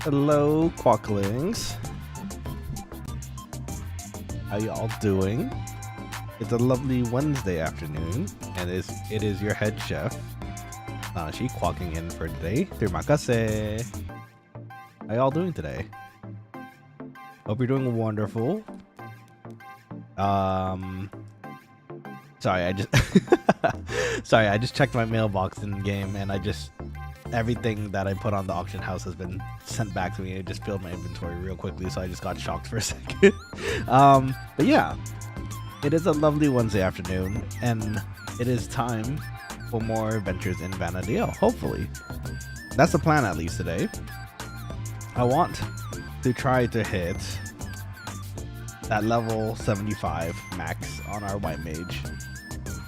Hello, Quokkalings. How y'all doing? It's a lovely Wednesday afternoon, and it is your head chef, Nanashi, quacking in for today. Termakase. How y'all doing today? Hope you're doing wonderful. Sorry, I just checked my mailbox in game, and everything that I put on the auction house has been sent back to me. It just filled my inventory real quickly, so I just got shocked for a second. But yeah, it is a lovely Wednesday afternoon, and it is time for more adventures in Vana'diel. Hopefully, that's the plan at least today. I want to try to hit that level 75 max on our white mage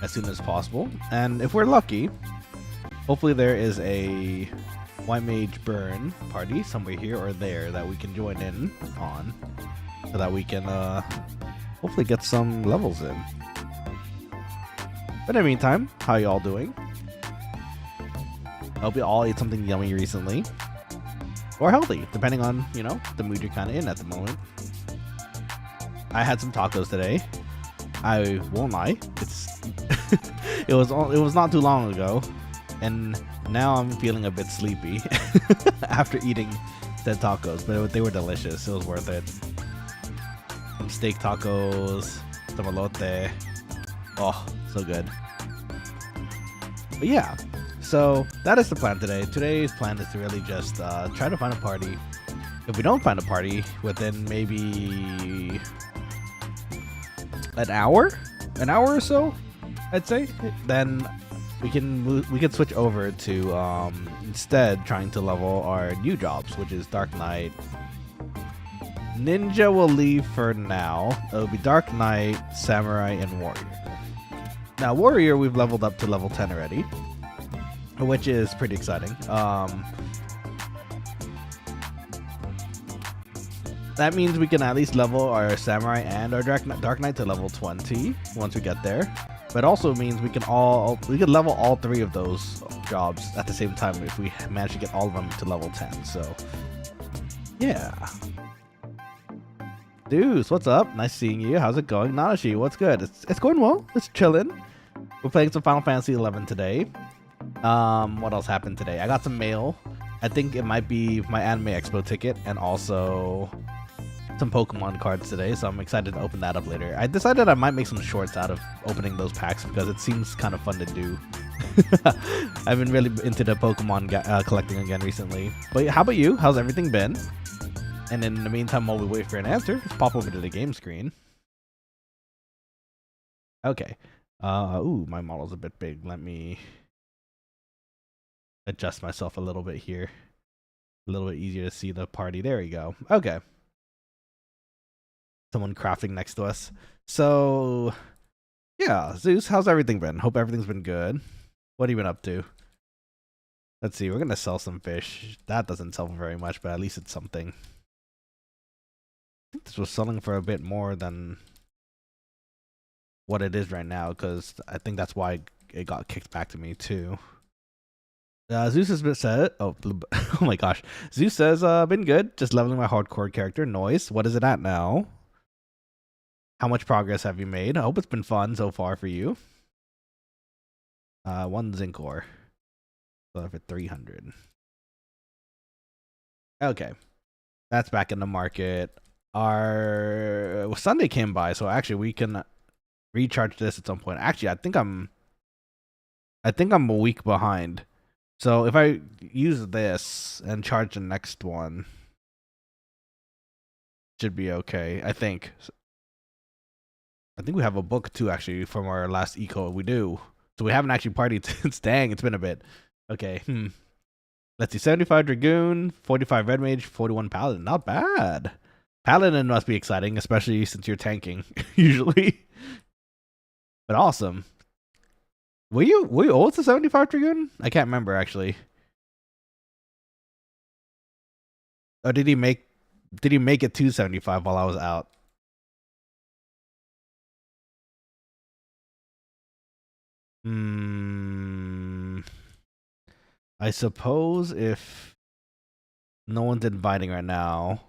as soon as possible, and if we're lucky, hopefully there is a white mage burn party somewhere here or there that we can join in on, so that we can hopefully get some levels in. But in the meantime, how y'all doing? I hope you all ate something yummy recently, or healthy, depending on, you know, the mood you're kind of in at the moment. I had some tacos today. I won't lie, it was not too long ago, and now I'm feeling a bit sleepy after eating said tacos, but they were delicious. It was worth it. Some steak tacos, some elote. Oh, so good. But yeah, so that is the plan today. Today's plan is to really just try to find a party. If we don't find a party within maybe an hour or so, I'd say, then we can switch over to instead trying to level our new jobs, which is Dark Knight. Ninja will leave for now. It'll be Dark Knight, Samurai, and Warrior. Now Warrior we've leveled up to level 10 already, which is pretty exciting. That means we can at least level our Samurai and our Dark Knight to level 20 once we get there. But also means we can level all three of those jobs at the same time if we manage to get all of them to level 10. So yeah. Deuce, what's up? Nice seeing you. How's it going? Nanashi, what's good? It's going well. It's chilling. We're playing some Final Fantasy 11 today. What else happened today? I got some mail. I think it might be my Anime Expo ticket, and also some Pokemon cards today, so I'm excited to open that up later. I decided I might make some shorts out of opening those packs because it seems kind of fun to do. I've been really into the Pokemon collecting again recently. But how about you? How's everything been? And in the meantime, while we wait for an answer, let's pop over to the game screen. Okay. Ooh, my model's a bit big. Let me adjust myself a little bit here. A little bit easier to see the party. There we go. Okay. Someone crafting next to us. So yeah, Zeus, how's everything been? Hope everything's been good. What have you been up to? Let's see, we're gonna sell some fish. That doesn't sell for very much, but at least it's something. I think this was selling for a bit more than what it is right now, because I think that's why it got kicked back to me too. Zeus has been said. Oh my gosh. Zeus says, been good. Just leveling my hardcore character. Noise. What is it at now? How much progress have you made? I hope it's been fun so far for you. 1 zinc ore. So for 300. Okay. That's back in the market. Our Sunday came by, so actually we can recharge this at some point. Actually, I think I'm a week behind. So if I use this and charge the next one, should be okay. I think we have a book too, actually, from our last eco. We do. So we haven't actually partied since. Dang, it's been a bit. Okay. Let's see. 75 Dragoon, 45 Red Mage, 41 Paladin. Not bad. Paladin must be exciting, especially since you're tanking usually. But awesome. Were you old to 75 Dragoon? I can't remember actually. Or did he make it to 75 while I was out? I suppose if No one's inviting right now.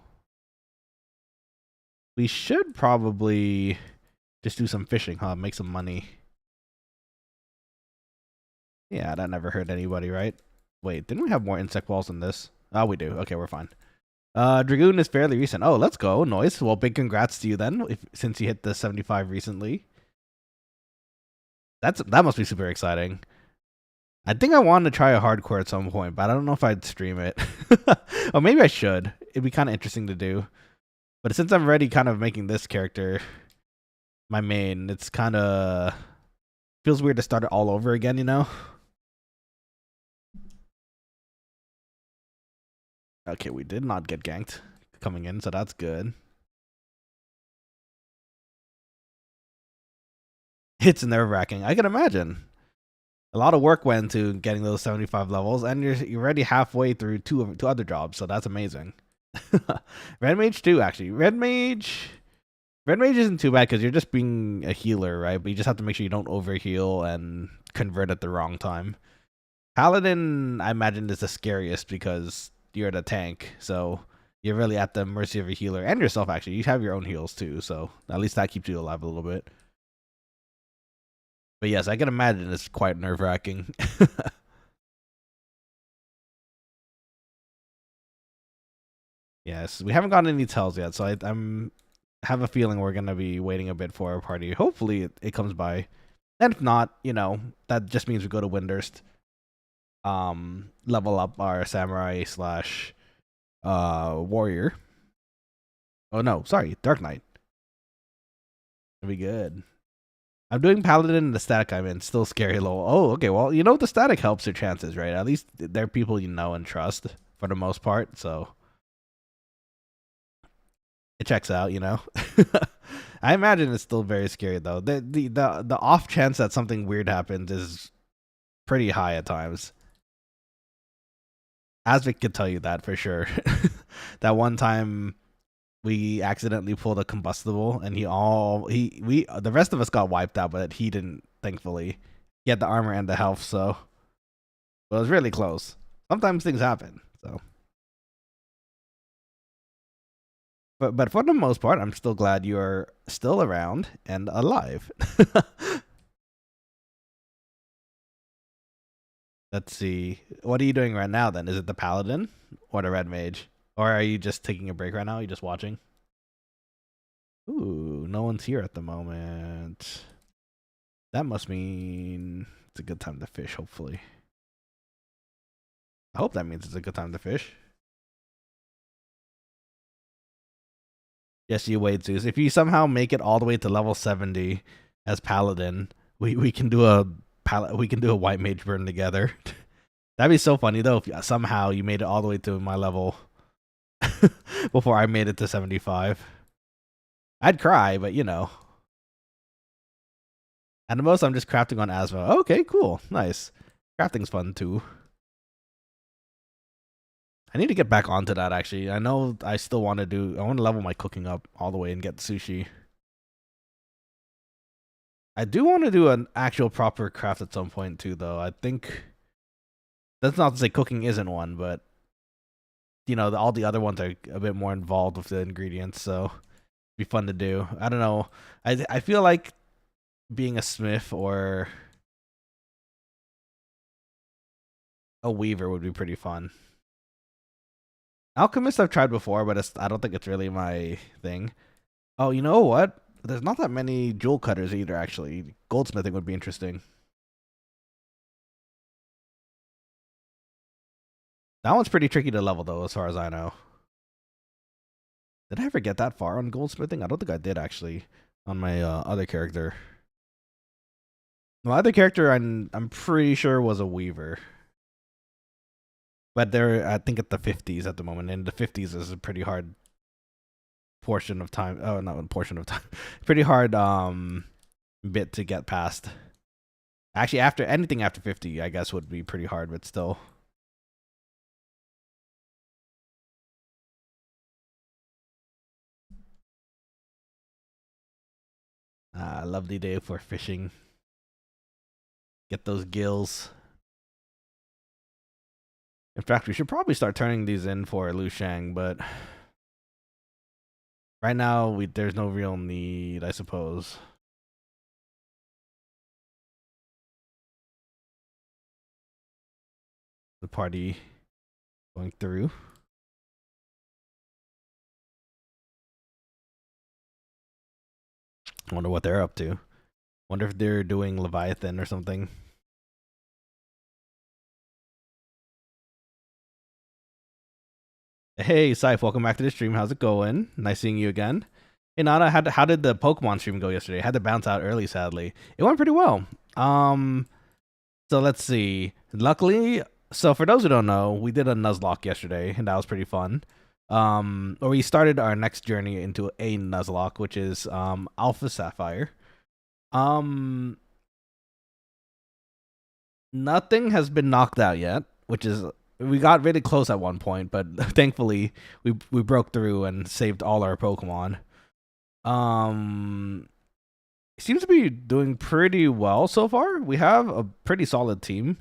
We should probably just do some fishing, huh? Make some money. Yeah, that never hurt anybody, right? Wait, didn't we have more insect balls than this? Oh, we do. Okay, we're fine. Dragoon is fairly recent. Oh, let's go. Noise. Well, big congrats to you then, since you hit the 75 recently. That must be super exciting. I think I wanted to try a hardcore at some point, but I don't know if I'd stream it. Or maybe I should. It'd be kind of interesting to do. But since I'm already kind of making this character my main, it's kind of feels weird to start it all over again, you know? Okay, we did not get ganked coming in, so that's good. It's nerve-wracking. I can imagine. A lot of work went into getting those 75 levels, and you're already halfway through two other jobs, so that's amazing. Red Mage too, actually. Red Mage isn't too bad because you're just being a healer, right? But you just have to make sure you don't overheal and convert at the wrong time. Paladin, I imagine, is the scariest because you're the tank, so you're really at the mercy of a healer and yourself. Actually, you have your own heals too, so at least that keeps you alive a little bit. But yes, I can imagine it's quite nerve-wracking. Yes, we haven't gotten any tells yet, so I'm have a feeling we're gonna be waiting a bit for our party. Hopefully, it comes by, and if not, you know, that just means we go to Windurst, level up our samurai slash warrior. Oh no, sorry, Dark Knight. It'll be good. I'm doing Paladin and the static I'm in. Still scary low. Oh, okay. Well, you know, the static helps your chances, right? At least they're people you know and trust for the most part. So it checks out, you know. I imagine it's still very scary though. The off chance that something weird happens is pretty high at times. Asvik could tell you that for sure. That one time we accidentally pulled a combustible and the rest of us got wiped out, but he didn't, thankfully. He had the armor and the health, so it was really close. Sometimes things happen, so but for the most part, I'm still glad you're still around and alive. Let's see. What are you doing right now then? Is it the paladin or the red mage? Or are you just taking a break right now? Are you just watching? Ooh, no one's here at the moment. That must mean it's a good time to fish, hopefully. I hope that means it's a good time to fish. Yes, you wait, Zeus. If you somehow make it all the way to level 70 as paladin, we can do a white mage burn together. That'd be so funny though if somehow you made it all the way to my level before I made it to 75. I'd cry, but you know. At the most, I'm just crafting on Asma. Okay, cool, nice. Crafting's fun too. I need to get back onto that actually. I know I still want to I want to level my cooking up all the way and get sushi. I do want to do an actual proper craft at some point too, though. I think that's not to say cooking isn't one, but you know, all the other ones are a bit more involved with the ingredients, so it'd be fun to do. I don't know. I feel like being a smith or a weaver would be pretty fun. Alchemist I've tried before, but I don't think it's really my thing. Oh, you know what? There's not that many jewel cutters either, actually. Goldsmithing would be interesting. That one's pretty tricky to level, though, as far as I know. Did I ever get that far on goldsmithing? I don't think I did, actually, on my other character. My other character, I'm pretty sure, was a weaver. But they're, I think, at the 50s at the moment, and the 50s is a pretty hard portion of time. Oh, not a portion of time. Pretty hard bit to get past. Actually, after anything after 50, I guess would be pretty hard, but still. Lovely day for fishing. Get those gills. In fact, we should probably start turning these in for Lu Shang, but right now there's no real need, I suppose. The party going through. I wonder what they're up to. Wonder if they're doing Leviathan or something. Hey, Scythe, welcome back to the stream. How's it going? Nice seeing you again. Hey, Nana, how did the Pokemon stream go yesterday? I had to bounce out early, sadly. It went pretty well. So let's see. Luckily, so for those who don't know, we did a Nuzlocke yesterday, and that was pretty fun. Or we started our next journey into a Nuzlocke, which is Alpha Sapphire. Nothing has been knocked out yet, which is, we got really close at one point, but thankfully we broke through and saved all our Pokemon. Seems to be doing pretty well so far. We have a pretty solid team.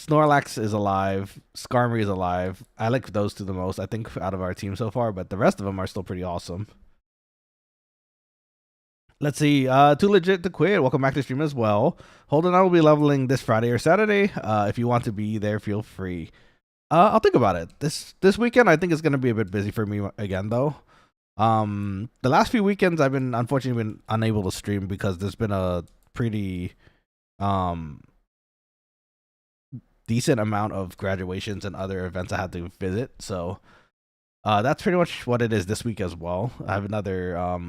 Snorlax is alive. Skarmory is alive. I like those two the most, I think, out of our team so far, but the rest of them are still pretty awesome. Let's see. Too legit to quit. Welcome back to the stream as well. Holden and I will be leveling this Friday or Saturday. If you want to be there, feel free. I'll think about it. This weekend, I think it's gonna be a bit busy for me again, though. The last few weekends, I've been unfortunately unable to stream because there's been a pretty decent amount of graduations and other events I had to visit. So that's pretty much what it is this week as well. I have another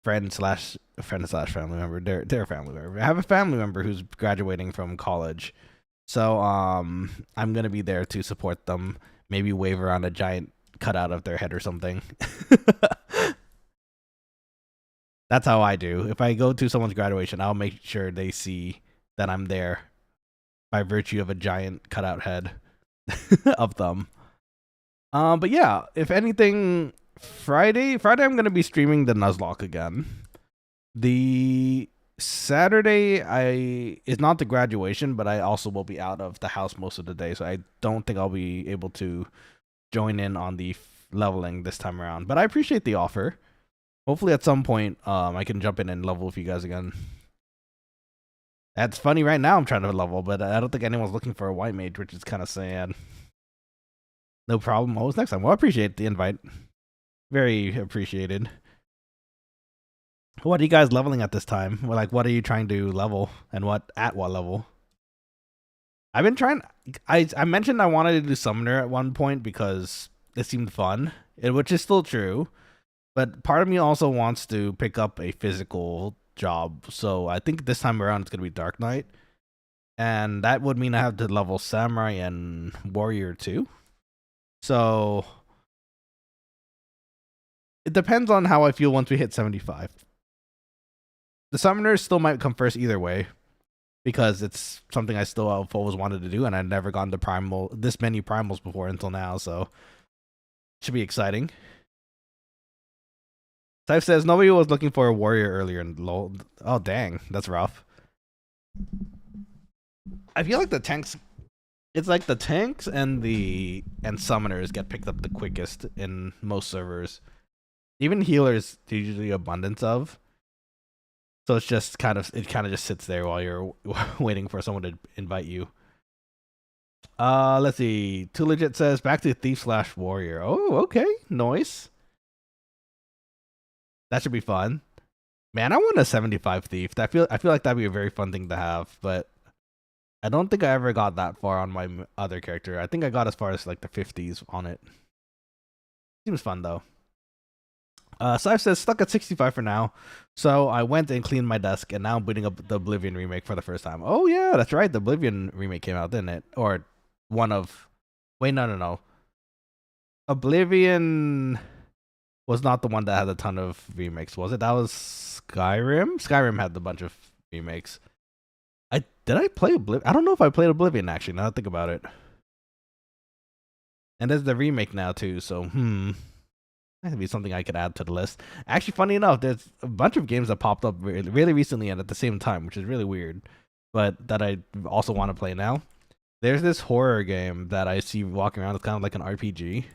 friend slash family member. They're a family member. I have a family member who's graduating from college. So I'm gonna be there to support them. Maybe wave around a giant cutout of their head or something. That's how I do. If I go to someone's graduation, I'll make sure they see that I'm there by virtue of a giant cutout head of them. But yeah, if anything, Friday I'm gonna be streaming the Nuzlocke again. The Saturday is not the graduation, but I also will be out of the house most of the day, so I don't think I'll be able to join in on the leveling this time around. But I appreciate the offer. Hopefully at some point I can jump in and level with you guys again. That's funny, right now I'm trying to level, but I don't think anyone's looking for a white mage, which is kind of sad. No problem. Always next time. Well, I appreciate the invite. Very appreciated. What are you guys leveling at this time? Like, what are you trying to level, and at what level? I've been trying. I mentioned I wanted to do Summoner at one point because it seemed fun, which is still true. But part of me also wants to pick up a physical job, so I think this time around it's gonna be Dark Knight, and that would mean I have to level Samurai and Warrior too. So it depends on how I feel once we hit 75. The Summoners still might come first either way, because it's something I still have always wanted to do, and I've never gone to this many primals before until now, so it should be exciting. Type says nobody was looking for a warrior earlier in LoL. Oh dang, that's rough. I feel like the tanks, it's like the tanks and summoners get picked up the quickest in most servers. Even healers usually abundance of. So it's just kind of just sits there while you're waiting for someone to invite you. Let's see. Too Legit says back to Thief/Warrior. Oh, okay, nice. That should be fun. Man, I want a 75 Thief. I feel like that'd be a very fun thing to have, but I don't think I ever got that far on my other character. I think I got as far as like the 50s on it. Seems fun though. Scythe says stuck at 65 for now, so I went and cleaned my desk, and now I'm booting up the Oblivion remake for the first time. Oh yeah, that's right. The Oblivion remake came out, didn't it? Or one of... Wait, no. Oblivion was not the one that had a ton of remakes, was it? That was Skyrim? Skyrim had a bunch of remakes. Did I play Oblivion? I don't know if I played Oblivion, actually, now that I think about it. And there's the remake now, too, so, that could be something I could add to the list. Actually, funny enough, there's a bunch of games that popped up really recently and at the same time, which is really weird, but that I also want to play now. There's this horror game that I see walking around. It's kind of like an RPG.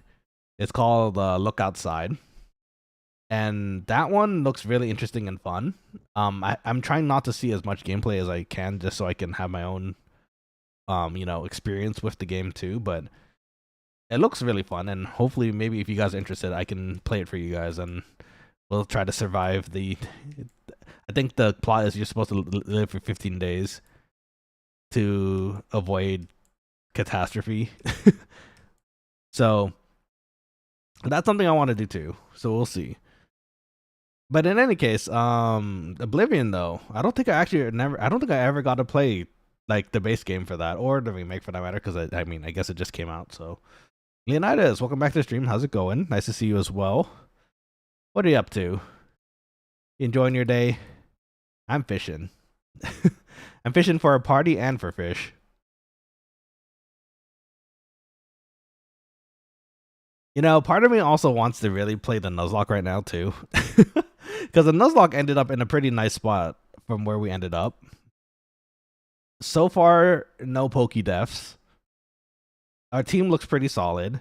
It's called Look Outside, and that one looks really interesting and fun. I'm trying not to see as much gameplay as I can, just so I can have my own, experience with the game too. But it looks really fun, and hopefully, maybe if you guys are interested, I can play it for you guys, and we'll try to survive the. I think the plot is you're supposed to live for 15 days to avoid catastrophe. So that's something I want to do too. So we'll see. But in any case, Oblivion though, I don't think I ever got to play like the base game for that, or the remake for that matter, because I mean I guess it just came out. So Leonidas, welcome back to the stream. How's it going? Nice to see you as well. What are you up to? You enjoying your day? I'm fishing. I'm fishing for a party and for fish. You know, part of me also wants to really play the Nuzlocke right now too. Because the Nuzlocke ended up in a pretty nice spot from where we ended up. So far, no pokey deaths. Our team looks pretty solid.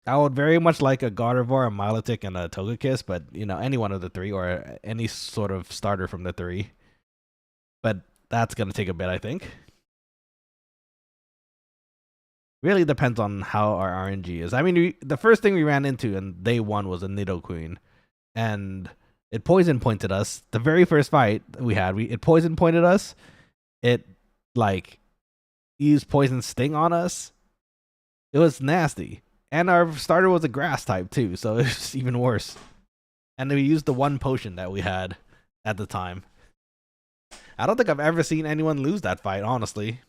I would very much like a Gardevoir, a Milotic, and a Togekiss, but any one of the three, or any sort of starter from the three. But that's gonna take a bit, I think. Really depends on how our RNG is. I mean, the first thing we ran into in day one was a Nidoqueen, and it poison pointed us. The very first fight we had, it poison pointed us. It used poison sting on us. It was nasty, and our starter was a grass type too, so it was even worse. And we used the one potion that we had at the time. I don't think I've ever seen anyone lose that fight, honestly.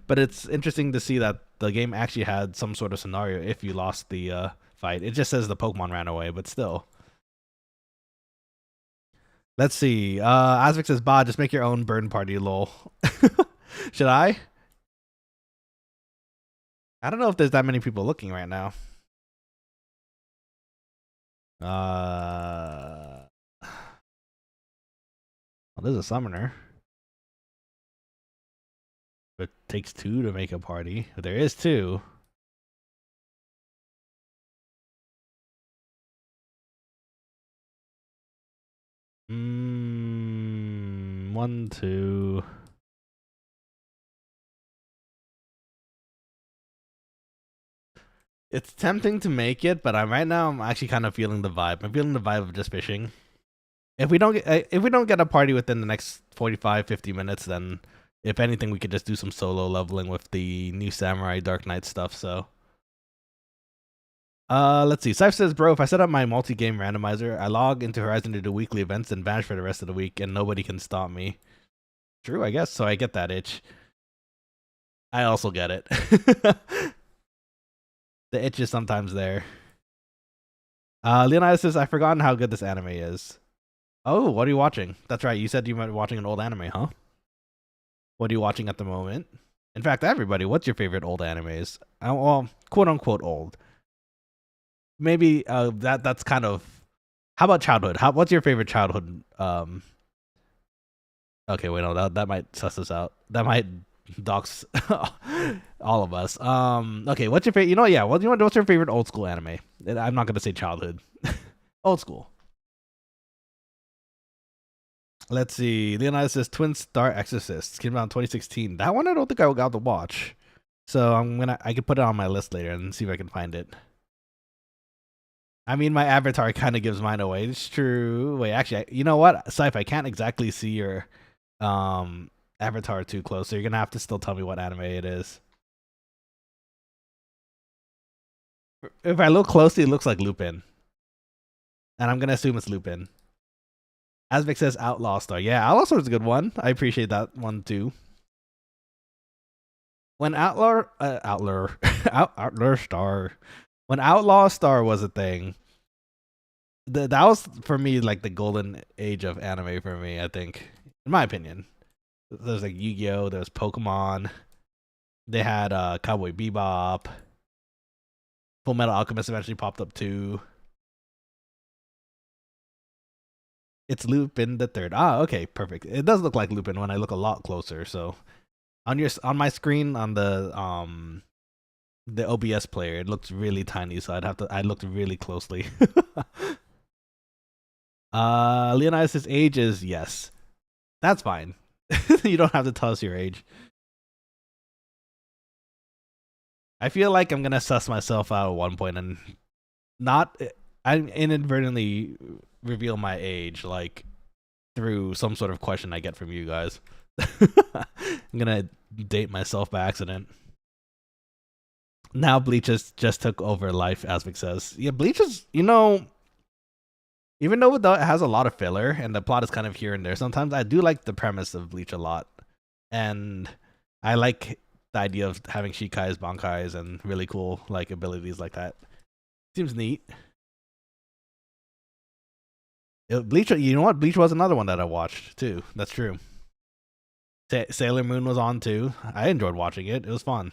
But it's interesting to see that the game actually had some sort of scenario if you lost the fight. It just says the Pokemon ran away, but still. Let's see. Asvik says, "Bah, just make your own burn party, lol." Should I? I don't know if there's that many people looking right now. Well, there's a summoner. It takes two to make a party. There is two. One, two. It's tempting to make it, but right now I'm actually kind of feeling the vibe. I'm feeling the vibe of just fishing. If we don't get a party within the next 45-50 minutes, then if anything, we could just do some solo leveling with the new Samurai Dark Knight stuff. So, let's see. Sif says, "Bro, if I set up my multi-game randomizer, I log into Horizon to do weekly events and vanish for the rest of the week, and nobody can stop me." True, I guess. So I get that itch. I also get it. The itch is sometimes there. Leonidas says, "I've forgotten how good this anime is." Oh, what are you watching? That's right. You said you might be watching an old anime, huh? What are you watching at the moment? In fact, everybody, what's your favorite old animes? Well, quote unquote old. Maybe that's kind of. How about childhood? What's your favorite childhood? Okay, wait, no, that might suss us out. That might dox all of us. Okay, what's your favorite? Yeah. Well, what's your favorite old school anime? I'm not gonna say childhood. Old school. Let's see. Leonidas says Twin Star Exorcists came out in 2016. That one I don't think I got to watch. So I could put it on my list later and see if I can find it. I mean, my avatar kind of gives mine away. It's true. Wait, actually, you know what, Sif, I can't exactly see your avatar too close, so you're gonna have to still tell me what anime it is. If I look closely, it looks like Lupin, and I'm gonna assume it's Lupin. Asvik says Outlaw Star. Yeah, Outlaw Star is a good one. I appreciate that one too. When Outlaw Star, when Outlaw Star was a thing, that was for me like the golden age of anime for me. I think, in my opinion, there's like Yu-Gi-Oh, there's Pokemon, they had Cowboy Bebop, Full Metal Alchemist eventually popped up too. It's Lupin the Third. Ah, okay, perfect. It does look like Lupin when I look a lot closer. So on my screen on the OBS player, it looks really tiny, so I looked really closely. Leonidas' age is yes. That's fine. You don't have to tell us your age. I feel like I'm gonna suss myself out at one point and not I inadvertently reveal my age, like through some sort of question I get from you guys. I'm gonna date myself by accident. Now Bleach just took over life, Aspect says. Yeah, Bleach is, you know, even though it has a lot of filler and the plot is kind of here and there, sometimes I do like the premise of Bleach a lot. And I like the idea of having Shikais, Bankais, and really cool like abilities like that. Seems neat. Bleach, you know what? Bleach was another one that I watched too. That's true. Sailor Moon was on too. I enjoyed watching it. It was fun.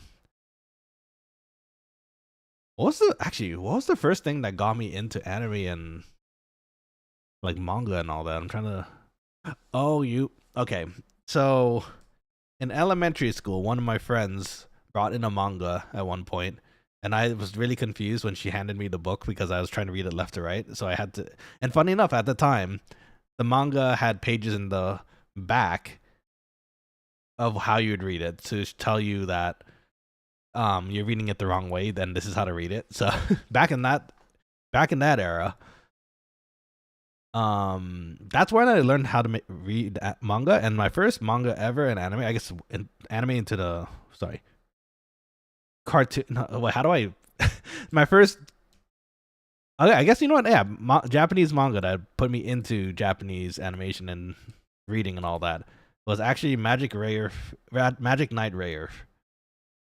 What was the first thing that got me into anime and like manga and all that? I'm trying to. Oh, okay. So in elementary school, one of my friends brought in a manga at one point, and I was really confused when she handed me the book because I was trying to read it left to right. So I had to. And funny enough, at the time, the manga had pages in the back of how you'd read it to tell you that you're reading it the wrong way, then this is how to read it. So back in that era, that's when I learned how to read manga. And my first manga ever in anime, I guess anime into the cartoon. No, wait, how do I? My first. Okay, I guess you know what? Yeah, Japanese manga that put me into Japanese animation and reading and all that was actually Magic Knight Rayer.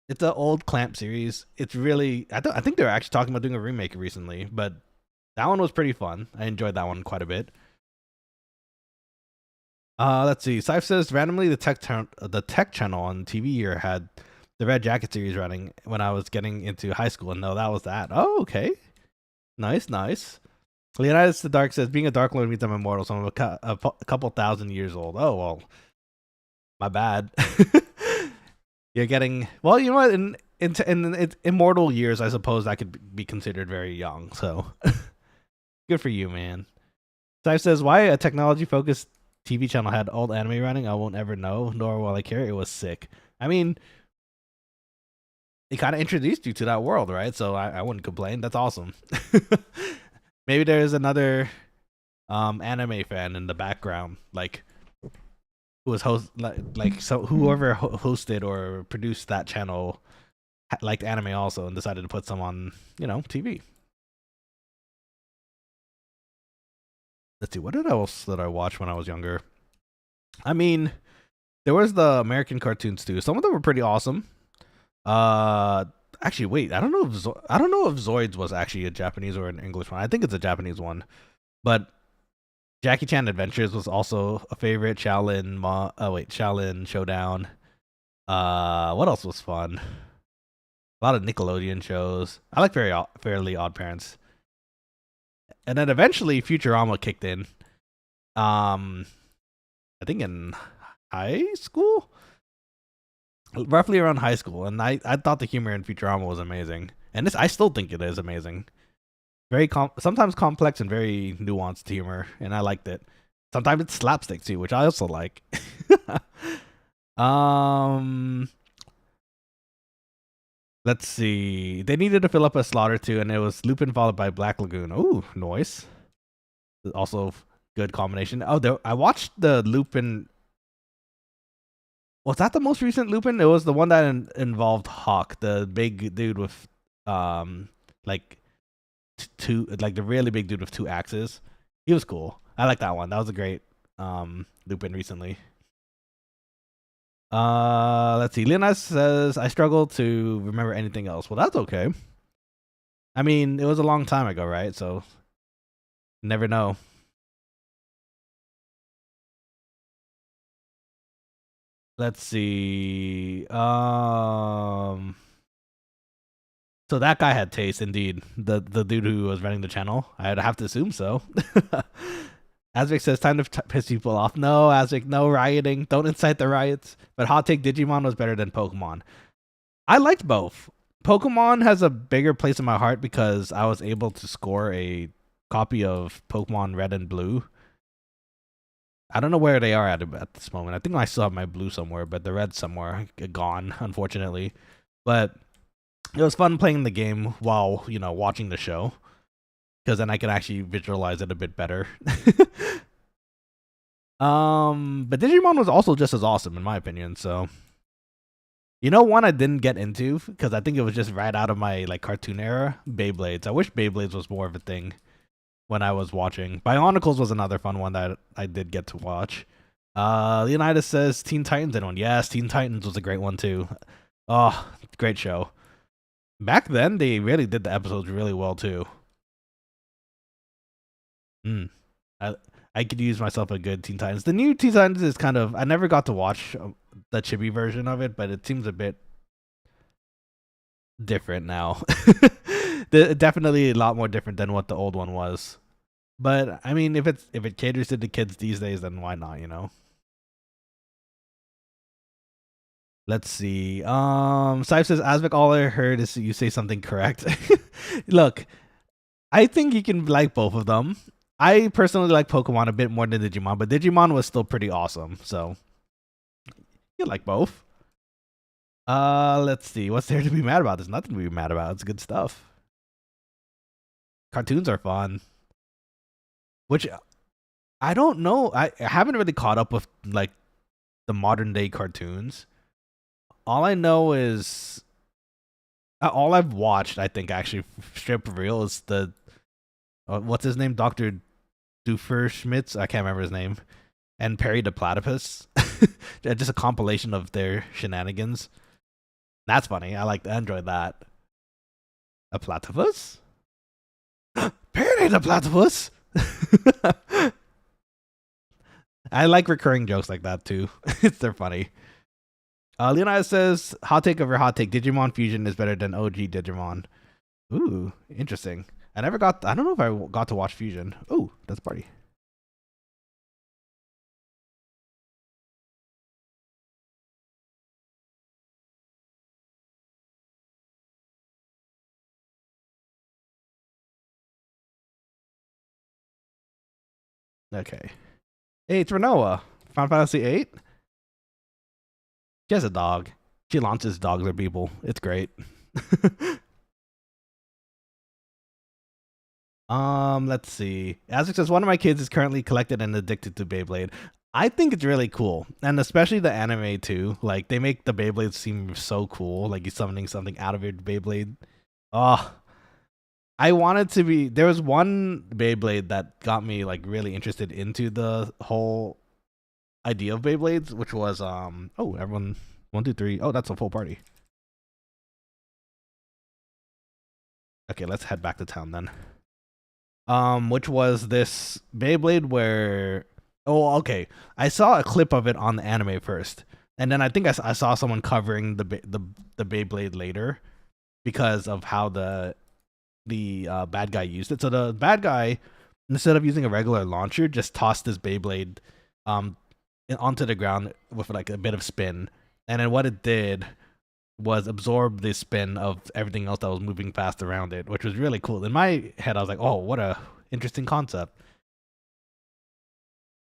It's an old Clamp series. It's really I think they're actually talking about doing a remake recently, but that one was pretty fun. I enjoyed that one quite a bit. Let's see. Syph says randomly the tech channel on TV here had the Red Jacket series running when I was getting into high school, and no, that was that. Oh, okay. Nice. Leonidas the Dark says being a Dark Lord means I'm immortal, so I'm a couple thousand years old. Oh well, my bad. You're getting well. You know what? In immortal years, I suppose that could be considered very young. So good for you, man. Syph says why a technology-focused TV channel had old anime running. I won't ever know, nor will I care. It was sick. I mean, it kind of introduced you to that world, right? So I wouldn't complain. That's awesome. Maybe there's another anime fan in the background, like who was whoever hosted or produced that channel liked anime also and decided to put some on, TV. Let's see, what else did I watch when I was younger? I mean, there was the American cartoons too. Some of them were pretty awesome. Actually, wait, I don't know if Zoids was actually a Japanese or an English one. I think it's a Japanese one, but Jackie Chan Adventures was also a favorite. Shaolin Showdown. What else was fun? A lot of Nickelodeon shows. I like Fairly Odd Parents. And then eventually Futurama kicked in. I think in high school? Roughly around high school. And I thought the humor in Futurama was amazing. And I still think it is amazing. Very sometimes complex and very nuanced humor, and I liked it. Sometimes it's slapstick too, which I also like. Let's see. They needed to fill up a slaughter too, and it was Lupin followed by Black Lagoon. Ooh, nice. Also good combination. Oh, I watched the Lupin. Was that the most recent Lupin? It was the one that involved Hawk, the big dude with the really big dude with 2 axes. He was cool. I like that one. That was a great Lupin recently. Let's see. Leonidas says I struggle to remember anything else. Well, that's okay. I mean, it was a long time ago, right? So never know. Let's see. So that guy had taste, indeed. The dude who was running the channel. I'd have to assume so. Azvic says, time to piss people off. No, Azvic, no rioting. Don't incite the riots. But hot take, Digimon was better than Pokemon. I liked both. Pokemon has a bigger place in my heart because I was able to score a copy of Pokemon Red and Blue. I don't know where they are at this moment. I think I still have my blue somewhere, but the red's somewhere gone, unfortunately. But it was fun playing the game while, watching the show, because then I can actually visualize it a bit better. But Digimon was also just as awesome in my opinion. So, one I didn't get into because I think it was just right out of my cartoon era. Beyblades. I wish Beyblades was more of a thing when I was watching. Bionicles was another fun one that I did get to watch. Leonidas says Teen Titans in one. Yes, Teen Titans was a great one too. Oh, great show. Back then, they really did the episodes really well too. I could use myself a good Teen Titans. The new Teen Titans is kind of... I never got to watch the chibi version of it, but it seems a bit different now. Definitely a lot more different than what the old one was. But I mean, if it caters to the kids these days, then why not? Let's see. Saif says, Asvik, all I heard is you say something correct. Look, I think you can like both of them. I personally like Pokemon a bit more than Digimon, but Digimon was still pretty awesome. So you like both. Let's see. What's there to be mad about? There's nothing to be mad about. It's good stuff. Cartoons are fun. Which I don't know. I haven't really caught up with the modern day cartoons. All I know is all I've watched, I think, actually, straight up real, is the what's his name, Dr. Doofenshmirtz. I can't remember his name, and Perry the Platypus. Just a compilation of their shenanigans. That's funny. I enjoyed that. A platypus? Perry the Platypus. I like recurring jokes like that too. They're funny. Leonidas says, hot take over hot take, Digimon Fusion is better than OG Digimon. Ooh, interesting. I don't know if I got to watch Fusion. Ooh, that's party. Okay. Hey, it's Renoa. Final Fantasy 8? She has a dog. She launches dogs at people. It's great. Let's see. Azek says, one of my kids is currently collected and addicted to Beyblade. I think it's really cool. And especially the anime too. They make the Beyblades seem so cool. Like you're summoning something out of your Beyblade. Oh, I wanted to be... There was one Beyblade that got me really interested into the whole idea of Beyblades, which was oh, everyone 1 2 3. Oh, that's a full party. Okay, let's head back to town then. Which was this Beyblade where... Oh, okay. I saw a clip of it on the anime first, and then I think I saw someone covering the Beyblade later because of how the bad guy used it. So the bad guy, instead of using a regular launcher, just tossed his Beyblade onto the ground with a bit of spin, and then what it did was absorb the spin of everything else that was moving fast around it, which was really cool. In my head, I was like, oh, what a interesting concept.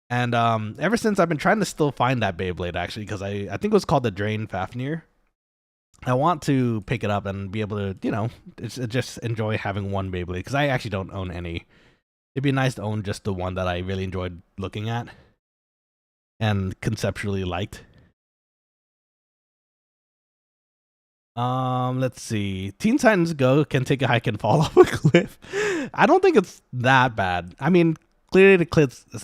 And ever since, I've been trying to still find that Beyblade, actually, because I think it was called the Drain Fafnir. I want to pick it up and be able to, just enjoy having one Beyblade, because I actually don't own any. It'd be nice to own just the one that I really enjoyed looking at and conceptually liked. Let's see. Teen Titans Go can take a hike and fall off a cliff. I don't think it's that bad. I mean, clearly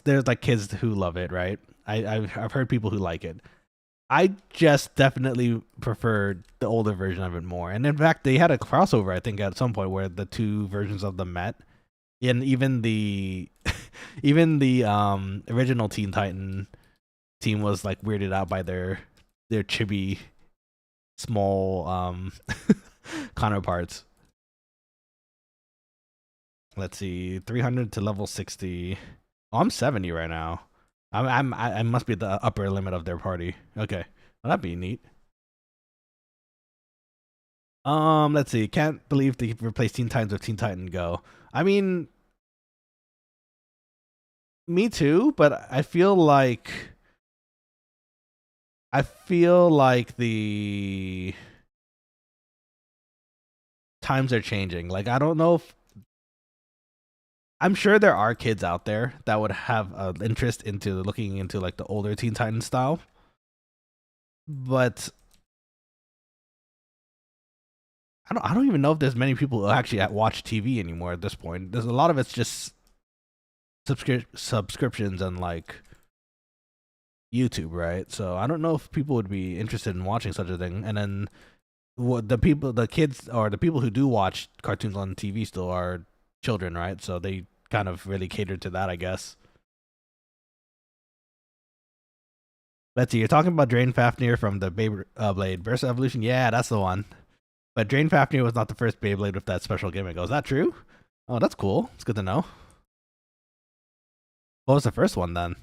there's kids who love it, right? I've heard people who like it. I just definitely preferred the older version of it more. And in fact, they had a crossover, I think, at some point where the two versions of them met. And even the original Teen Titan team was weirded out by their chibi small counterparts. Let's see, 300 to level 60. Oh, I'm 70 right now. I must be at the upper limit of their party. Okay, well, that'd be neat. Let's see. Can't believe they replaced Teen Titans with Teen Titan Go. I mean, me too, but I feel like the times are changing. Like I don't know if I'm sure there are kids out there that would have an interest into looking into like the older Teen Titans style, but I don't even know if there's many people who actually watch TV anymore at this point. There's a lot of it's just subscriptions and like YouTube, right? So I don't know if people would be interested in watching such a thing. And then the kids, or the people who do watch cartoons on TV still are children, right? So they kind of really cater to that, I guess. Let's see. You're talking about Drain Fafnir from the Beyblade Burst Evolution. Yeah, that's the one. But Drain Fafnir was not the first Beyblade with that special gimmick. Oh, is that true? Oh, that's cool. It's good to know. What was the first one then?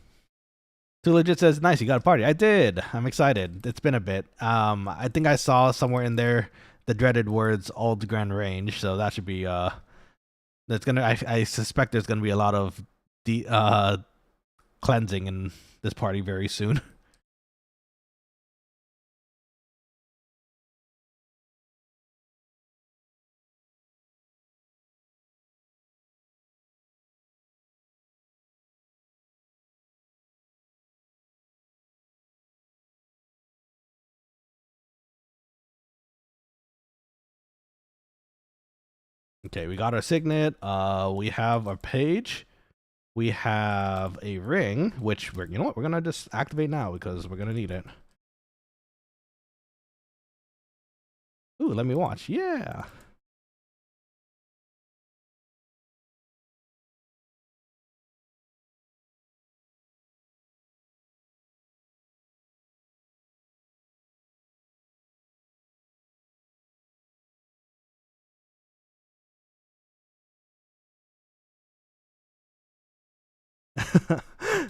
Too Legit says, "Nice, you got a party." I did. I'm excited. It's been a bit. I think I saw somewhere in there the dreaded words "Old Grand Range," so that should be That's gonna. I suspect there's gonna be a lot of cleansing in this party very soon. Okay, we got our signet. We have our page. We have a ring, which you know what, we're gonna just activate now because we're gonna need it. Ooh, let me watch. Yeah.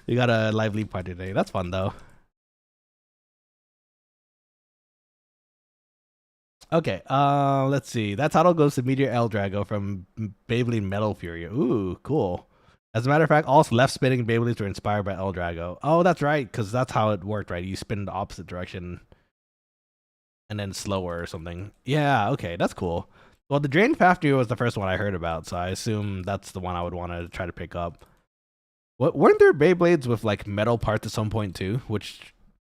We got a lively party today. That's fun though. Okay, let's see. That title goes to Meteor El Drago from Beyblade Metal Fury. Ooh, cool. As a matter of fact, all left spinning Beyblades were inspired by El Drago. Oh, that's right, because that's how it worked, right? You spin the opposite direction and then slower or something. Yeah, okay, that's cool. Well, the Drain Fafnir was the first one I heard about, so I assume that's the one I would want to try to pick up. What weren't there Beyblades with like metal parts at some point too? Which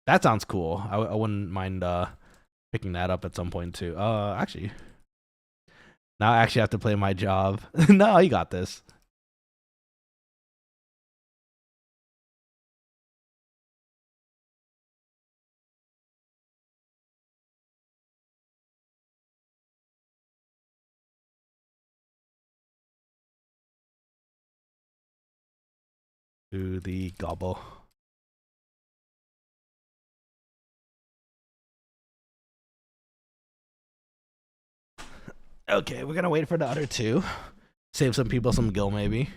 that sounds cool. I wouldn't mind picking that up at some point too. Actually, now I actually have to play my job. No, you got this. To the gobble. Okay, we're gonna wait for the other two. Save some people some gil maybe,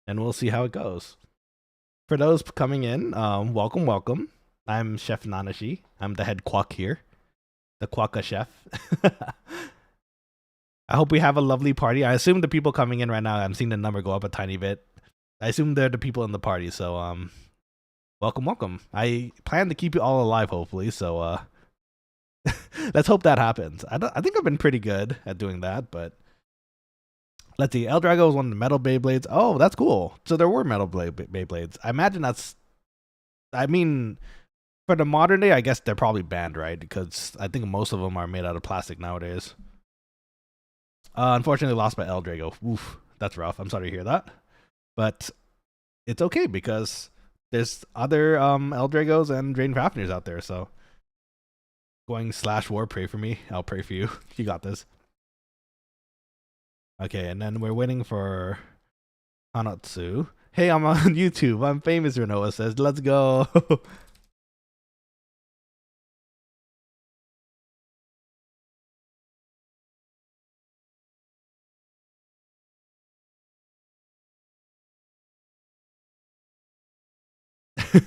and we'll see how it goes. For those coming in, welcome, welcome. I'm Chef Nanashi. I'm the head quack here, the quokka chef. I hope we have a lovely party. I assume the people coming in right now, I'm seeing the number go up a tiny bit. I assume they're the people in the party, so welcome, welcome. I plan to keep you all alive, hopefully. So let's hope that happens. I think I've been pretty good at doing that, but let's see. El Drago was one of the metal Beyblades. Oh, that's cool. So there were metal Beyblades. I imagine that's. I mean, for the modern day, I guess they're probably banned, right? Because I think most of them are made out of plastic nowadays. Unfortunately, lost by El Drago. Oof, that's rough. I'm sorry to hear that, but it's okay because there's other El Dragos and Drain Fafnirs out there. So going /war, pray for me. I'll pray for you. You got this. Okay, and then we're waiting for Hanatsu. Hey, I'm on YouTube. I'm famous, Renoa says. Let's go.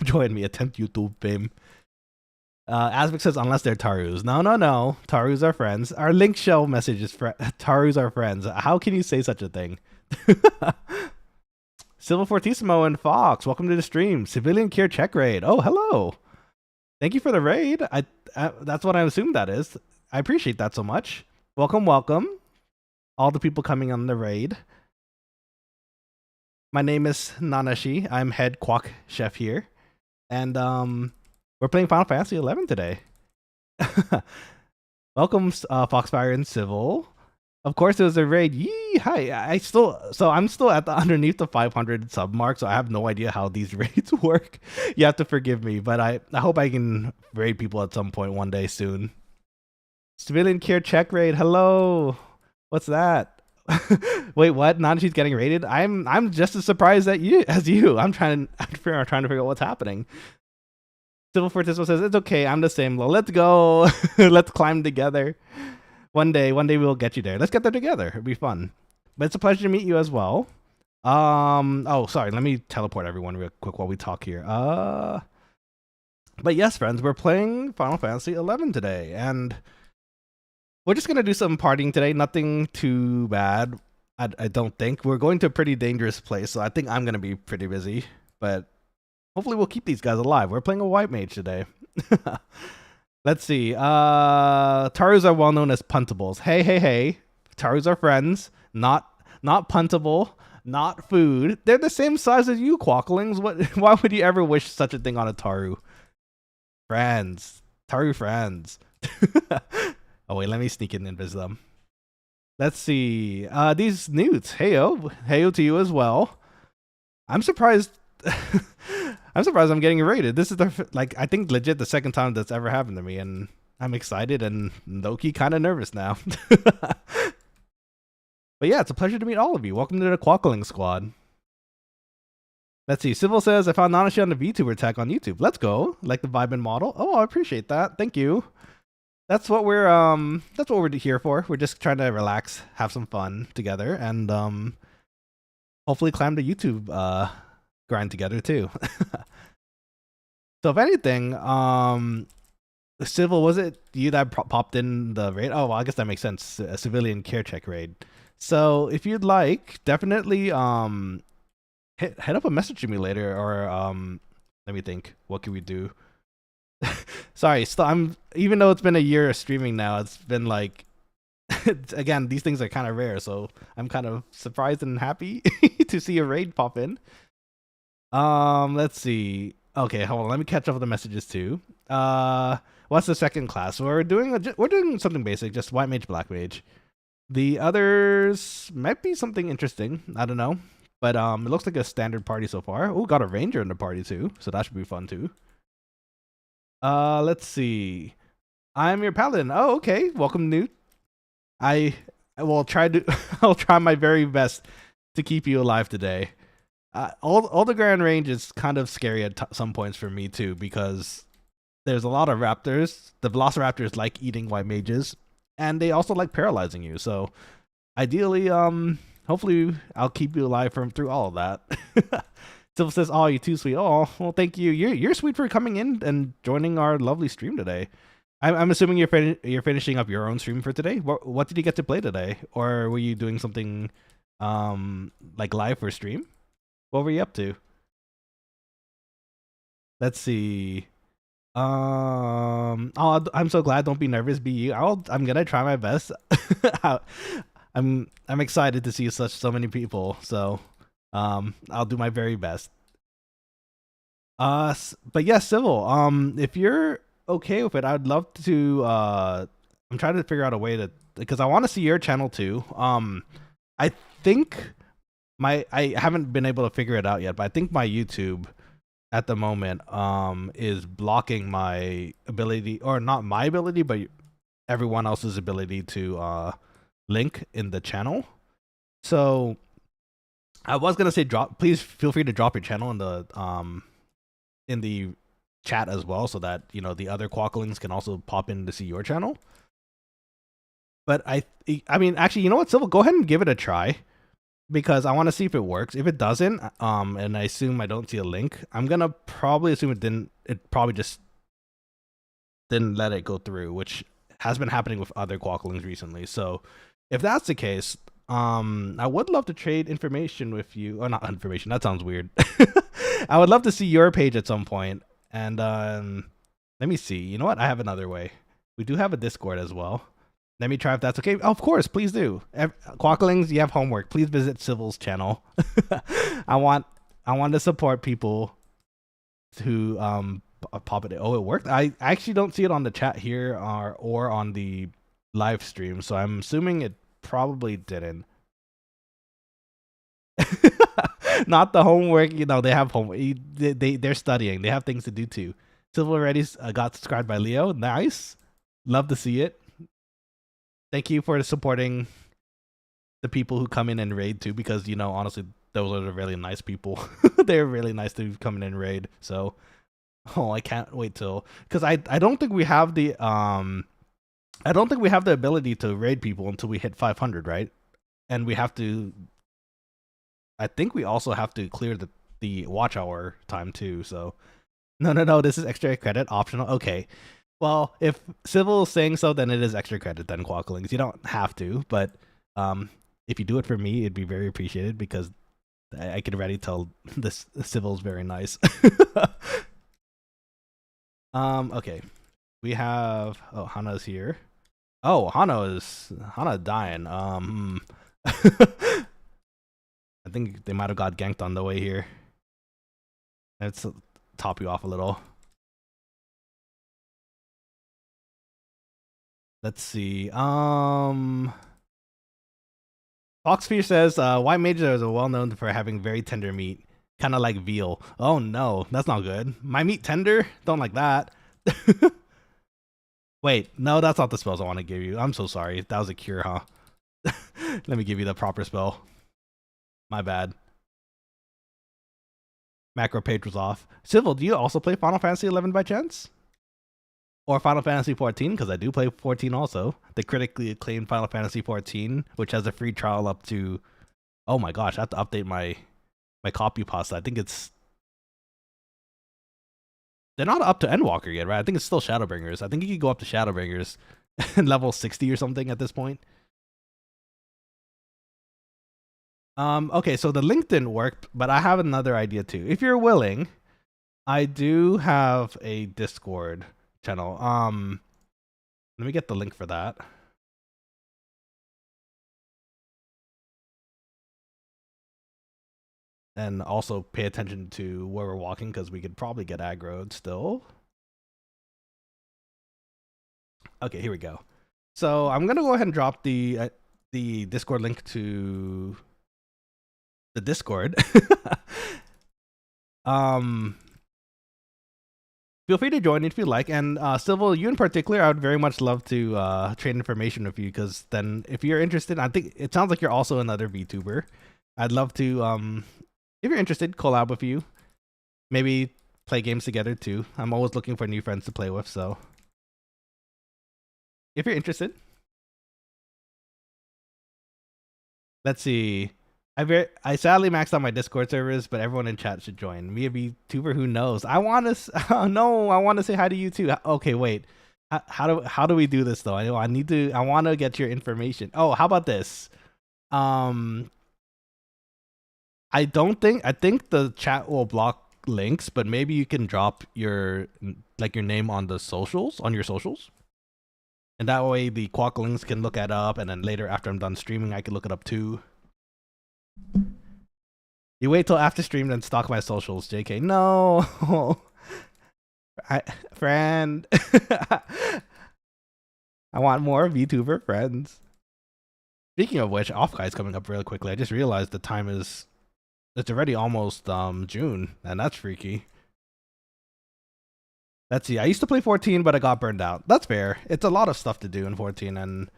Join me, attempt YouTube fame. Asvic says, unless they're Tarus. No. Tarus are friends. Our link shell message is Tarus are friends. How can you say such a thing? Silver Fortissimo and Fox, welcome to the stream. Civilian Cure Check Raid. Oh, hello. Thank you for the raid. That's what I assume that is. I appreciate that so much. Welcome. All the people coming on the raid. My name is Nanashi. I'm head quack chef here. And we're playing Final Fantasy 11 today. Welcome, Foxfire and Civil. Of course, it was a raid. Yee! Hi. I'm still at the underneath the 500 sub mark, so I have no idea how these raids work. You have to forgive me, but I hope I can raid people at some point one day soon. Civilian Care Check Raid. Hello. What's that? Wait, what? Nanashi's getting raided? I'm just as surprised as you. I'm trying to figure out what's happening. Civil Fortismo says it's okay. I'm the same. Well, let's go. Let's climb together. One day we'll get you there. Let's get there together. It'll be fun. But it's a pleasure to meet you as well. Oh, sorry. Let me teleport everyone real quick while we talk here. But yes, friends, we're playing Final Fantasy 11 today, and we're just gonna do some partying today. Nothing too bad. I don't think. We're going to a pretty dangerous place, so I think I'm gonna be pretty busy. But hopefully we'll keep these guys alive. We're playing a white mage today. Let's see. Tarus are well known as puntables. Hey. Tarus are friends, not puntable, not food. They're the same size as you, Quokkalings. Why would you ever wish such a thing on a Taru? Friends. Taru friends. Oh wait, let me sneak in and visit them. Let's see. These newts. Heyo to you as well. I'm surprised. I'm surprised I'm getting raided. This is I think legit the second time that's ever happened to me, and I'm excited and low-key kind of nervous now. But yeah, it's a pleasure to meet all of you. Welcome to the Quokkaling squad. Let's see. Civil says I found Nanashi on the VTuber tech on YouTube. Let's go. Like the vibe and model. Oh, I appreciate that. Thank you. That's what we're here for. We're just trying to relax, have some fun together, and hopefully climb the YouTube grind together too. So if anything, Civil, was it you that popped in the raid? Oh, well, I guess that makes sense. A civilian care check raid. So if you'd like, definitely head up a message to me later, or let me think. What can we do? Sorry, even though it's been a year of streaming now, it's been like again, these things are kind of rare, so I'm kind of surprised and happy to see a raid pop in. Let's see. Okay, hold on. Let me catch up with the messages too. What's the second class? We're doing something basic, just white mage, black mage. The others might be something interesting. I don't know, but it looks like a standard party so far. Oh, got a ranger in the party too, so that should be fun too. Let's see. I'm your paladin. Oh, okay. Welcome, Newt. I will try to. I'll try my very best to keep you alive today. All the Grand Range is kind of scary at some points for me too, because there's a lot of raptors. The velociraptors like eating white mages, and they also like paralyzing you. So ideally, hopefully I'll keep you alive through all of that. Silver says, "Oh, you're too sweet." Oh, well, thank you. You're sweet for coming in and joining our lovely stream today. I'm assuming you're finishing up your own stream for today. What did you get to play today, or were you doing something like live or stream? What were you up to? Let's see. Oh, I'm so glad. Don't be nervous. Be you. I'm gonna try my best. I'm excited to see so many people. So, I'll do my very best. But yeah, Civil. If you're okay with it, I'd love to. I'm trying to figure out a way to, because I want to see your channel too. I think I haven't been able to figure it out yet, but I think my YouTube at the moment is blocking my ability, or not my ability, but everyone else's ability to link in the channel. So I was gonna say please feel free to drop your channel in the chat as well, so that the other Quokkalings can also pop in to see your channel. But I mean, actually, you know what, Civil, go ahead and give it a try, because I want to see if it works. If it doesn't, and I assume I don't see a link, I'm gonna probably assume it didn't. It probably just didn't let it go through, which has been happening with other Quokkalings recently. So if that's the case, I would love to trade information with you. Or not information, that sounds weird. I would love to see your page at some point. And let me see. You know what? I have another way. We do have a Discord as well. Let me try if that's okay. Of course, please do. Quokkalings, you have homework. Please visit Civil's channel. I want to support people who pop it. Oh, it worked. I actually don't see it on the chat here or on the live stream, so I'm assuming it probably didn't. Not the homework. You know, they have homework. They're studying. They have things to do too. Civil already got subscribed by Leo. Nice. Love to see it. Thank you for supporting the people who come in and raid too, because, you know, honestly, those are the really nice people. They're really nice to come in and raid. So, I can't wait till, because I don't think we have the ability to raid people until we hit 500, right? And we have to, I think we also have to clear the watch hour time too. So no, this is extra credit optional. Okay. Well, if Civil is saying so, then it is extra credit then, Quokkalings. You don't have to, but if you do it for me, it'd be very appreciated, because I can already tell this Civil is very nice. Okay. We have, oh, Hana's here. Oh, Hana dying. I think they might have got ganked on the way here. Let's top you off a little. Let's see. Foxfear says, white majors are well known for having very tender meat, kind of like veal. Oh no, that's not good. My meat tender? Don't like that. Wait, no, that's not the spells I want to give you. I'm so sorry. That was a cure, huh? Let me give you the proper spell. My bad. Macro page was off. Civil, do you also play Final Fantasy 11 by chance? Or Final Fantasy 14, because I do play 14 also. The critically acclaimed Final Fantasy 14, which has a free trial up to... Oh my gosh, I have to update my copy pasta. I think it's... They're not up to Endwalker yet, right? I think it's still Shadowbringers. I think you can go up to Shadowbringers level 60 or something at this point. Okay, so the link didn't work, but I have another idea too. If you're willing, I do have a Discord channel. Let me get the link for that. And also pay attention to where we're walking, because we could probably get aggroed still. Okay, here we go. So I'm gonna go ahead and drop the Discord link to the Discord. Feel free to join if you like, and Civil, you in particular, I would very much love to trade information with you, because then if you're interested, I think it sounds like you're also another VTuber. I'd love to, if you're interested, collab with you. Maybe play games together too. I'm always looking for new friends to play with, so if you're interested. Let's see. I sadly maxed out my Discord servers, but everyone in chat should join. Me a VTuber, who knows? I want to. Oh, no, I want to say hi to you too. Okay, wait. How do we do this though? I want to get your information. Oh, how about this? I think the chat will block links, but maybe you can drop your name on the socials, on your socials. And that way the Quokkalings can look it up, and then later after I'm done streaming, I can look it up too. You wait till after stream, then stalk my socials, JK. No. Friend. I want more VTuber friends. Speaking of which, Off Guy's coming up really quickly. I just realized the time is... It's already almost June, and that's freaky. Let's see. I used to play 14, but I got burned out. That's fair. It's a lot of stuff to do in 14, and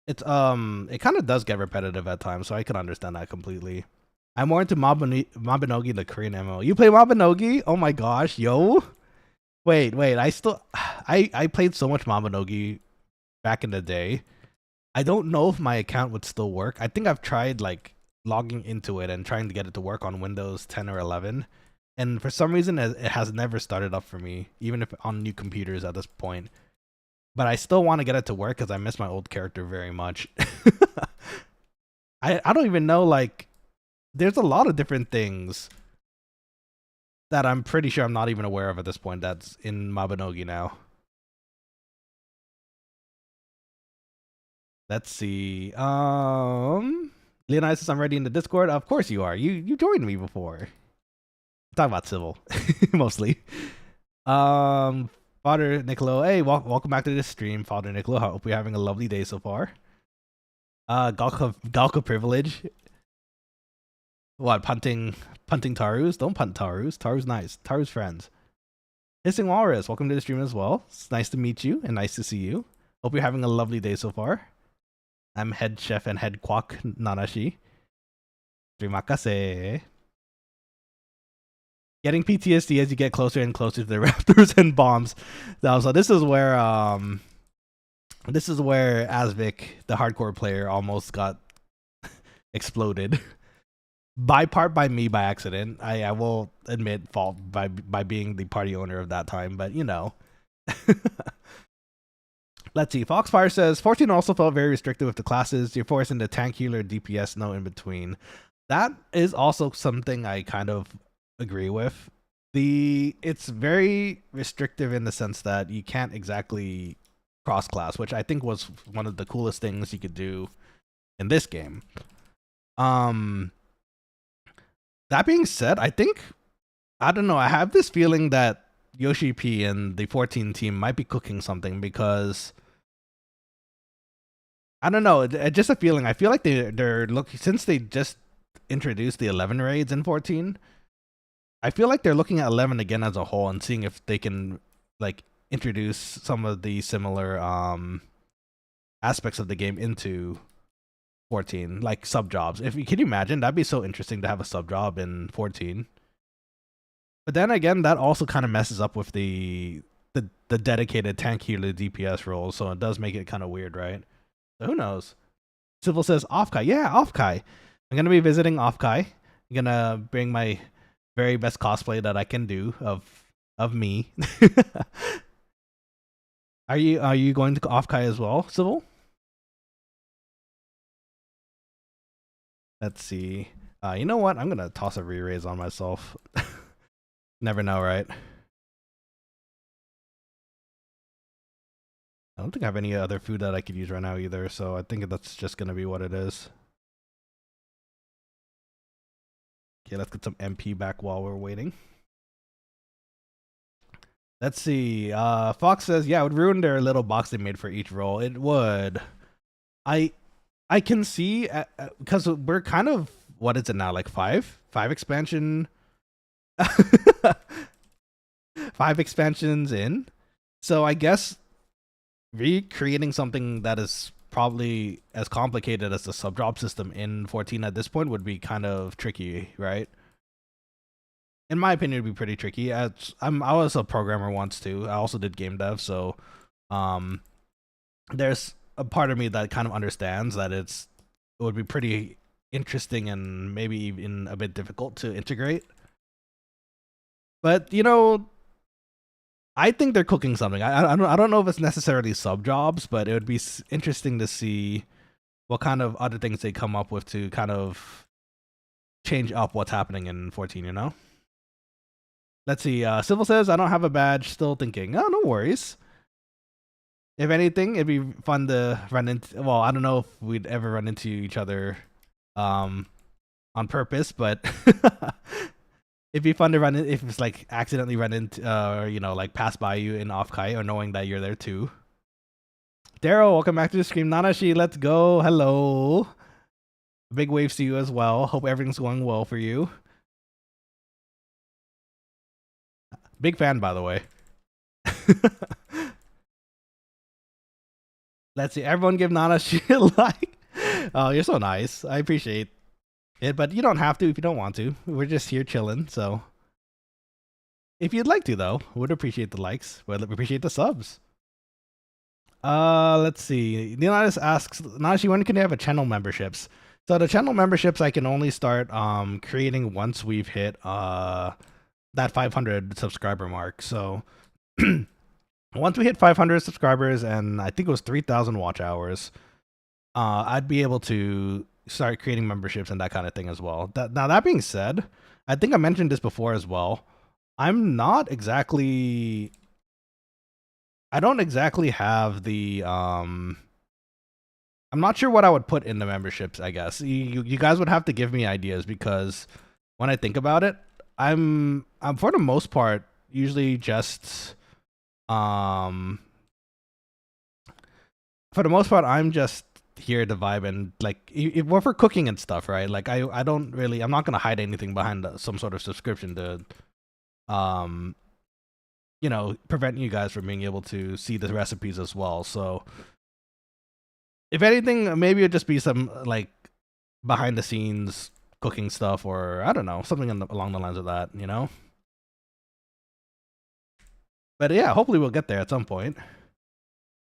it's it kind of does get repetitive at times, so I can understand that completely. I'm more into Mabinogi, the Korean MMO. You play Mabinogi? Oh my gosh, yo! Wait. I played so much Mabinogi back in the day. I don't know if my account would still work. I think I've tried like logging into it and trying to get it to work on Windows 10 or 11. And for some reason, it has never started up for me, even if on new computers at this point. But I still want to get it to work because I miss my old character very much. I don't even know, like, there's a lot of different things that I'm pretty sure I'm not even aware of at this point that's in Mabinogi now. Let's see. Leonidas says, I'm ready in the Discord. Of course you are. You joined me before. Talk about civil, mostly. Father Nicolo, hey, welcome back to this stream, Father Nicolo. Hope you're having a lovely day so far. Galka privilege. What, punting Tarus? Don't punt Tarus. Taru's nice. Taru's friends. Hissing Walrus, welcome to the stream as well. It's nice to meet you and nice to see you. Hope you're having a lovely day so far. I'm head chef and head quack Nanashi. Trimakase. Getting PTSD as you get closer and closer to the raptors and bombs. So this is where Asvik, the hardcore player, almost got exploded. By me by accident. I will admit fault by being the party owner of that time, but you know. Let's see. Foxfire says 14 also felt very restrictive with the classes. You're forced into tank, healer, DPS, no in between. That is also something I kind of agree with. It's very restrictive in the sense that you can't exactly cross class, which I think was one of the coolest things you could do in this game. That being said, I don't know, I have this feeling that Yoshi P and the 14 team might be cooking something because I don't know, it's just a feeling. I feel like they're looking, since they just introduced the 11 raids in 14, I feel like they're looking at 11 again as a whole and seeing if they can like introduce some of the similar aspects of the game into 14, like sub jobs. Can you imagine? That'd be so interesting to have a sub job in 14. But then again, that also kind of messes up with the dedicated tank healer DPS roles, so it does make it kind of weird, right? So who knows? Civil says Offkai. Yeah, Offkai. I'm gonna be visiting Offkai. I'm gonna bring my very best cosplay that I can do of me. Are you going to Offkai as well, Civil? Let's see. You know what? I'm gonna toss a re-raise on myself. Never know, right? I don't think I have any other food that I could use right now either, so I think that's just gonna be what it is. Okay, let's get some MP back while we're waiting. Let's see. Fox says, yeah, it would ruin their little box they made for each role. It would. I can see, because we're kind of, what is it now, like 5 expansion 5 expansions in, so I guess recreating something that is probably as complicated as the sub drop system in 14 at this point would be kind of tricky, right? In my opinion, it'd be pretty tricky. I was a programmer once too. I also did game dev, so there's a part of me that kind of understands that it would be pretty interesting and maybe even a bit difficult to integrate. But you know, I think they're cooking something. I don't know if it's necessarily sub jobs, but it would be interesting to see what kind of other things they come up with to kind of change up what's happening in 14, you know? Let's see. Civil says, I don't have a badge. Still thinking. Oh, no worries. If anything, it'd be fun to run into... Well, I don't know if we'd ever run into each other on purpose, but... It'd be fun to run if it's like accidentally run into, or you know, like pass by you in Offkai or knowing that you're there too. Daryl, welcome back to the stream. Nanashi, let's go. Hello. Big waves to you as well. Hope everything's going well for you. Big fan, by the way. Let's see. Everyone give Nanashi a like. Oh, you're so nice. I appreciate it, but you don't have to if you don't want to. We're just here chilling, so if you'd like to, though, would appreciate the likes. Would appreciate the subs. Let's see. Leonidas asks, Nanashi, when can you have a channel memberships? So the channel memberships I can only start creating once we've hit that 500 subscriber mark. So once we hit 500 subscribers and I think it was 3,000 watch hours, I'd be able to start creating memberships and that kind of thing as well. Now that being said, I think I mentioned this before as well. I don't exactly have the I'm not sure what I would put in the memberships, I guess. You guys would have to give me ideas, because when I think about it, I'm for the most part usually just for the most part I'm just here to vibe, and like if we're for cooking and stuff, right? Like I don't really, I'm not gonna hide anything behind some sort of subscription to you know, prevent you guys from being able to see the recipes as well. So if anything, maybe it'd just be some like behind the scenes cooking stuff, or I don't know, something along the lines of that, you know? But yeah, hopefully we'll get there at some point.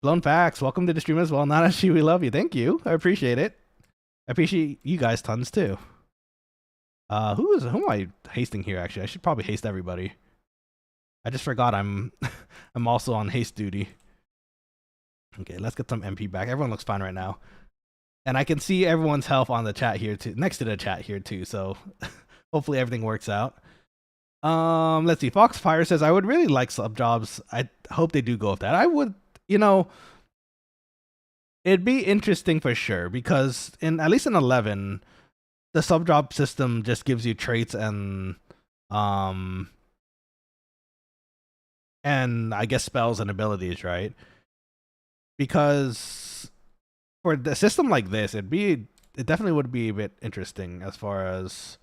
Blown Facts, welcome to the stream as well. Nanashi, we love you. Thank you. I appreciate it. I appreciate you guys tons too. Who am I hasting here actually? I should probably haste everybody. I just forgot I'm I'm also on haste duty. Okay, let's get some MP back. Everyone looks fine right now. And I can see everyone's health on the chat here too, next to the chat here too, so hopefully everything works out. Let's see. Foxfire says, I would really like sub jobs. I hope they do go with that. I would, you know, it'd be interesting for sure, because in at least in 11, the sub job system just gives you traits and I guess spells and abilities, right? Because for the system like this, it definitely would be a bit interesting as far as.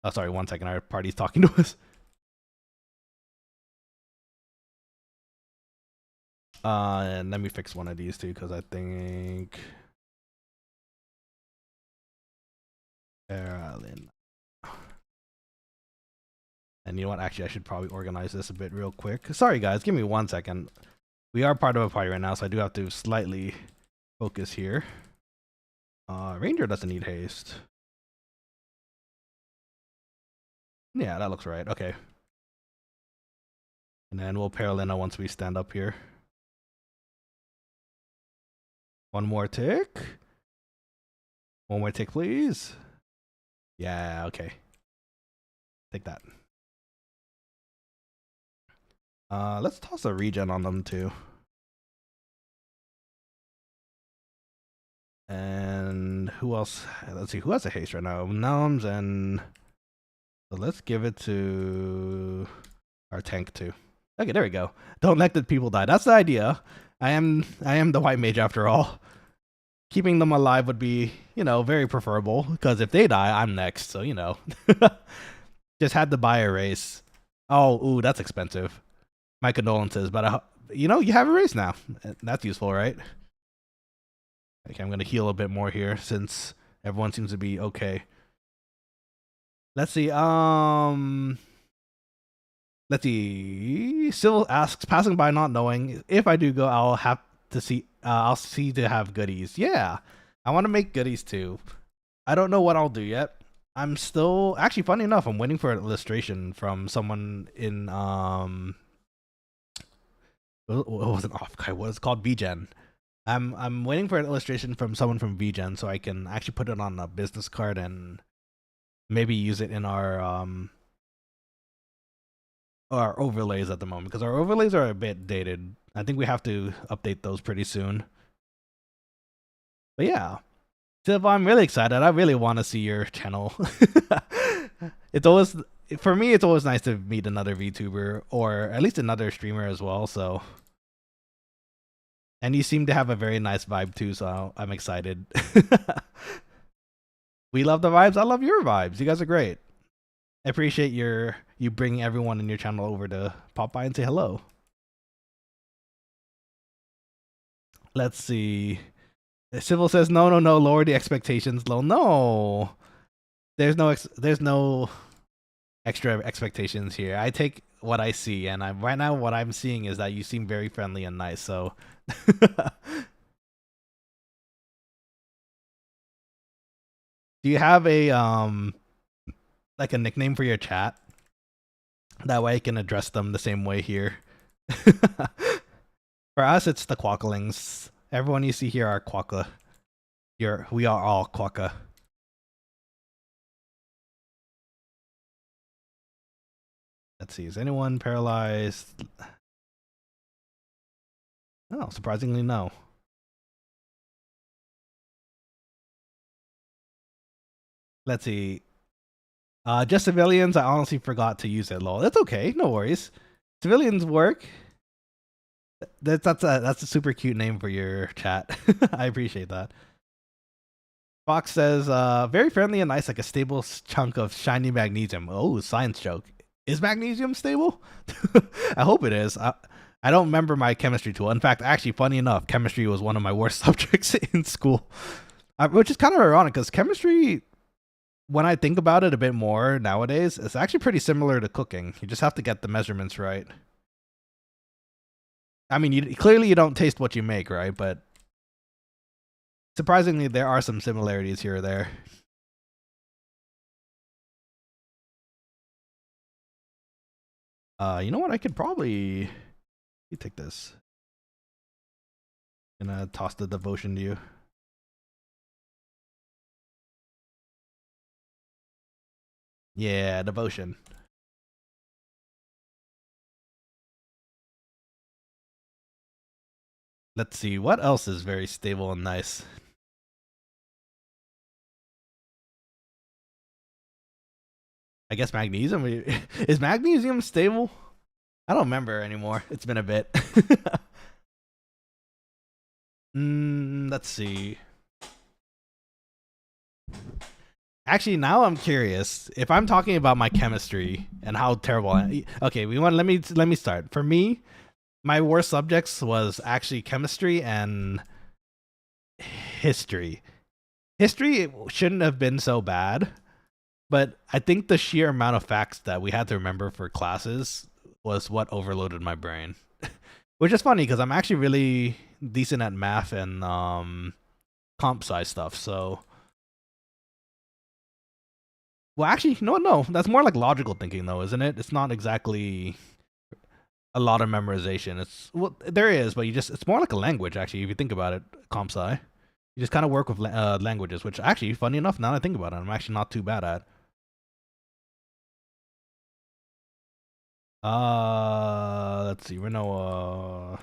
Oh, sorry, 1 second. Our party's talking to us. And let me fix one of these too, because I think. Carolyn. And you know what? Actually, I should probably organize this a bit real quick. Sorry, guys. Give me 1 second. We are part of a party right now, so I do have to slightly focus here. Ranger doesn't need haste. Yeah, that looks right. Okay. And then we'll pair Lena once we stand up here. One more tick. One more tick, please. Yeah, okay. Take that. Let's toss a regen on them too. And who else? Let's see, who has a haste right now? Gnomes, and so let's give it to our tank too. Okay, there we go. Don't let the people die. That's the idea. I am the white mage after all. Keeping them alive would be, you know, very preferable, because if they die, I'm next. So, you know, just had to buy a race. Oh, ooh, that's expensive. My condolences, but you know, you have a race now. That's useful, right? Okay, I'm gonna heal a bit more here since everyone seems to be okay. Let's see. Let's see. Syl asks, passing by not knowing. If I do go, I'll have to see. I'll see to have goodies. Yeah, I want to make goodies too. I don't know what I'll do yet. I'm still actually, funny enough, I'm waiting for an illustration from someone in what was an off guy? What is it called? VGen. I'm waiting for an illustration from someone from VGen so I can actually put it on a business card and maybe use it in our overlays at the moment, because our overlays are a bit dated. I think we have to update those pretty soon. But yeah, Silva, I'm really excited. I really want to see your channel. It's always, for me, it's always nice to meet another VTuber, or at least another streamer as well. So, and you seem to have a very nice vibe too, so I'm excited. We love the vibes. I love your vibes. You guys are great. I appreciate you bringing everyone in your channel over to pop by and say hello. Let's see. Civil says no, lower the expectations low. No, there's no extra expectations here. I take what I see, and right now what I'm seeing is that you seem very friendly and nice. So Do you have a like a nickname for your chat? That way I can address them the same way here. For us, it's the Quokkalings. Everyone you see here are quokka. We are all quokka. Let's see, is anyone paralyzed? Oh, surprisingly, no. Let's see. Just civilians, I honestly forgot to use it, lol. That's okay, no worries. Civilians work. That's a super cute name for your chat. I appreciate that. Fox says, very friendly and nice, like a stable chunk of shiny magnesium. Oh, science joke. Is magnesium stable? I hope it is. I don't remember my chemistry tool. In fact, actually, funny enough, chemistry was one of my worst subjects in school. Which is kind of ironic, because chemistry, when I think about it a bit more nowadays, it's actually pretty similar to cooking. You just have to get the measurements right. I mean, clearly you don't taste what you make, right? But surprisingly, there are some similarities here or there. You know what? I could probably take this. Gonna toss the devotion to you. Yeah, devotion. Let's see, what else is very stable and nice? I guess magnesium. Is magnesium stable? I don't remember anymore. It's been a bit. Let's see. Actually, now I'm curious. If I'm talking about my chemistry and how terrible okay, let me start. For me, my worst subjects was actually chemistry and history. History shouldn't have been so bad, but I think the sheer amount of facts that we had to remember for classes was what overloaded my brain. Which is funny because I'm actually really decent at math and comp sci stuff, so well, actually, no, that's more like logical thinking, though, isn't it? It's not exactly a lot of memorization. It's well, there is, but it's more like a language, actually. If you think about it, comp sci, you just kind of work with languages, which actually, funny enough, now that I think about it, I'm actually not too bad at. Let's see, Renoa.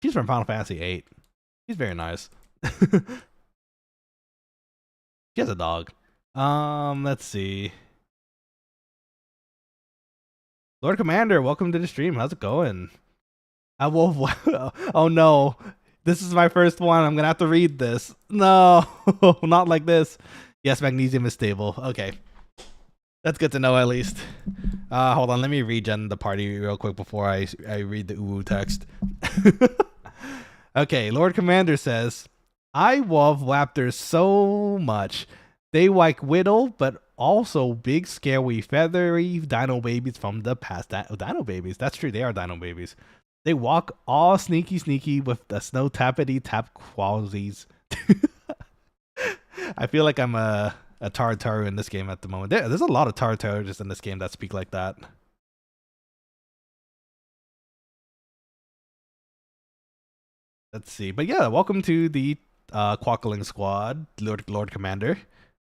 She's from Final Fantasy VIII. She's very nice. She has a dog. Let's see. Lord Commander, welcome to the stream. How's it going? Oh no. This is my first one. I'm gonna have to read this. No, not like this. Yes, magnesium is stable. Okay. That's good to know at least. Hold on, let me regen the party real quick before I read the uwu text. Okay, Lord Commander says, I love raptors so much. They like whittle, but also big, scary, feathery dino babies from the past. Dino babies, that's true, they are dino babies. They walk all sneaky with the snow tappity tap qualities. I feel like I'm a Tartaru in this game at the moment. There's a lot of Tartaru just in this game that speak like that. Let's see. But yeah, welcome to the Quokkaling squad, Lord Commander.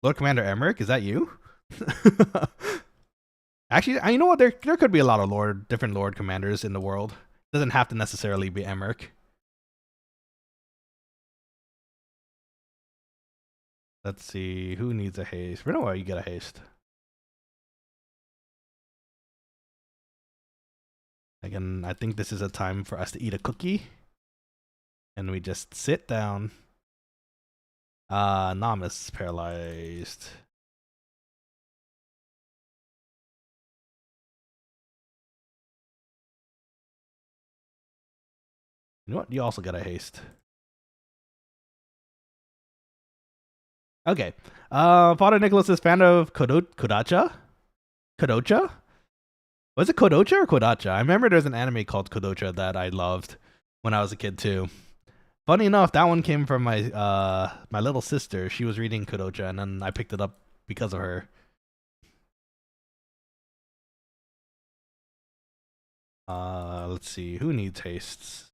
Lord Commander Emmerich, is that you? Actually, you know what? There could be a lot of different Lord Commanders in the world. It doesn't have to necessarily be Emmerich. Let's see. Who needs a haste? Renoa, you get a haste. Again, I think this is a time for us to eat a cookie. And we just sit down. Nameless is paralyzed. You know what? You also got a haste. Okay. Father Nicholas is fan of Kodacha? Kodocha? Was it Kodocha or Kodacha? I remember there's an anime called Kodocha that I loved when I was a kid too. Funny enough, that one came from my my little sister. She was reading Kodocha, and then I picked it up because of her. Let's see. Who needs hastes?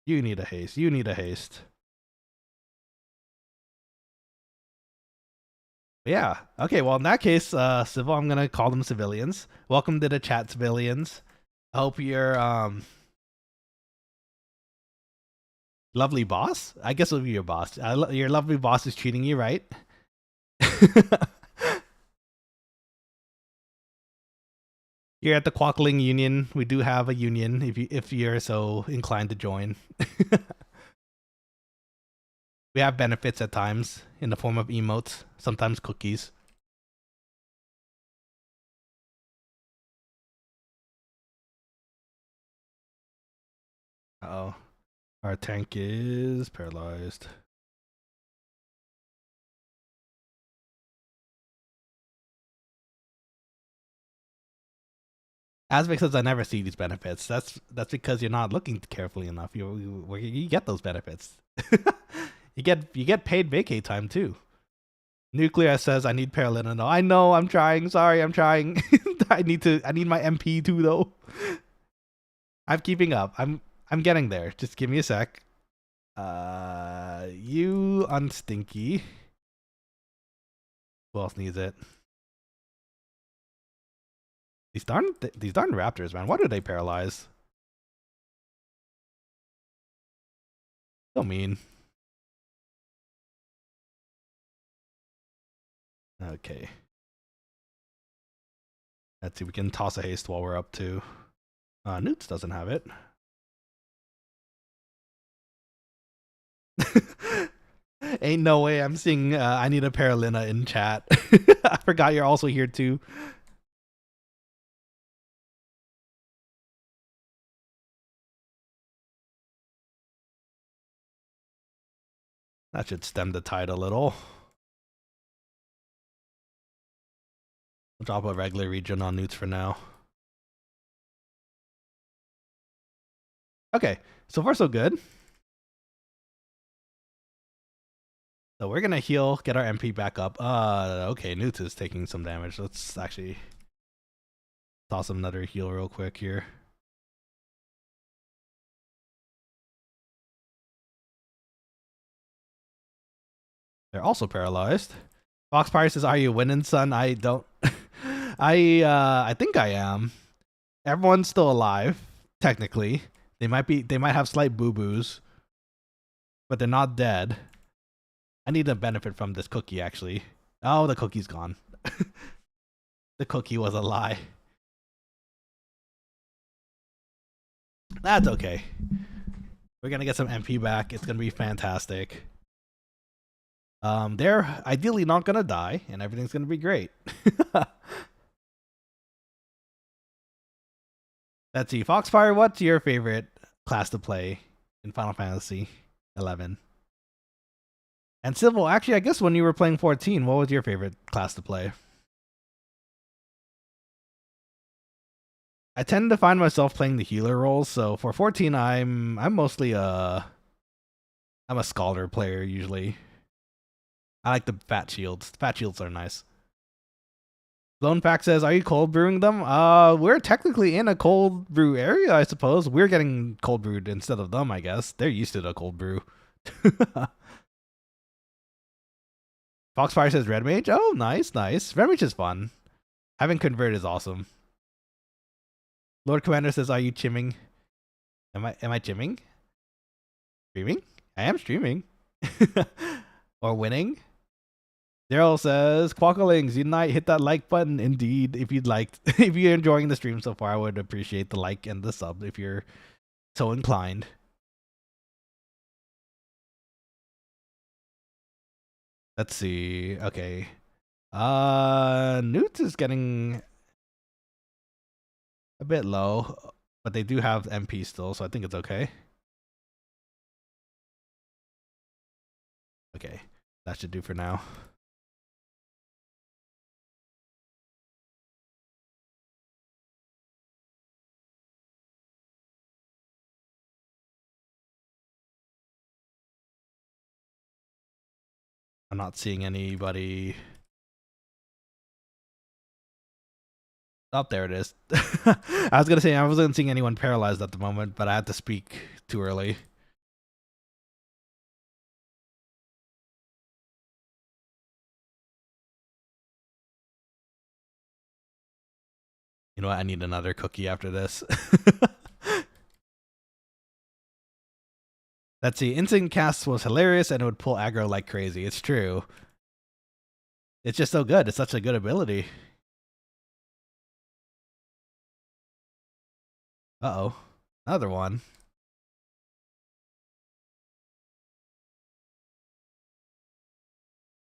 You need a haste. You need a haste. Yeah. Okay. Well, in that case, civil. I'm gonna call them civilians. Welcome to the chat, civilians. I hope your lovely boss. I guess it'll be your boss. Your lovely boss is treating you right. You're at the Quokkaling Union. We do have a union if you're so inclined to join. We have benefits at times in the form of emotes, sometimes cookies. Uh-oh. Our tank is paralyzed. Asvic says I never see these benefits. That's because you're not looking carefully enough. You get those benefits. you get paid vacay time too. Nuclear says I need Paralina. No, I know. I'm trying. Sorry, I'm trying. I need my MP too though. I'm keeping up. I'm getting there. Just give me a sec. You unstinky. Who else needs it? These darn raptors, man. What do they paralyze? So mean. Okay. Let's see. We can toss a haste while we're up to. Newts doesn't have it. Ain't no way I'm seeing I need a Paralina in chat. I forgot you're also here too. That should stem the tide a little. I'll drop a regular region on Newts for now. Okay, so far so good. So we're gonna heal, get our MP back up. Okay, Newts is taking some damage. Let's actually toss him another heal real quick here. They're also paralyzed. Fox Pirate says, "Are you winning, son?" I don't. I think I am. Everyone's still alive, technically. They might have slight boo-boos, but they're not dead. I need to benefit from this cookie, actually. Oh, the cookie's gone. The cookie was a lie. That's okay. We're gonna get some MP back. It's gonna be fantastic. They're ideally not gonna die, and everything's gonna be great. Let's see, Foxfire, what's your favorite class to play in Final Fantasy 11? And Civil, actually, I guess when you were playing 14, what was your favorite class to play? I tend to find myself playing the healer roles, so for 14, I'm mostly I'm a scholar player usually. I like the fat shields. Fat shields are nice. Lone Pack says, "Are you cold brewing them?" We're technically in a cold brew area, I suppose. We're getting cold brewed instead of them, I guess. They're used to the cold brew. Foxfire says Red Mage. Oh, nice, nice. Red Mage is fun. Having convert is awesome. Lord Commander says, "Are you chimming?" Am I chimming? Streaming? I am streaming. Or winning. Daryl says, "Quokkalings, unite, hit that like button." Indeed, if you'd like, if you're enjoying the stream so far, I would appreciate the like and the sub if you're so inclined. Let's see. Okay. Newt is getting a bit low, but they do have MP still, so I think it's okay. Okay, that should do for now. I'm not seeing anybody. Oh, there it is. I was gonna say I wasn't seeing anyone paralyzed at the moment, but I had to speak too early. You know what? I need another cookie after this. Let's see. Instant cast was hilarious and it would pull aggro like crazy. It's true. It's just so good. It's such a good ability. Uh-oh. Another one.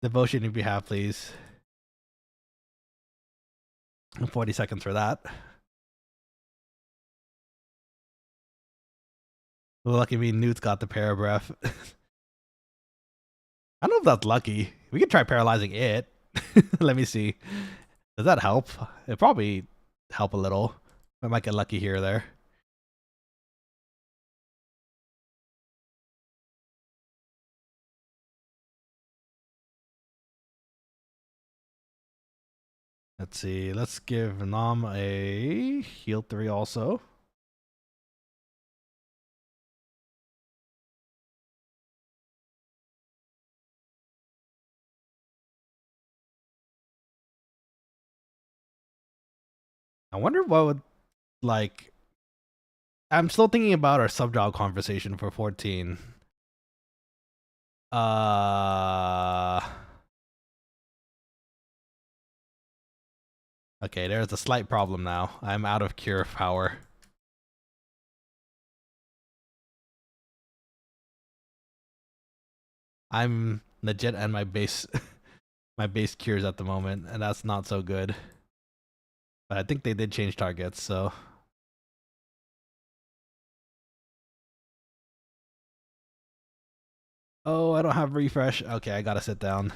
Devotion if you have, please. 40 seconds for that. Lucky me, Newt's got the parabreath. I don't know if that's lucky. We could try paralyzing it. Let me see. Does that help? It probably help a little. I might get lucky here or there. Let's see. Let's give Nam a heal 3 also. I wonder what would, like, I'm still thinking about our sub-job conversation for 14. Okay, there's a slight problem now. I'm out of cure power. I'm legit and my base my base cures at the moment, and that's not so good. But I think they did change targets, so oh, I don't have refresh. Okay, I gotta sit down.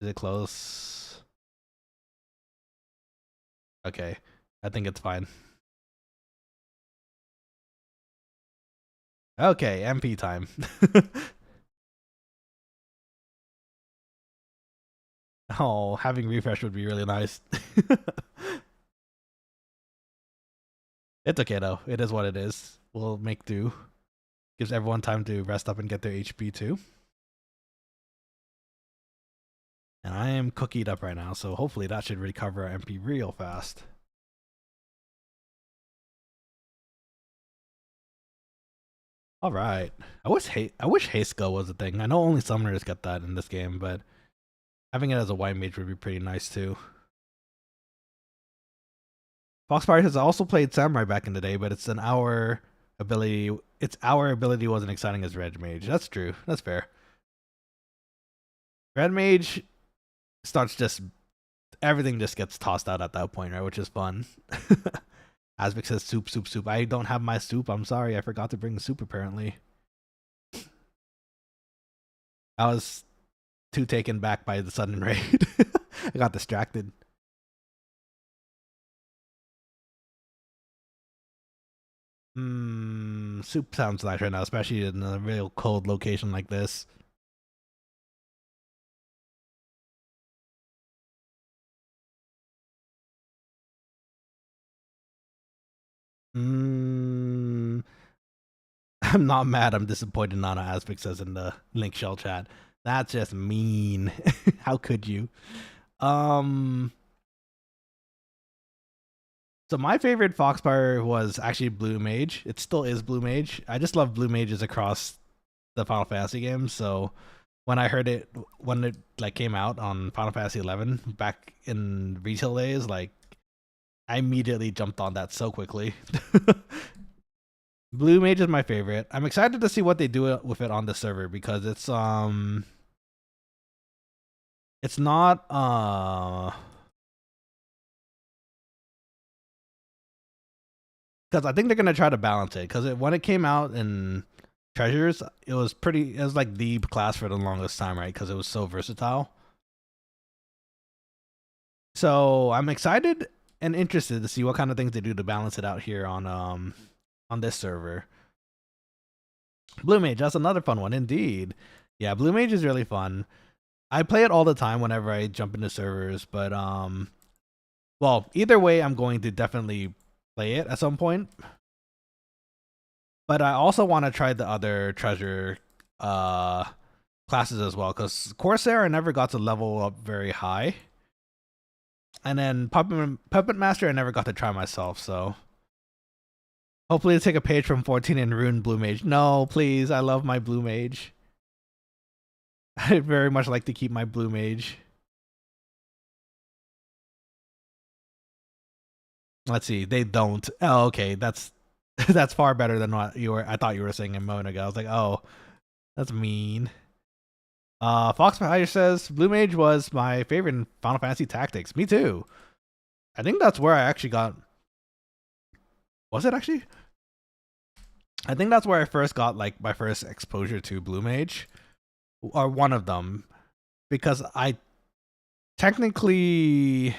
Is it close? Okay, I think it's fine. Okay, MP time. Oh, having refresh would be really nice. It's okay though. It is what it is. We'll make do. Gives everyone time to rest up and get their HP too. And I am cookied up right now, so hopefully that should recover our MP real fast. All right. I wish haste go was a thing. I know only summoners get that in this game, but having it as a white mage would be pretty nice too. Foxfire has also played samurai back in the day, but it's an hour ability. Its hour ability wasn't exciting as red mage. That's true. That's fair. Red mage starts just everything just gets tossed out at that point, right? Which is fun. Asbic says soup, soup, soup. I don't have my soup. I'm sorry. I forgot to bring the soup apparently. I was too taken back by the sudden raid. I got distracted. Soup sounds nice right now, especially in a real cold location like this. I'm not mad. I'm disappointed. Nana Aspect says in the link shell chat. That's just mean. How could you? So my favorite Foxfire was actually Blue Mage. It still is Blue Mage. I just love Blue Mages across the Final Fantasy games. So when I heard it, when it like came out on Final Fantasy 11 back in retail days, like I immediately jumped on that so quickly. Blue Mage is my favorite. I'm excited to see what they do with it on the server because it's not because I think they're gonna try to balance it. Because when it came out in Treasures, it was like the class for the longest time, right? Because it was so versatile. So I'm excited and interested to see what kind of things they do to balance it out here on this server. Blue Mage, that's another fun one, indeed. Yeah, Blue Mage is really fun. I play it all the time whenever I jump into servers, but well, either way, I'm going to definitely play it at some point. But I also want to try the other treasure classes as well, because Corsair I never got to level up very high. And then Puppet Master I never got to try myself, so hopefully to take a page from 14 and ruin Blue Mage. No, please, I love my Blue Mage. I'd very much like to keep my Blue Mage. Let's see, they don't. Oh, okay, that's that's far better than what I thought you were saying a moment ago. I was like, oh, that's mean. Fox Fire says Blue Mage was my favorite in Final Fantasy Tactics. Me too. I think that's where I actually got. Was it actually? I think that's where I first got like my first exposure to Blue Mage, or one of them, because I technically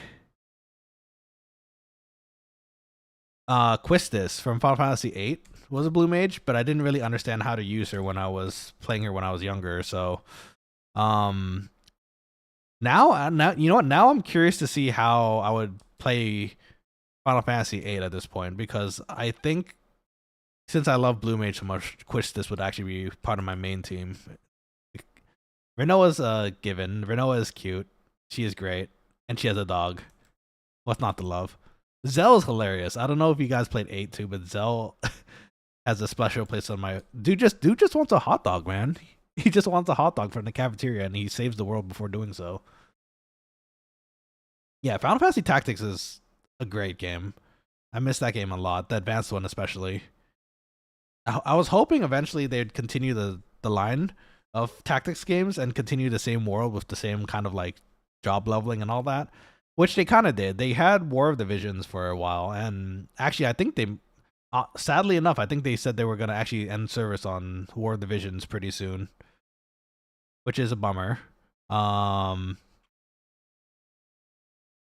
Quistis from Final Fantasy VIII was a Blue Mage, but I didn't really understand how to use her when I was playing her when I was younger. So, now you know what? Now I'm curious to see how I would play Final Fantasy VIII at this point, because I think since I love Blue Mage so much, Quistis would actually be part of my main team. Renoa's a given. Renoa is cute. She is great, and she has a dog. What's not to love? Zell is hilarious. I don't know if you guys played 8 too, but Zell has a special place on my dude just wants a hot dog, man. He just wants a hot dog from the cafeteria, and he saves the world before doing so. Yeah, Final Fantasy Tactics is a great game. I miss that game a lot, the advanced one especially. I was hoping eventually they'd continue the line of tactics games and continue the same world with the same kind of like job leveling and all that, which they kind of did. They had War of the Visions for a while, and actually I think they sadly enough, I think they said they were going to actually end service on War of the Visions pretty soon, which is a bummer. I'm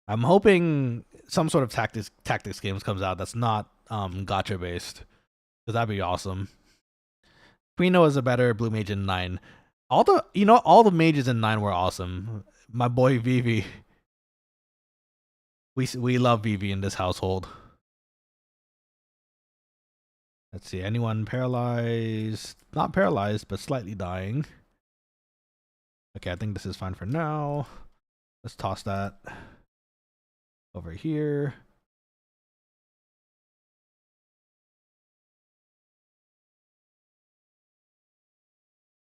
hoping some sort of tactics games comes out that's not gacha based, because that'd be awesome. Quino is a better Blue Mage in 9. All the mages in 9 were awesome. My boy Vivi. We love Vivi in this household. Let's see, anyone paralyzed? Not paralyzed, but slightly dying. Okay, I think this is fine for now. Let's toss that over here.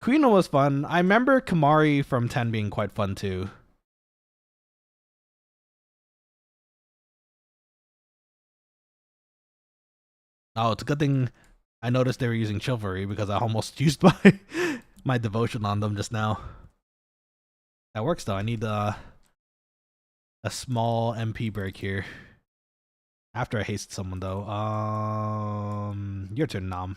Quino was fun. I remember Kamari from 10 being quite fun too. Oh, it's a good thing I noticed they were using chivalry, because I almost used my devotion on them just now. That works though. I need a small MP break here. After I haste someone though. Your turn, Nam.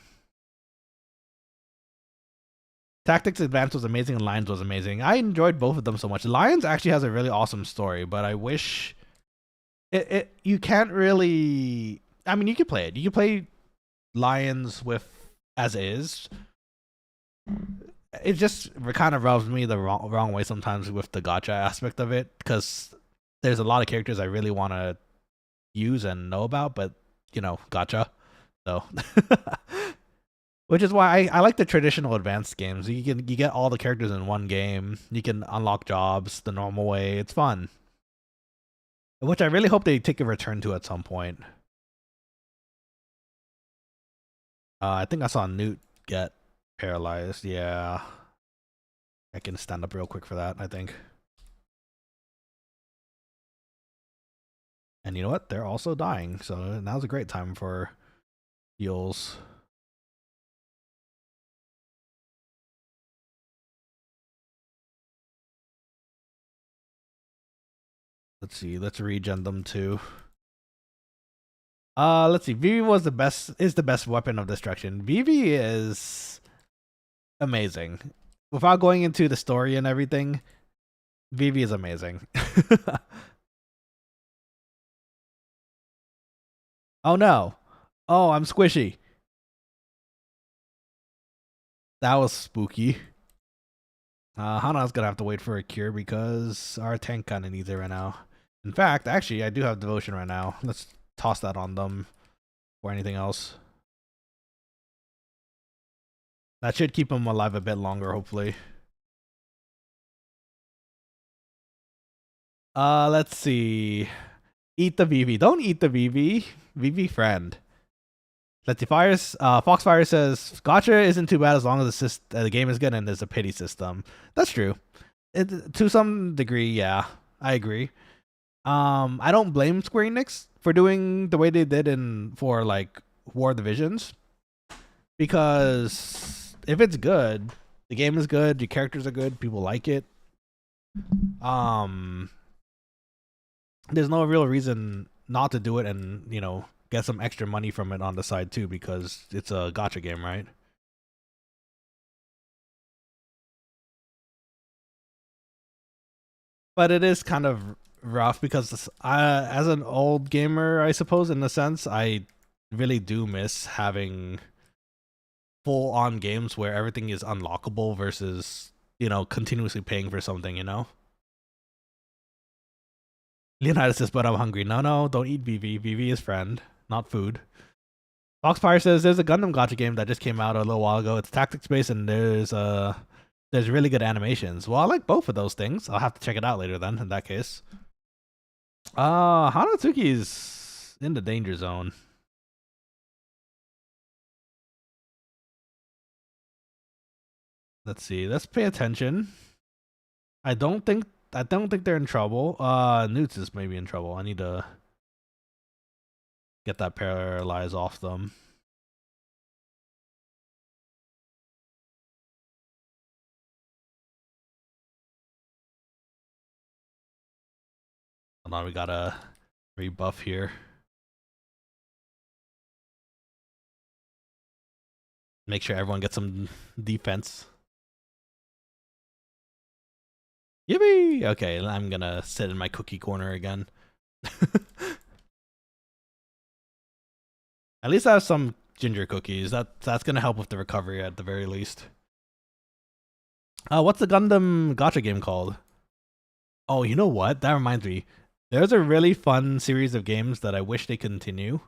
Tactics Advance was amazing and Lions was amazing. I enjoyed both of them so much. Lions actually has a really awesome story, but I wish you can't really. I mean, you could play it. You could play Lions with as is. It just kind of rubs me the wrong way sometimes with the gacha aspect of it, because there's a lot of characters I really want to use and know about, but you know, gacha. So, which is why I like the traditional advanced games. You get all the characters in one game. You can unlock jobs the normal way. It's fun, which I really hope they take a return to at some point. I think I saw Newt get paralyzed. Yeah, I can stand up real quick for that, I think. And you know what? They're also dying, so now's a great time for heals. Let's see. Let's regen them too. Let's see. Vivi is the best weapon of destruction. Vivi is amazing. Without going into the story and everything, Vivi is amazing. Oh no. Oh, I'm squishy. That was spooky. Hana's gonna have to wait for a cure because our tank kind of needs it right now. In fact, actually, I do have devotion right now. Let's toss that on them or anything else. That should keep them alive a bit longer, hopefully. Let's see. Eat the VV. Don't eat the VV. VV friend. Let's see. Foxfire says Gotcha isn't too bad as long as the game is good and there's a pity system. That's true. To some degree, yeah, I agree. I don't blame Square Enix for doing the way they did for like War of the Visions, because if it's good, the game is good, your characters are good, people like it. There's no real reason not to do it, and get some extra money from it on the side too, because it's a gacha game, right? But it is kind of rough because as an old gamer, I suppose, in a sense, I really do miss having full-on games where everything is unlockable versus continuously paying for something. Leonidas says, but I'm hungry. No, don't eat VV. VV is friend, not food. Foxfire says there's a Gundam Gacha game that just came out a little while ago. It's tactics based and there's really good animations. Well, I like both of those things. I'll have to check it out later then, in that case. Hanatsuki's in the danger zone. Let's see. Let's pay attention. I don't think they're in trouble. Newts is maybe in trouble. I need to get that paralyze off them. Hold on, we gotta rebuff here. Make sure everyone gets some defense. Yippee! Okay, I'm gonna sit in my cookie corner again. At least I have some ginger cookies. That's gonna help with the recovery at the very least. What's the Gundam Gacha game called? Oh, you know what? That reminds me. There's a really fun series of games that I wish they continue.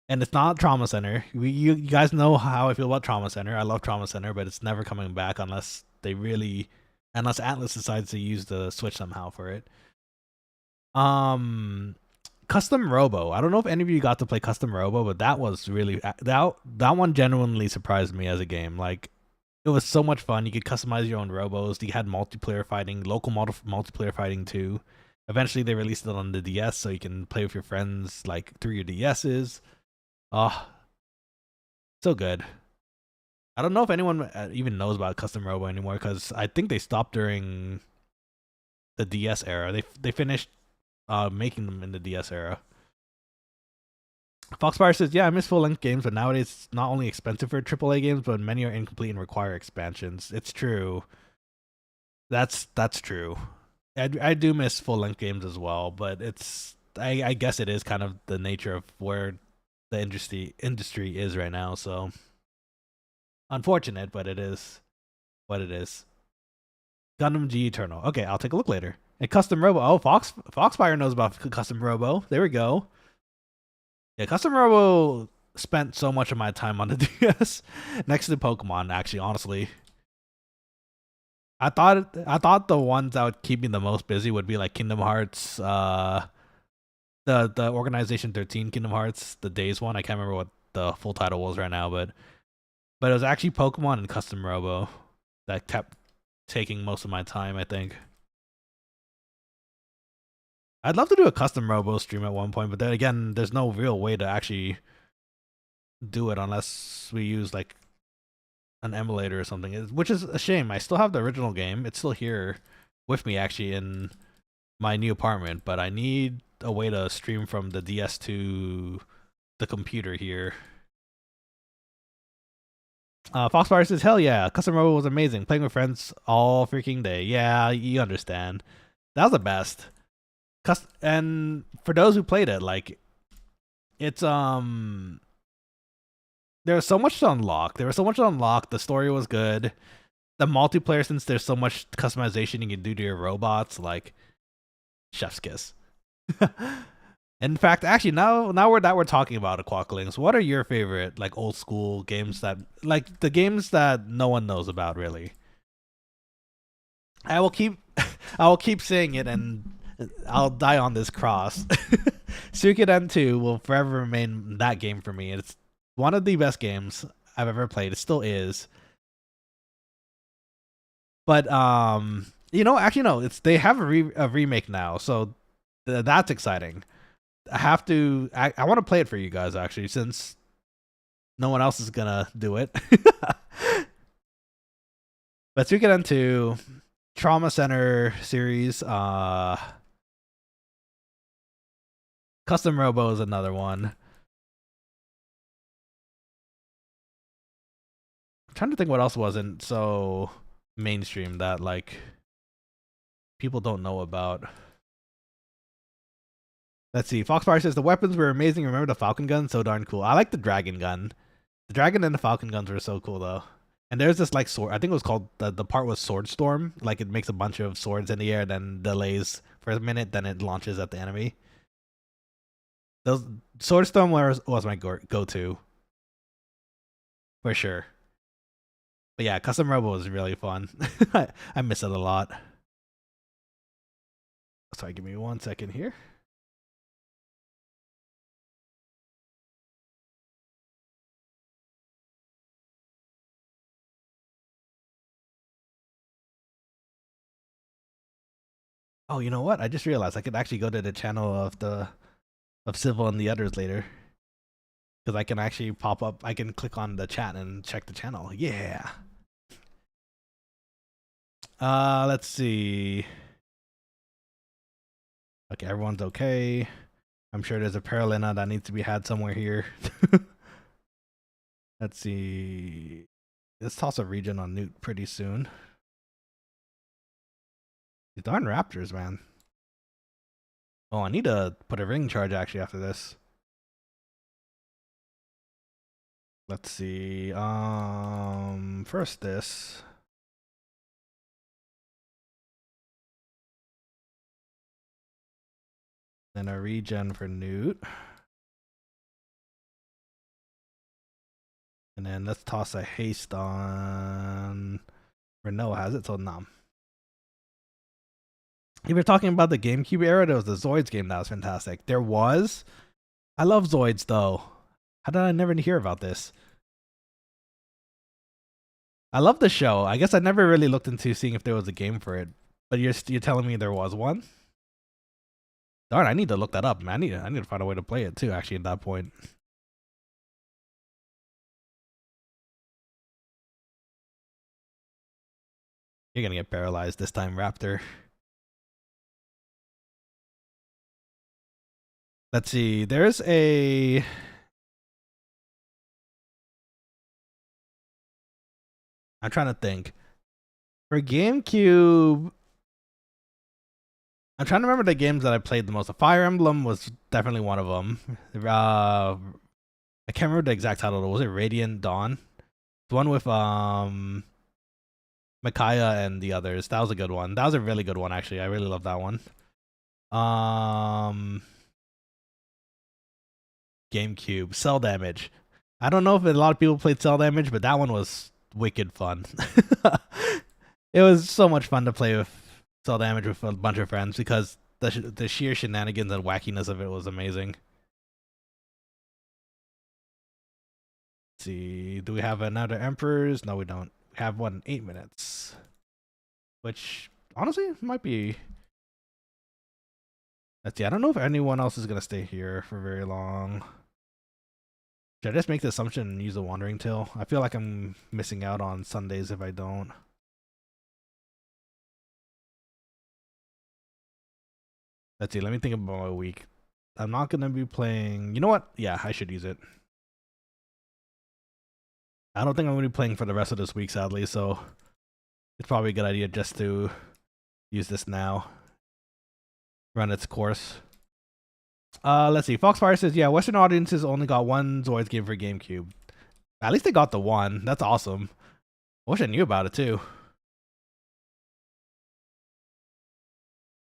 And it's not Trauma Center. You guys know how I feel about Trauma Center. I love Trauma Center, but it's never coming back unless Atlas decides to use the Switch somehow for it. Custom Robo. I don't know if any of you got to play Custom Robo, but that was really that one genuinely surprised me as a game. Like, it was so much fun. You could customize your own robos. You had multiplayer fighting, local multiplayer fighting too. Eventually, they released it on the DS, so you can play with your friends like through your DSs. Oh, so good. I don't know if anyone even knows about Custom Robo anymore, because I think they stopped during the DS era. They finished making them in the DS era. Foxfire says, yeah, I miss full-length games, but nowadays it's not only expensive for AAA games, but many are incomplete and require expansions. It's true. That's true. I do miss full-length games as well, but I guess it is kind of the nature of where the industry is right now, so unfortunate, but it is what it is. Gundam G Eternal. Okay, I'll take a look later. And Custom Robo. Oh, Foxfire knows about Custom Robo. There we go. Yeah, Custom Robo spent so much of my time on the DS next to Pokemon. Actually, honestly, I thought the ones that would keep me the most busy would be like Kingdom Hearts, the Organization 13 Kingdom Hearts, the Days one. I can't remember what the full title was right now, but it was actually Pokemon and Custom Robo that kept taking most of my time, I think. I'd love to do a Custom Robo stream at one point, but then again, there's no real way to actually do it unless we use like an emulator or something, which is a shame. I still have the original game. It's still here with me actually in my new apartment, but I need a way to stream from the DS to the computer here. Foxfire says, hell yeah, Custom Robo was amazing. Playing with friends all freaking day. Yeah, you understand. That was the best. And for those who played it, like, it's there was so much to unlock. The story was good. The multiplayer, since there's so much customization you can do to your robots, like chef's kiss. In fact, actually, now we're talking about a Quokkalings, what are your favorite like old school games that like the games that no one knows about really? I will keep saying it, and I'll die on this cross. Suikoden 2 will forever remain that game for me. It's one of the best games I've ever played. It still is. But actually no, they have a remake now, so that's exciting. I want to play it for you guys actually, since no one else is gonna do it. But Suikoden 2, Trauma Center series, Custom Robo is another one. I'm trying to think what else wasn't so mainstream that like people don't know about. Let's see. Foxfire says the weapons were amazing. Remember the Falcon gun? So darn cool. I like the dragon gun. The dragon and the Falcon guns were so cool though. And there's this like sword. I think it was called the part was Sword Storm. Like it makes a bunch of swords in the air, then delays for a minute, then it launches at the enemy. Those Sword Storm was my go-to for sure. But yeah, Custom Robo was really fun. I miss it a lot. Sorry, give me 1 second here. Oh, you know what? I just realized I could actually go to the channel of Civil and the others later. Because I can actually pop up, I can click on the chat and check the channel. Yeah. Let's see. Okay, everyone's okay. I'm sure there's a Paralina that needs to be had somewhere here. Let's see. Let's toss a region on Newt pretty soon. These darn raptors, man. Oh, I need to put a ring charge actually after this. Let's see. First this. Then a regen for Newt. And then let's toss a haste on Renault has it, so nom. You were talking about the GameCube era, there was the Zoids game that was fantastic. There was. I love Zoids though. How did I never hear about this? I love the show. I guess I never really looked into seeing if there was a game for it. But you're telling me there was one? Darn, I need to look that up, man. I need to find a way to play it too, actually, at that point. You're gonna get paralyzed this time, Raptor. Let's see. There's a... I'm trying to think. For GameCube... I'm trying to remember the games that I played the most. Fire Emblem was definitely one of them. I can't remember the exact title. Was it Radiant Dawn? The one with Micaiah and the others. That was a good one. That was a really good one, actually. I really love that one. GameCube. Cell Damage. I don't know if a lot of people played Cell Damage, but that one was wicked fun. It was so much fun to play with Cell Damage with a bunch of friends because the sheer shenanigans and wackiness of it was amazing. Let's see, do we have another Emperors? No, we don't. We have one in 8 minutes, which honestly might be. Let's see. I don't know if anyone else is gonna stay here for very long. Should I just make the assumption and use the Wandering Tail? I feel like I'm missing out on Sundays if I don't. Let's see, let me think about my week. I'm not gonna be playing. You know what? Yeah, I should use it. I don't think I'm gonna be playing for the rest of this week, sadly, so it's probably a good idea just to use this now. Run its course. Let's see. Foxfire says, yeah, Western audiences only got one Zoids game for GameCube. At least they got the one. That's awesome. I wish I knew about it too.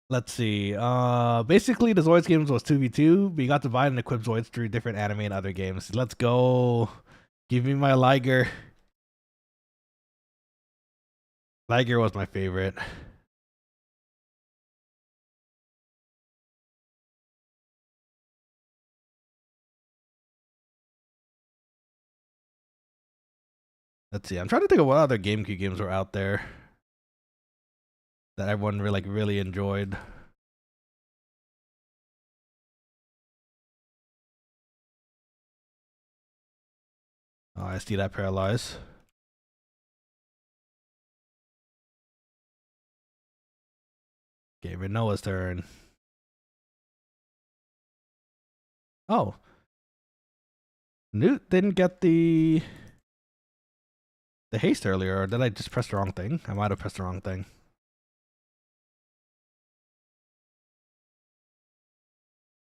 Let's see. Basically the Zoids games was 2v2, but you got to buy and equip Zoids through different anime and other games. Let's go. Give me my Liger. Liger was my favorite. Let's see. I'm trying to think of what other GameCube games were out there that everyone really enjoyed. Oh, I see that paralyze. Okay, Renoa's turn. Oh. Newt didn't get the haste earlier, or did I just press the wrong thing? I might have pressed the wrong thing.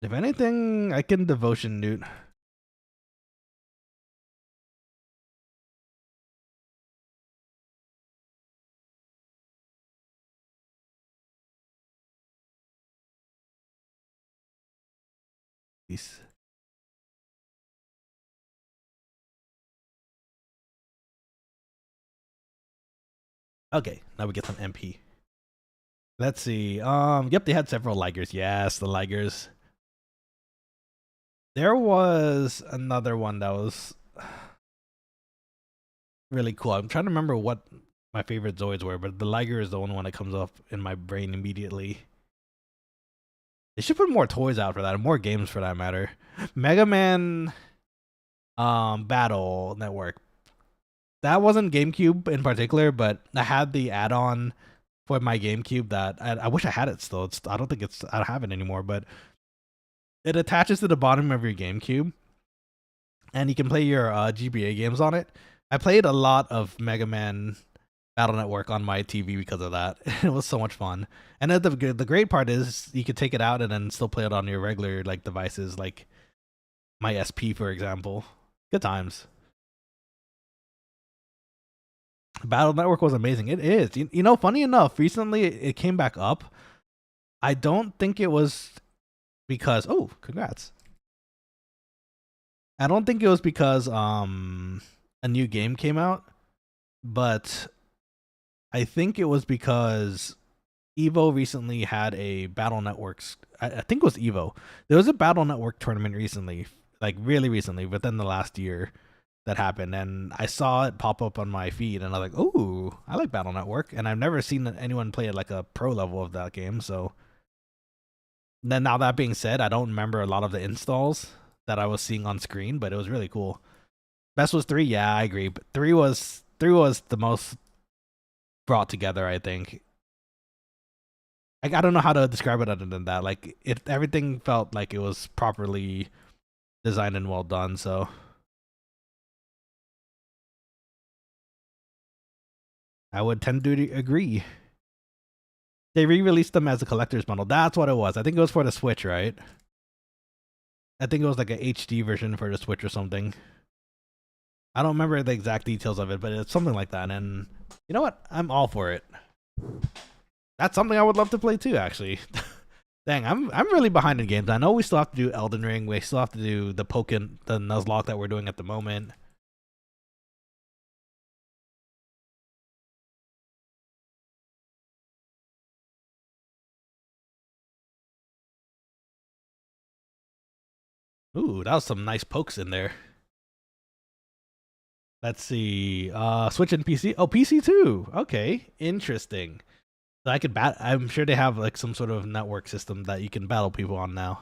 If anything, I can devotion Newt. Peace. Okay, now we get some MP. Let's see. Yep, they had several Ligers. Yes, the Ligers. There was another one that was really cool. I'm trying to remember what my favorite Zoids were, but the Liger is the only one that comes up in my brain immediately. They should put more toys out for that, and more games for that matter. Mega Man Battle Network. That wasn't GameCube in particular, but I had the add-on for my GameCube that I wish I had it still. I don't have it anymore, but it attaches to the bottom of your GameCube, and you can play your GBA games on it. I played a lot of Mega Man Battle Network on my TV because of that. It was so much fun. And then the great part is you could take it out and then still play it on your regular devices, like my SP, for example. Good times. Battle Network was amazing. It is. You know, funny enough, recently it came back up. I don't think it was because congrats. I don't think it was because a new game came out, but I think it was because Evo recently had a Battle Networks. I think it was Evo. There was a Battle Network tournament recently, like really recently, within the last year that happened, and I saw it pop up on my feed, and I was like, "Oh, I like Battle Network," and I've never seen anyone play at like a pro level of that game. So then, now that being said, I don't remember a lot of the installs that I was seeing on screen, but it was really cool. Best was 3, yeah, I agree, but 3 was the most brought together, I think. I don't know how to describe it other than that. Like, everything felt like it was properly designed and well done. So I would tend to agree. They re-released them as a collector's bundle. That's what it was. I think it was for the Switch, right? I think it was like a HD version for the Switch or something. I don't remember the exact details of it, but it's something like that. And you know what? I'm all for it. That's something I would love to play too, actually. Dang, I'm really behind in games. I know we still have to do Elden Ring. We still have to do the Nuzlocke that we're doing at the moment. Ooh, that was some nice pokes in there. Let's see. Switch and PC. Oh, PC too. Okay, interesting. So I could I'm sure they have like some sort of network system that you can battle people on now.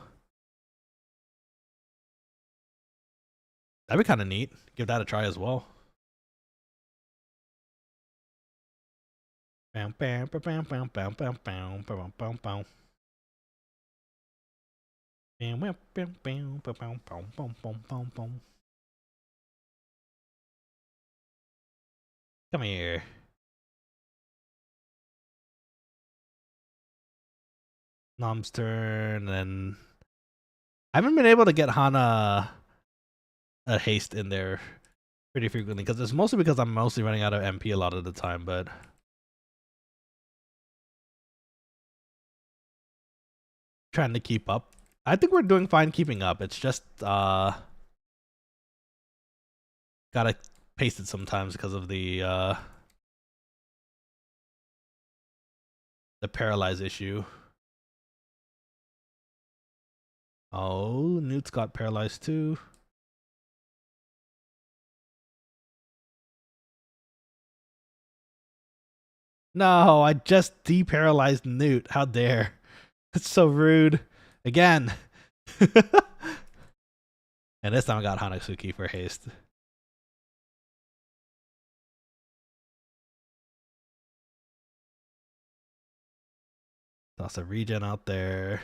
That'd be kind of neat. Give that a try as well. Bam, bam, bam, bam, bam, bam, bam, bam, bam, bam, bam. Bam, bam, bam, bam, bam, bam, bam, bam, bam, bam. Come here. Nom's turn, and I haven't been able to get Hana a haste in there. pretty frequently, because it's mostly because I'm mostly running out of MP a lot of the time, but trying to keep up. I think we're doing fine keeping up. It's just gotta paste it sometimes because of the paralyze issue. Oh, Newt's got paralyzed too. No, I just deparalyzed Newt. How dare. That's so rude. Again. And this time I got Hanatsuki for haste. Toss a regen out there.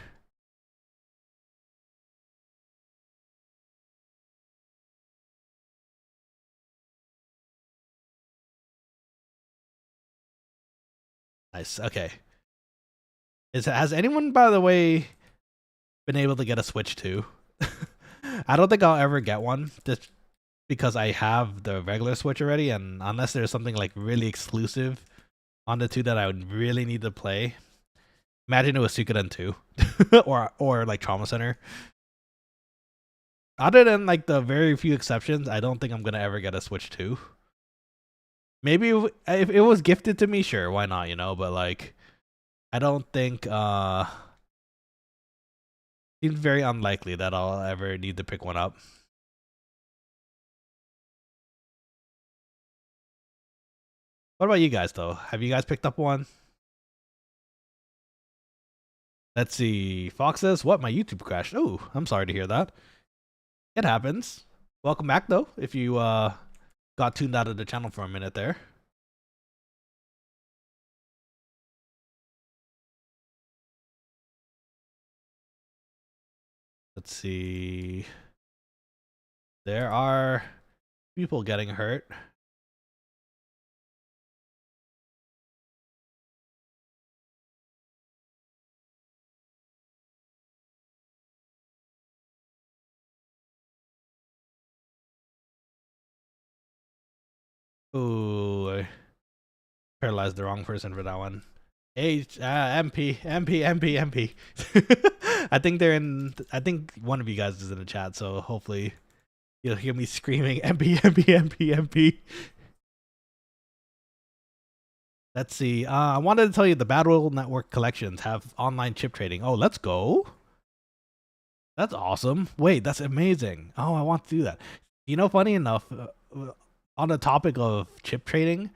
Nice. Okay. Has anyone, by the way, been able to get a Switch 2? I don't think I'll ever get one, just because I have the regular Switch already, and unless there's something like really exclusive on the 2 that I would really need to play. Imagine it was Suikoden 2 or like Trauma Center. Other than like the very few exceptions, I don't think I'm gonna ever get a Switch 2. Maybe if it was gifted to me, sure, why not, you know? But like, I don't think seems very unlikely that I'll ever need to pick one up. What about you guys though? Have you guys picked up one? Let's see. Fox says, "What? My YouTube crashed." Oh, I'm sorry to hear that. It happens. Welcome back though. If you got tuned out of the channel for a minute there. Let's see. There are people getting hurt. Ooh, paralyzed the wrong person for that one. MP. I think they're in. I think one of you guys is in the chat, so hopefully you'll hear me screaming MP. Let's see. I wanted to tell you the Battle Network collections have online chip trading. Oh, let's go. That's awesome. Wait, that's amazing. Oh, I want to do that. You know, funny enough, on the topic of chip trading,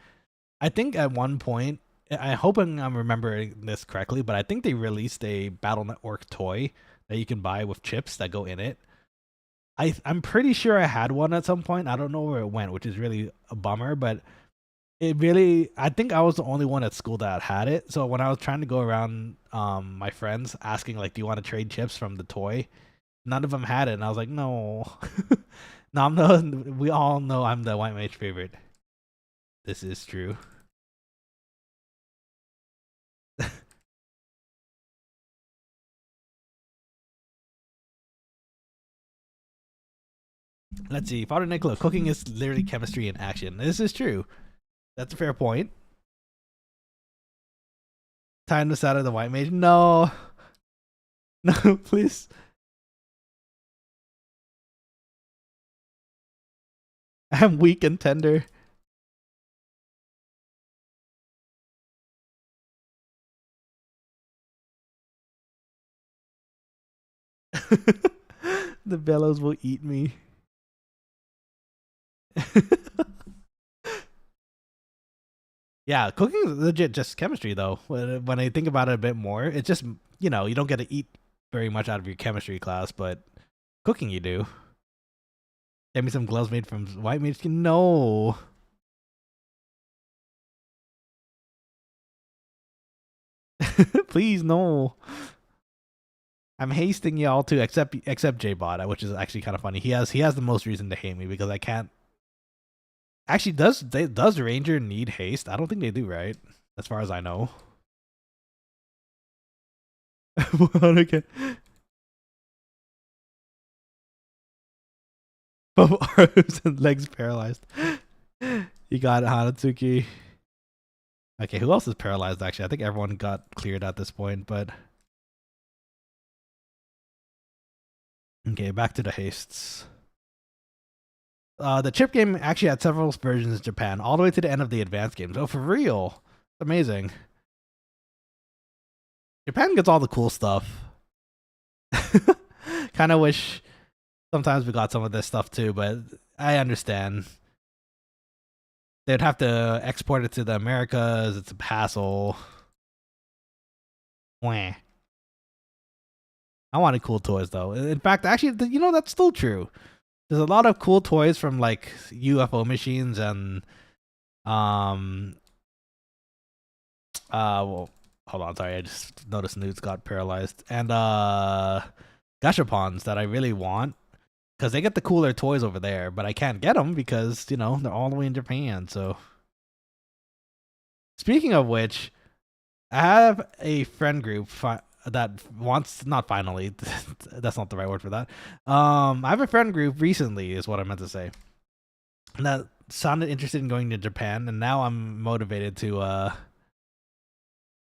I think at one point, I hope I'm remembering this correctly, but I think they released a Battle Network toy that you can buy with chips that go in it. I'm pretty sure I had one at some point. I don't know where it went, which is really a bummer, but it really, I think I was the only one at school that had it. So when I was trying to go around my friends asking like, do you want to trade chips from the toy? None of them had it, and I was like, no. No, we all know I'm the white mage favorite. This is true. Let's see. Father Nicola, cooking is literally chemistry in action. This is true. That's a fair point. Time to out of the white mage. No. No, please. I'm weak and tender. The bellows will eat me. Yeah, cooking is legit just chemistry though. When I think about it a bit more, it's just, you know, you don't get to eat very much out of your chemistry class, but cooking you do. Get me some gloves made from white mage skin. No. Please, no. I'm hasting y'all too, except J-Bot, which is actually kind of funny. He has the most reason to hate me because I can't. Actually, does Ranger need haste? I don't think they do, right? As far as I know. Okay. Both arms and legs paralyzed. You got it, Hanatsuki. Okay, who else is paralyzed, actually? I think everyone got cleared at this point, but... Okay, back to the hastes. The chip game actually had several versions in Japan, all the way to the end of the advanced games. Oh, for real? Amazing. Japan gets all the cool stuff. Kind of wish sometimes we got some of this stuff too, but I understand. They'd have to export it to the Americas. It's a hassle. Wah. I wanted cool toys though. In fact, actually, you know, that's still true. There's a lot of cool toys from like UFO machines and well, hold on, sorry, I just noticed Newt's got paralyzed. And gashapons that I really want because they get the cooler toys over there, but I can't get them because, you know, they're all the way in Japan. So speaking of which, I have a friend group that wants, not finally, that's not the right word for that. I have a friend group recently is what I meant to say, that sounded interested in going to Japan, and now I'm motivated to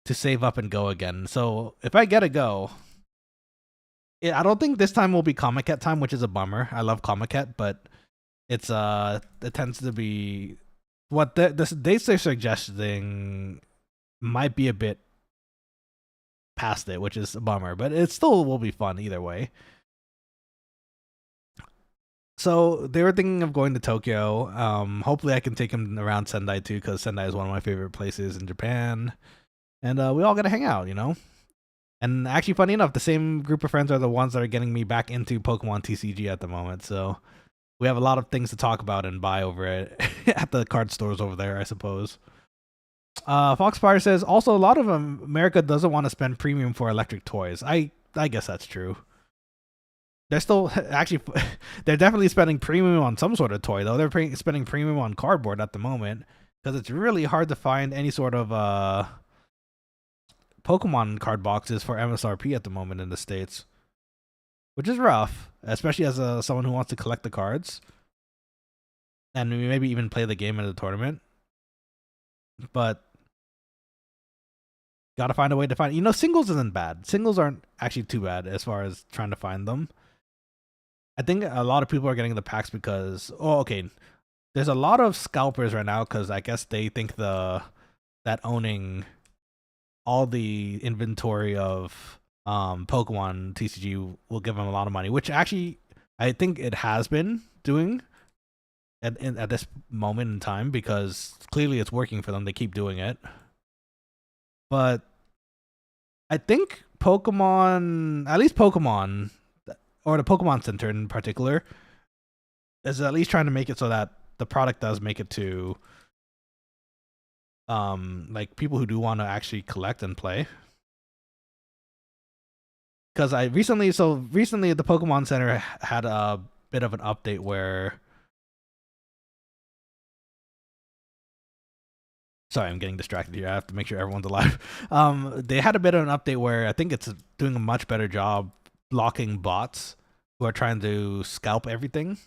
save up and go again. So if I get a go, I don't think this time will be Comiket time, which is a bummer. I love Comiket, but it's it tends to be what the dates they're suggesting might be a bit past it, which is a bummer, but it still will be fun either way. So they were thinking of going to Tokyo. Hopefully I can take them around Sendai too, because Sendai is one of my favorite places in Japan. And we all got to hang out, you know? And actually, funny enough, the same group of friends are the ones that are getting me back into Pokemon TCG at the moment. So we have a lot of things to talk about and buy over at the card stores over there, I suppose. Foxfire says, also, a lot of America doesn't want to spend premium for electric toys. I guess that's true. They're still, actually, they're definitely spending premium on some sort of toy, though. They're spending premium on cardboard at the moment, because it's really hard to find any sort of Pokemon card boxes for MSRP at the moment in the States, which is rough, especially as someone who wants to collect the cards and maybe even play the game in the tournament. But gotta find a way to find, you know, singles isn't bad. Singles aren't actually too bad as far as trying to find them. I think a lot of people are getting the packs because, oh, okay, there's a lot of scalpers right now because I guess they think that owning all the inventory of Pokemon TCG will give them a lot of money, which actually I think it has been doing at this moment in time, because clearly it's working for them. They keep doing it. But I think Pokemon, at least Pokemon, or the Pokemon Center in particular, is at least trying to make it so that the product does make it to like people who do want to actually collect and play. Because recently the Pokemon Center had a bit of an update where, sorry, I'm getting distracted here. I have to make sure everyone's alive. They had a bit of an update where I think it's doing a much better job blocking bots who are trying to scalp everything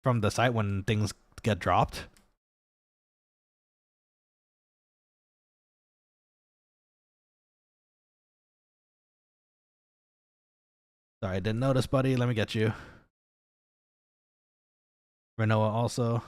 from the site when things get dropped. Sorry, I didn't notice, buddy. Let me get you. Renoa also.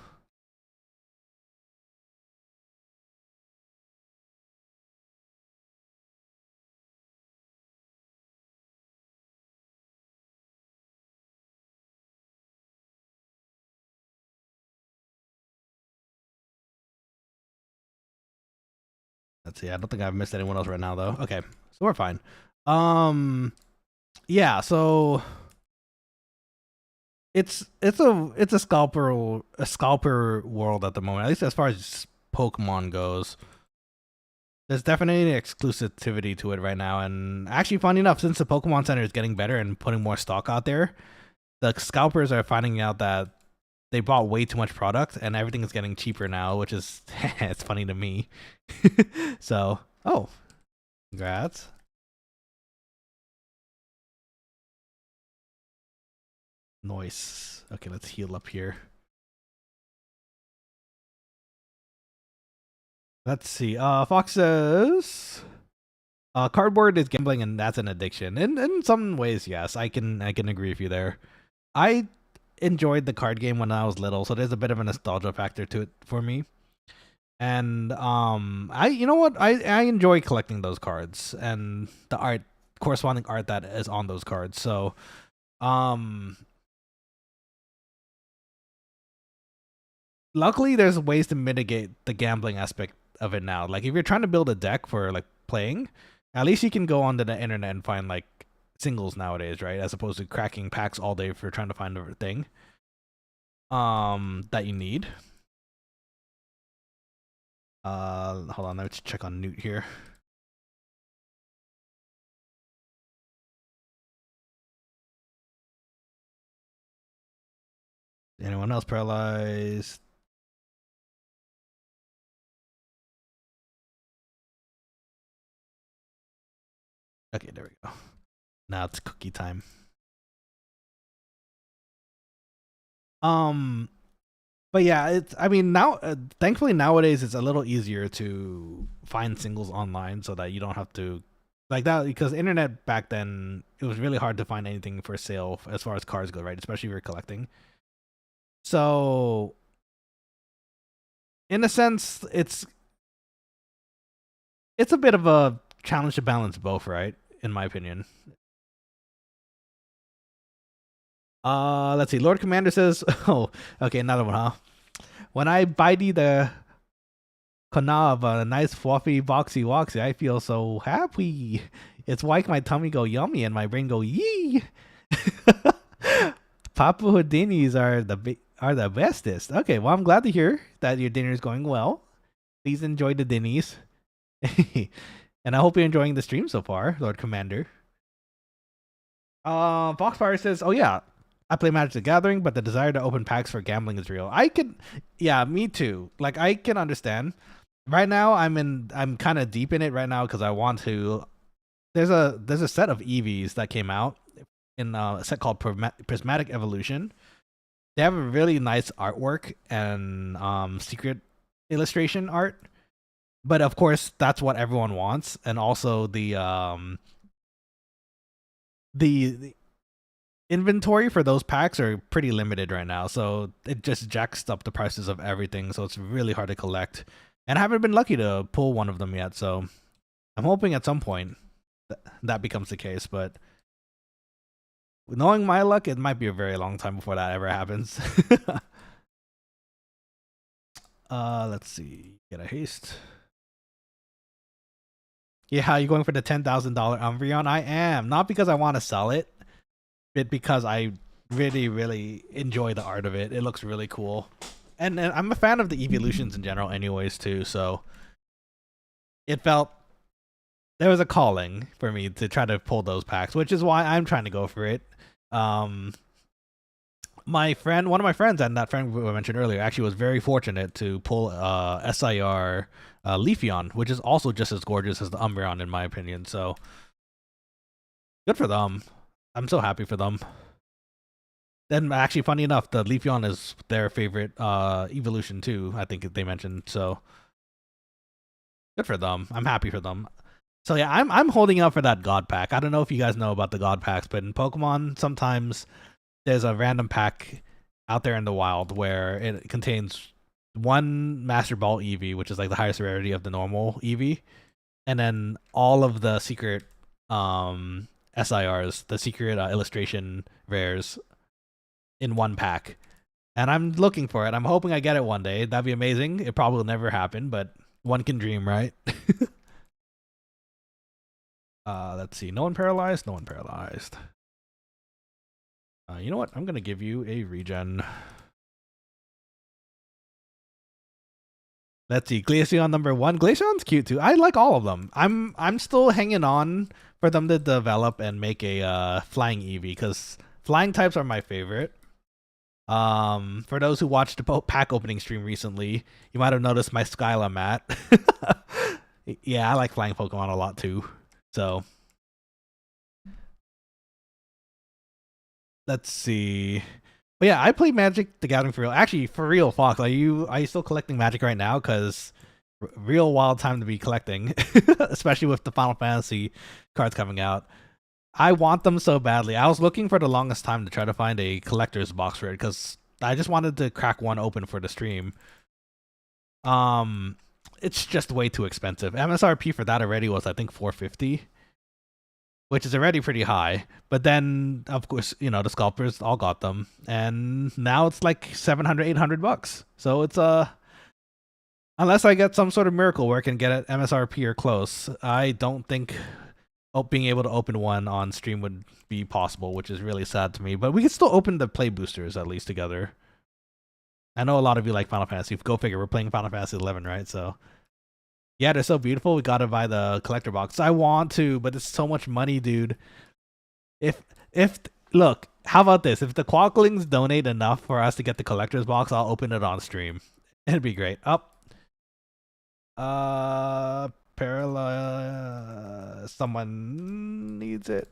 Let's see. I don't think I've missed anyone else right now, though. Okay, so we're fine. Yeah. So it's a scalper world at the moment, at least as far as Pokemon goes. There's definitely exclusivity to it right now, and actually, funny enough, since the Pokemon Center is getting better and putting more stock out there, the scalpers are finding out that they bought way too much product and everything is getting cheaper now, which is it's funny to me. So, oh, congrats. Noise. Okay, let's heal up here. Let's see. Fox says cardboard is gambling and that's an addiction. In some ways, yes. I can agree with you there. I enjoyed the card game when I was little, so there's a bit of a nostalgia factor to it for me. And you know what? I enjoy collecting those cards and the corresponding art that is on those cards. So luckily there's ways to mitigate the gambling aspect of it now. Like if you're trying to build a deck for like playing, at least you can go onto the internet and find like singles nowadays, right? As opposed to cracking packs all day for trying to find a thing that you need. Hold on, let's check on Newt here. Anyone else paralyzed? Okay, there we go. Now it's cookie time. But yeah, I mean now thankfully nowadays it's a little easier to find singles online so that you don't have to like that, because internet back then it was really hard to find anything for sale as far as cards go, right? Especially if you're collecting. So in a sense it's a bit of a challenge to balance both, right? In my opinion. Let's see. Lord Commander says, oh, okay, another one, huh? When I bite the kana of a nice fluffy boxy woxy, I feel so happy. It's like my tummy go yummy and my brain go yee. Papa Houdinis are the bestest. Okay, well I'm glad to hear that your dinner is going well. Please enjoy the dinnies. And I hope you're enjoying the stream so far, Lord Commander. Foxfire says, oh yeah, I play Magic the Gathering, but the desire to open packs for gambling is real. Yeah, me too. Like I can understand. Right now, I'm kind of deep in it right now because I want to. There's a set of EVs that came out in a set called Prismatic Evolution. They have a really nice artwork and secret illustration art, but of course that's what everyone wants, and also the inventory for those packs are pretty limited right now, so it just jacks up the prices of everything, so it's really hard to collect. And I haven't been lucky to pull one of them yet, so I'm hoping at some point that becomes the case, but knowing my luck, it might be a very long time before that ever happens. Let's see. Get a haste. Yeah, you going for the $10,000 Umbreon? I am. Not because I want to sell it, but because I really, really enjoy the art of it. It looks really cool. And I'm a fan of the evolutions in general anyways too, so it felt there was a calling for me to try to pull those packs, which is why I'm trying to go for it. One of my friends, and that friend I mentioned earlier, actually was very fortunate to pull SIR Leafeon, which is also just as gorgeous as the Umbreon in my opinion, so good for them. I'm so happy for them. Then actually, funny enough, the Leafeon is their favorite evolution too, I think they mentioned, so good for them. I'm happy for them. So yeah, I'm holding out for that God pack. I don't know if you guys know about the God packs, but in Pokemon, sometimes there's a random pack out there in the wild where it contains one Master Ball Eevee, which is like the highest rarity of the normal Eevee, and then all of the secret SIRs, the secret illustration rares in one pack. And I'm looking for it. I'm hoping I get it one day. That'd be amazing. It probably will never happen, but one can dream, right? Let's see. No one paralyzed? No one paralyzed. You know what? I'm going to give you a regen. Let's see. Glaceon number 1. Glaceon's cute too. I like all of them. I'm still hanging on for them to develop and make a flying Eevee, because flying types are my favorite. For those who watched the pack opening stream recently, you might have noticed my Skyla mat. Yeah, I like flying Pokemon a lot too. So Let's see. But yeah, I play Magic the Gathering for real. Actually, for real, Fox, are you still collecting Magic right now? Because real wild time to be collecting, especially with the Final Fantasy cards coming out. I want them so badly. I was looking for the longest time to try to find a collector's box for it because I just wanted to crack one open for the stream. It's just way too expensive. MSRP for that already was I think $450, which is already pretty high. But then of course, you know, the scalpers all got them, and now it's like $700, $800. So it's unless I get some sort of miracle where I can get it MSRP or close, I don't think being able to open one on stream would be possible, which is really sad to me. But we can still open the play boosters at least together. I know a lot of you like Final Fantasy. Go figure, we're playing Final Fantasy 11, right? So yeah, they're so beautiful. We gotta buy the collector box. I want to, but it's so much money, dude. If look, how about this? If the Quokkalings donate enough for us to get the collector's box, I'll open it on stream. It'd be great. Paralyzed. Someone needs it.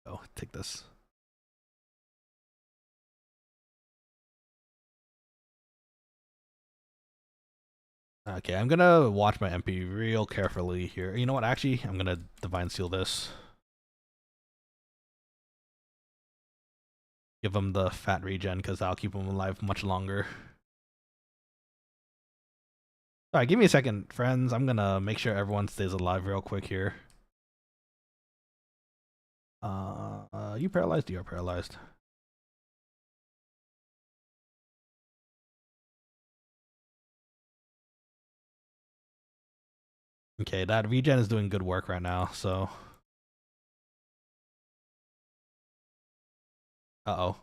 Oh, take this. Okay, I'm gonna watch my MP real carefully here. You know what? Actually, I'm gonna Divine Seal this. Give him the fat regen because that'll keep him alive much longer. Alright, give me a second, friends. I'm gonna make sure everyone stays alive real quick here. You paralyzed? You are paralyzed. Okay, that regen is doing good work right now, so. Uh-oh.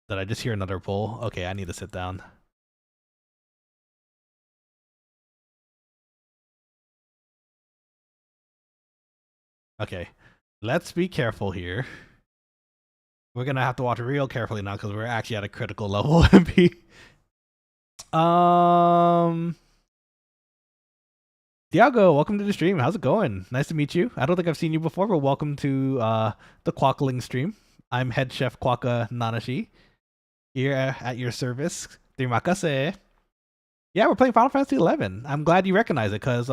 Did I just hear another pull? Okay, I need to sit down. Okay, let's be careful here. We're gonna have to watch real carefully now because we're actually at a critical level MP. Diago, welcome to the stream. How's it going? Nice to meet you. I don't think I've seen you before, but welcome to the Quokkalings stream. I'm head chef Quokka Nanashi here at your service. Terima kasih. Yeah, we're playing Final Fantasy 11. I'm glad you recognize it because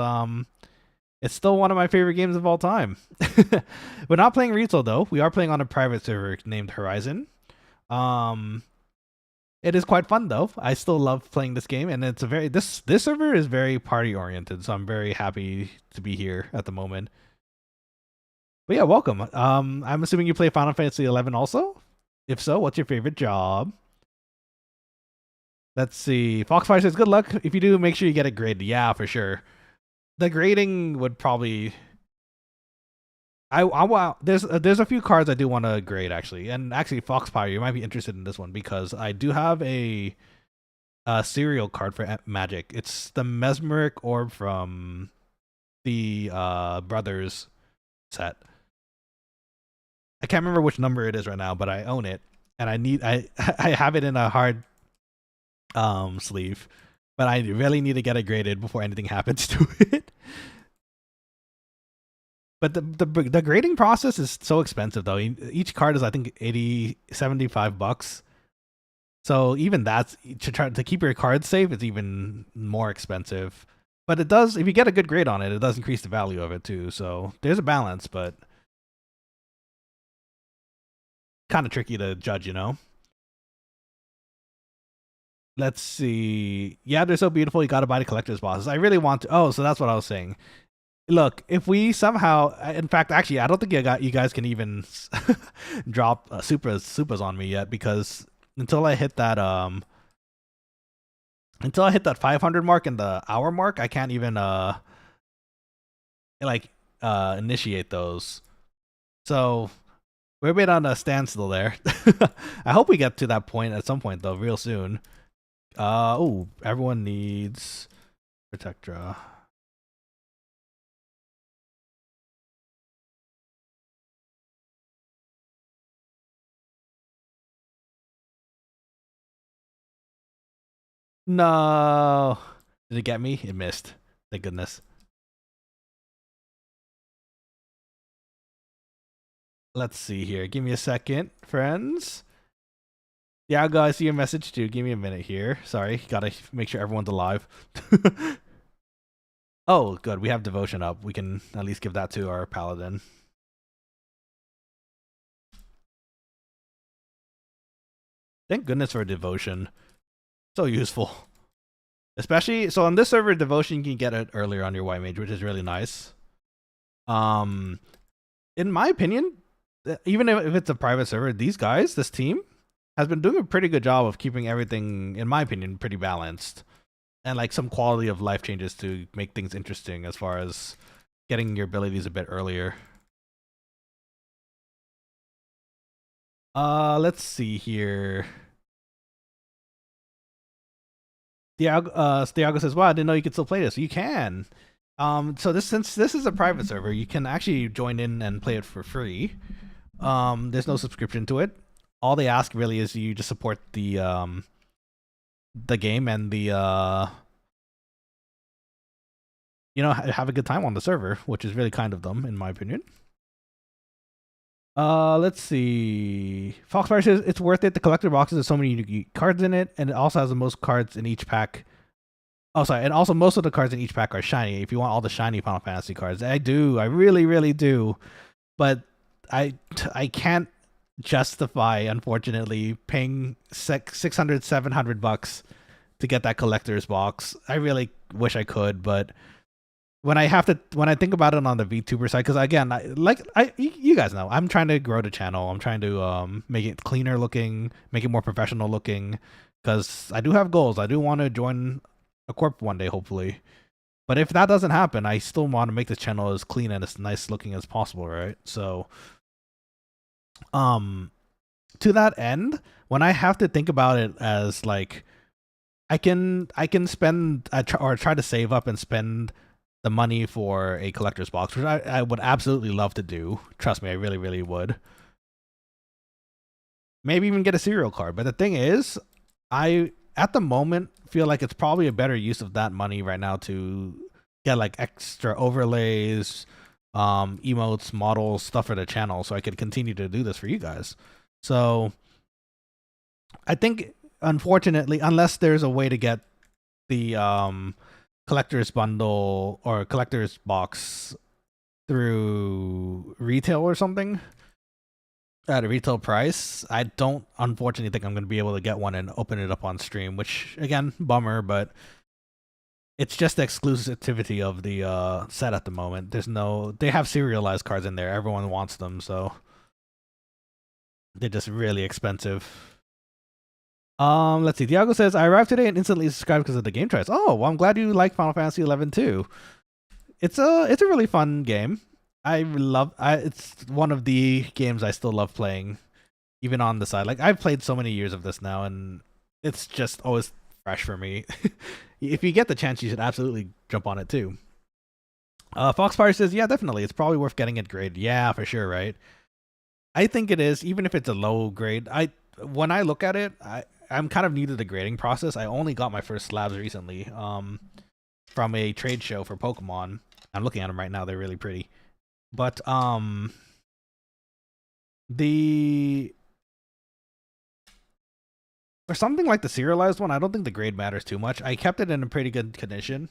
it's still one of my favorite games of all time. We're not playing retail though. We are playing on a private server named Horizon. It is quite fun though. I still love playing this game, and it's a very this server is very party oriented, so I'm very happy to be here at the moment. But yeah, welcome. I'm assuming you play Final Fantasy 11 also. If so, what's your favorite job? Let's see. Foxfire says, "Good luck. If you do, make sure you get it graded." Yeah, for sure. The grading would probably. There's a few cards I do want to grade actually, and actually Foxfire, you might be interested in this one because I do have a serial card for Magic. It's the Mesmeric Orb from the Brothers set. I can't remember which number it is right now, but I own it, and I have it in a hard sleeve, but I really need to get it graded before anything happens to it. But the grading process is so expensive though. Each card is I think $75. So even that's to try to keep your cards safe, it's even more expensive. But it does, if you get a good grade on it, it does increase the value of it too. So there's a balance, but kind of tricky to judge, you know. Let's see. Yeah, they're so beautiful. You got to buy the collector's boxes. I really want to. Oh, so that's what I was saying. Look, if we somehow, in fact, actually, I don't think you guys can even drop supers on me yet because until I hit that 500 mark and the hour mark, I can't even initiate those. So we're a bit on a standstill there. I hope we get to that point at some point though, real soon. Oh, everyone needs Protectra. No. Did it get me? It missed. Thank goodness. Let's see here. Give me a second, friends. Diago, I see your message too. Give me a minute here. Sorry, gotta make sure everyone's alive. Oh, good. We have devotion up. We can at least give that to our paladin. Thank goodness for devotion. So useful. Especially, so on this server, devotion, you can get it earlier on your white mage, which is really nice. In my opinion, even if it's a private server, these guys, this team, has been doing a pretty good job of keeping everything, in my opinion, pretty balanced. And like some quality of life changes to make things interesting as far as getting your abilities a bit earlier. Let's see here. Thiago says, "Wow, I didn't know you could still play this." You can. So since this is a private server, you can actually join in and play it for free. There's no subscription to it. All they ask really is you just support the game and the you know, have a good time on the server, which is really kind of them, in my opinion. Let's see. Foxfire says it's worth it. The collector boxes have so many unique cards in it, and it also has the most cards in each pack. Oh, sorry, and also most of the cards in each pack are shiny. If you want all the shiny Final Fantasy cards, I do. I really, really do. But I can't justify, unfortunately, paying $600, $700 to get that collector's box. I really wish I could, but when I think about it on the VTuber side, because again, you guys know, I'm trying to grow the channel. I'm trying to make it cleaner looking, make it more professional looking, because I do have goals. I do want to join a corp one day, hopefully. But if that doesn't happen, I still want to make this channel as clean and as nice looking as possible, right? So, to that end, when I have to think about it as like, I can spend or try to save up and spend the money for a collector's box, which I would absolutely love to do. Trust me, I really, really would. Maybe even get a serial card. But the thing is, I, at the moment, feel like it's probably a better use of that money right now to get like extra overlays, emotes, models, stuff for the channel, so I could continue to do this for you guys. So I think, unfortunately, unless there's a way to get the collector's bundle or collector's box through retail or something at a retail price, I don't unfortunately think I'm going to be able to get one and open it up on stream, which again, bummer, but it's just the exclusivity of the set at the moment. They have serialized cards in there. Everyone wants them, so they're just really expensive. Let's see. Diago says, I arrived today and instantly subscribed because of the game choice. Oh, well, I'm glad you like Final Fantasy 11 too. It's a really fun game. It's one of the games I still love playing, even on the side. Like, I've played so many years of this now, and it's just always fresh for me. If you get the chance, you should absolutely jump on it too. Foxfire says, yeah, definitely. It's probably worth getting it graded. Yeah, for sure, right? I think it is, even if it's a low grade. When I look at it, I'm kind of new to the grading process. I only got my first slabs recently from a trade show for Pokemon. I'm looking at them right now. They're really pretty. But for something like the serialized one, I don't think the grade matters too much. I kept it in a pretty good condition.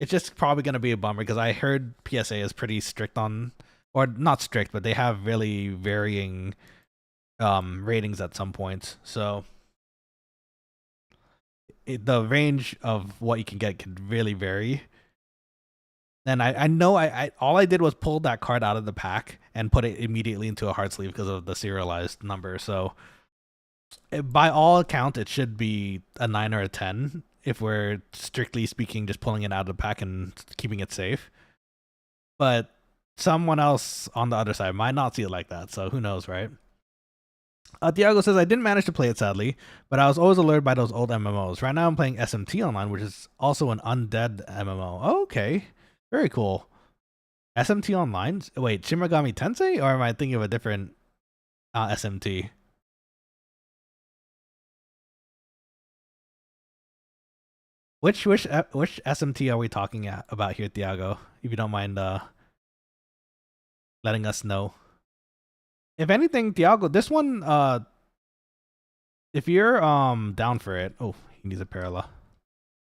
It's just probably going to be a bummer because I heard PSA is pretty strict on, or not strict, but they have really varying ratings at some points. So the range of what you can get could really vary. And I know all I did was pull that card out of the pack and put it immediately into a hard sleeve because of the serialized number. So by all accounts, it should be a 9 or a 10 if we're strictly speaking just pulling it out of the pack and keeping it safe. But someone else on the other side might not see it like that, so who knows, right? Diago says, I didn't manage to play it, sadly, but I was always allured by those old MMOs. Right now I'm playing SMT Online, which is also an undead MMO. Oh, okay. Very cool. SMT Online? Wait, Shin Megami Tensei? Or am I thinking of a different SMT? Which SMT are we talking about here, Thiago? If you don't mind letting us know. If anything, Thiago, this one, if you're down for it, oh, he needs a parallel.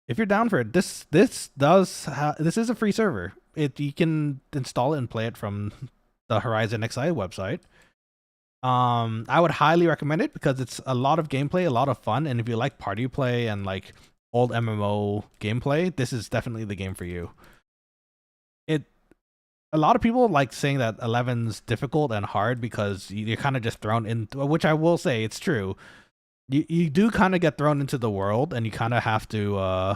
If you're down for it, this is a free server. You can install it and play it from the Horizon XI website. I would highly recommend it because it's a lot of gameplay, a lot of fun, and if you like party play and like old MMO gameplay, this is definitely the game for you. A lot of people like saying that 11's difficult and hard because you're kind of just thrown into, which I will say it's true. You do kind of get thrown into the world, and you kind of have to.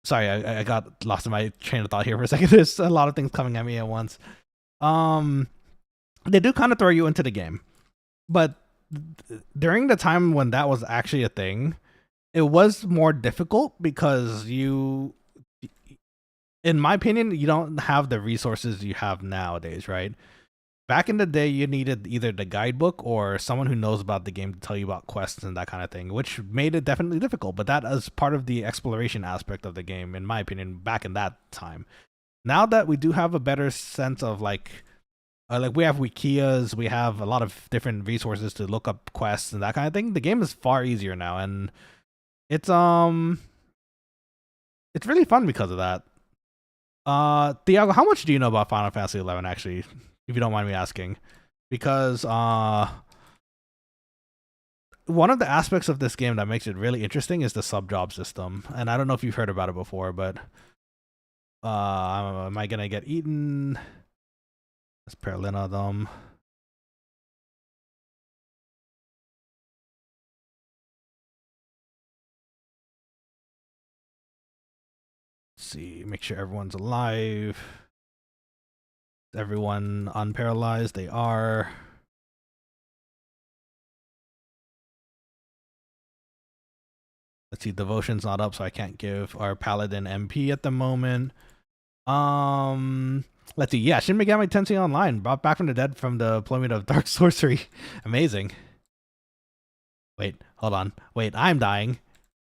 Sorry, I got lost in my train of thought here for a second. There's a lot of things coming at me at once. They do kind of throw you into the game, but during the time when that was actually a thing, it was more difficult because you, in my opinion, you don't have the resources you have nowadays, right? Back in the day, you needed either the guidebook or someone who knows about the game to tell you about quests and that kind of thing, which made it definitely difficult. But that is part of the exploration aspect of the game, in my opinion, back in that time. Now that we do have a better sense of like we have wikias, we have a lot of different resources to look up quests and that kind of thing. The game is far easier now, and it's really fun because of that. Thiago, how much do you know about Final Fantasy 11 actually, if you don't mind me asking? Because one of the aspects of this game that makes it really interesting is the sub job system, and I don't know if you've heard about it before, but am I gonna get eaten? Let's Perlina them. Let's see, make sure everyone's alive. Is everyone unparalyzed? They are. Let's see, devotion's not up, so I can't give our paladin MP at the moment. Let's see. Yeah, Shin Megami Tensei Online, brought back from the dead from the deployment of Dark Sorcery. Amazing. Wait, hold on. Wait, I'm dying.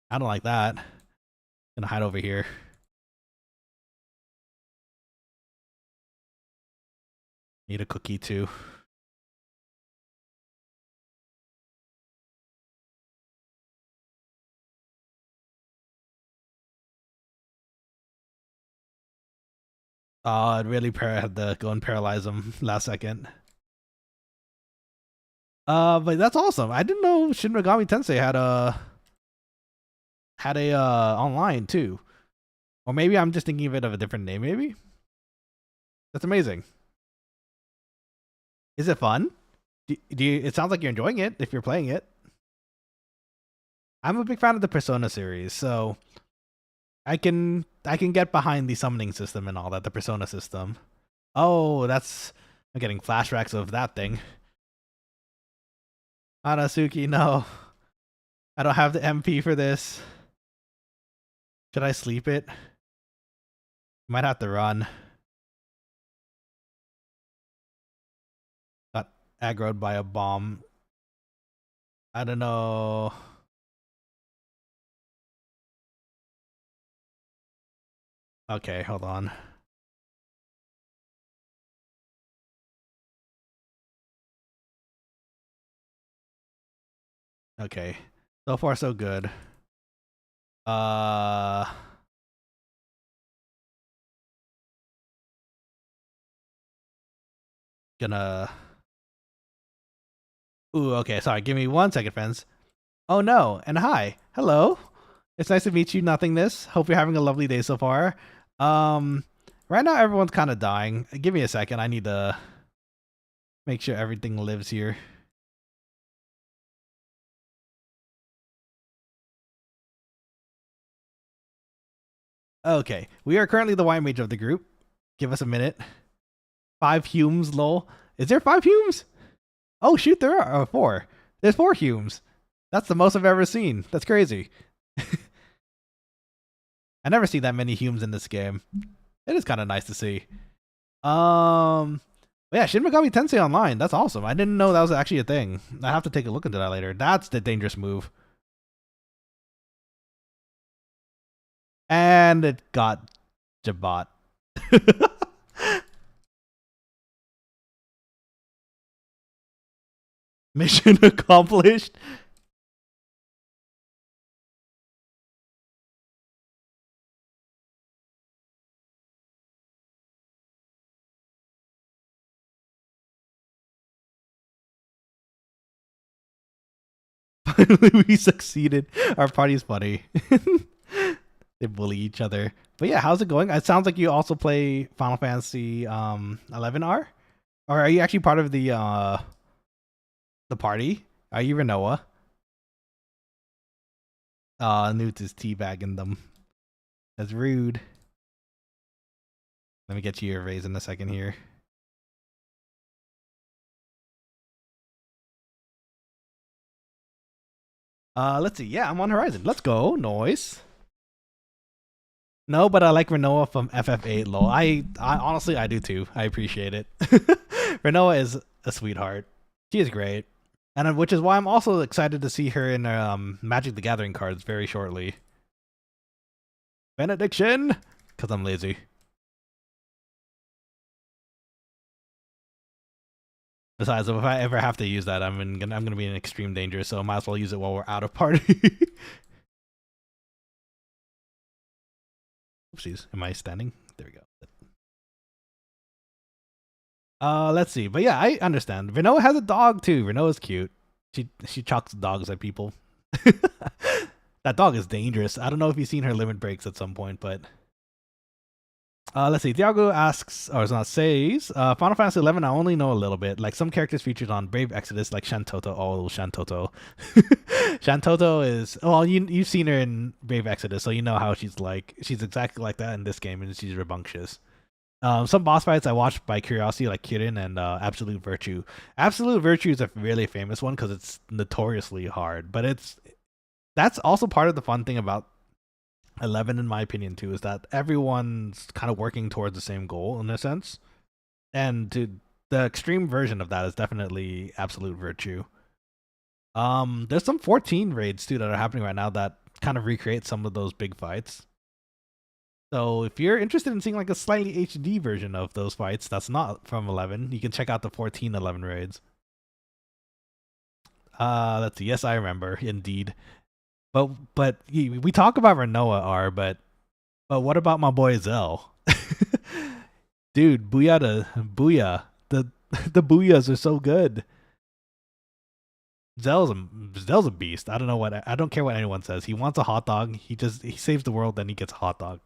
I don't like that. Gonna hide over here. Need a cookie too. I'd really had to go and paralyze him last second. But that's awesome. I didn't know Shin Megami Tensei had a online too. Or maybe I'm just thinking of it of a different name, maybe? That's amazing. Is it fun? Do you, it sounds like you're enjoying it if you're playing it. I'm a big fan of the Persona series, so I can get behind the summoning system and all that, the Persona system. Oh, I'm getting flashbacks of that thing. Anasuki, no. I don't have the MP for this. Should I sleep it? Might have to run. Got aggroed by a bomb. I don't know. Okay, hold on. Okay. So far so good. Gonna Ooh, okay, sorry. Give me 1 second, friends. Oh no, and hi. Hello. It's nice to meet you, Nothingness. Hope you're having a lovely day so far. Right now everyone's kind of dying. Give me a second. I need to make sure everything lives here. Okay, we are currently the Y mage of the group. Give us a minute. 5 Humes, lol. Is there 5 Humes? Oh shoot, there are 4. There's 4 Humes. That's the most I've ever seen. That's crazy. I never see that many Humes in this game. It is kind of nice to see. But yeah, Shin Megami Tensei Online. That's awesome. I didn't know that was actually a thing. I have to take a look into that later. That's the dangerous move. And it got Jabot. Mission accomplished. Finally, we succeeded. Our party's funny. They bully each other. But yeah, how's it going? It sounds like you also play Final Fantasy 11R, or are you actually part of the party? Are you Renoa? Newt is teabagging them. That's rude. Let me get you your raise in a second here. Let's see. Yeah, I'm on Horizon. Let's go. Noise. No, but I like Renoa from FF8 LOL. I honestly I do too. I appreciate it. Renoa is a sweetheart. She is great. And which is why I'm also excited to see her in Magic the Gathering cards very shortly. Benediction! Because I'm lazy. Besides, if I ever have to use that, I'm gonna be in extreme danger, so I might as well use it while we're out of party. Oopsies. Am I standing? There we go. Let's see. But yeah, I understand. Renoa has a dog too. Renoa's cute. She chucks dogs at people. That dog is dangerous. I don't know if you've seen her limit breaks at some point, but let's see. Thiago asks, or it's not says, Final Fantasy 11. I only know a little bit. Like some characters featured on Brave Exodus, like Shantoto. Oh, Shantoto. Shantoto is you've seen her in Brave Exodus, so you know how she's like. She's exactly like that in this game, and she's rambunctious. Some boss fights I watched by curiosity, like Kirin and Absolute Virtue. Absolute Virtue is a really famous one because it's notoriously hard, but that's also part of the fun thing about 11, in my opinion, too, is that everyone's kind of working towards the same goal in a sense, and the extreme version of that is definitely Absolute Virtue. There's some 14 raids too that are happening right now that kind of recreate some of those big fights. So if you're interested in seeing like a slightly HD version of those fights that's not from 11, you can check out the 14-11 raids. Let's see. Yes, I remember, indeed. But we talk about Renoa R, but what about my boy Zell? Dude, booyah. The booyahs are so good. Zell's a beast. I don't care what anyone says. He wants a hot dog. He saves the world, then he gets a hot dog.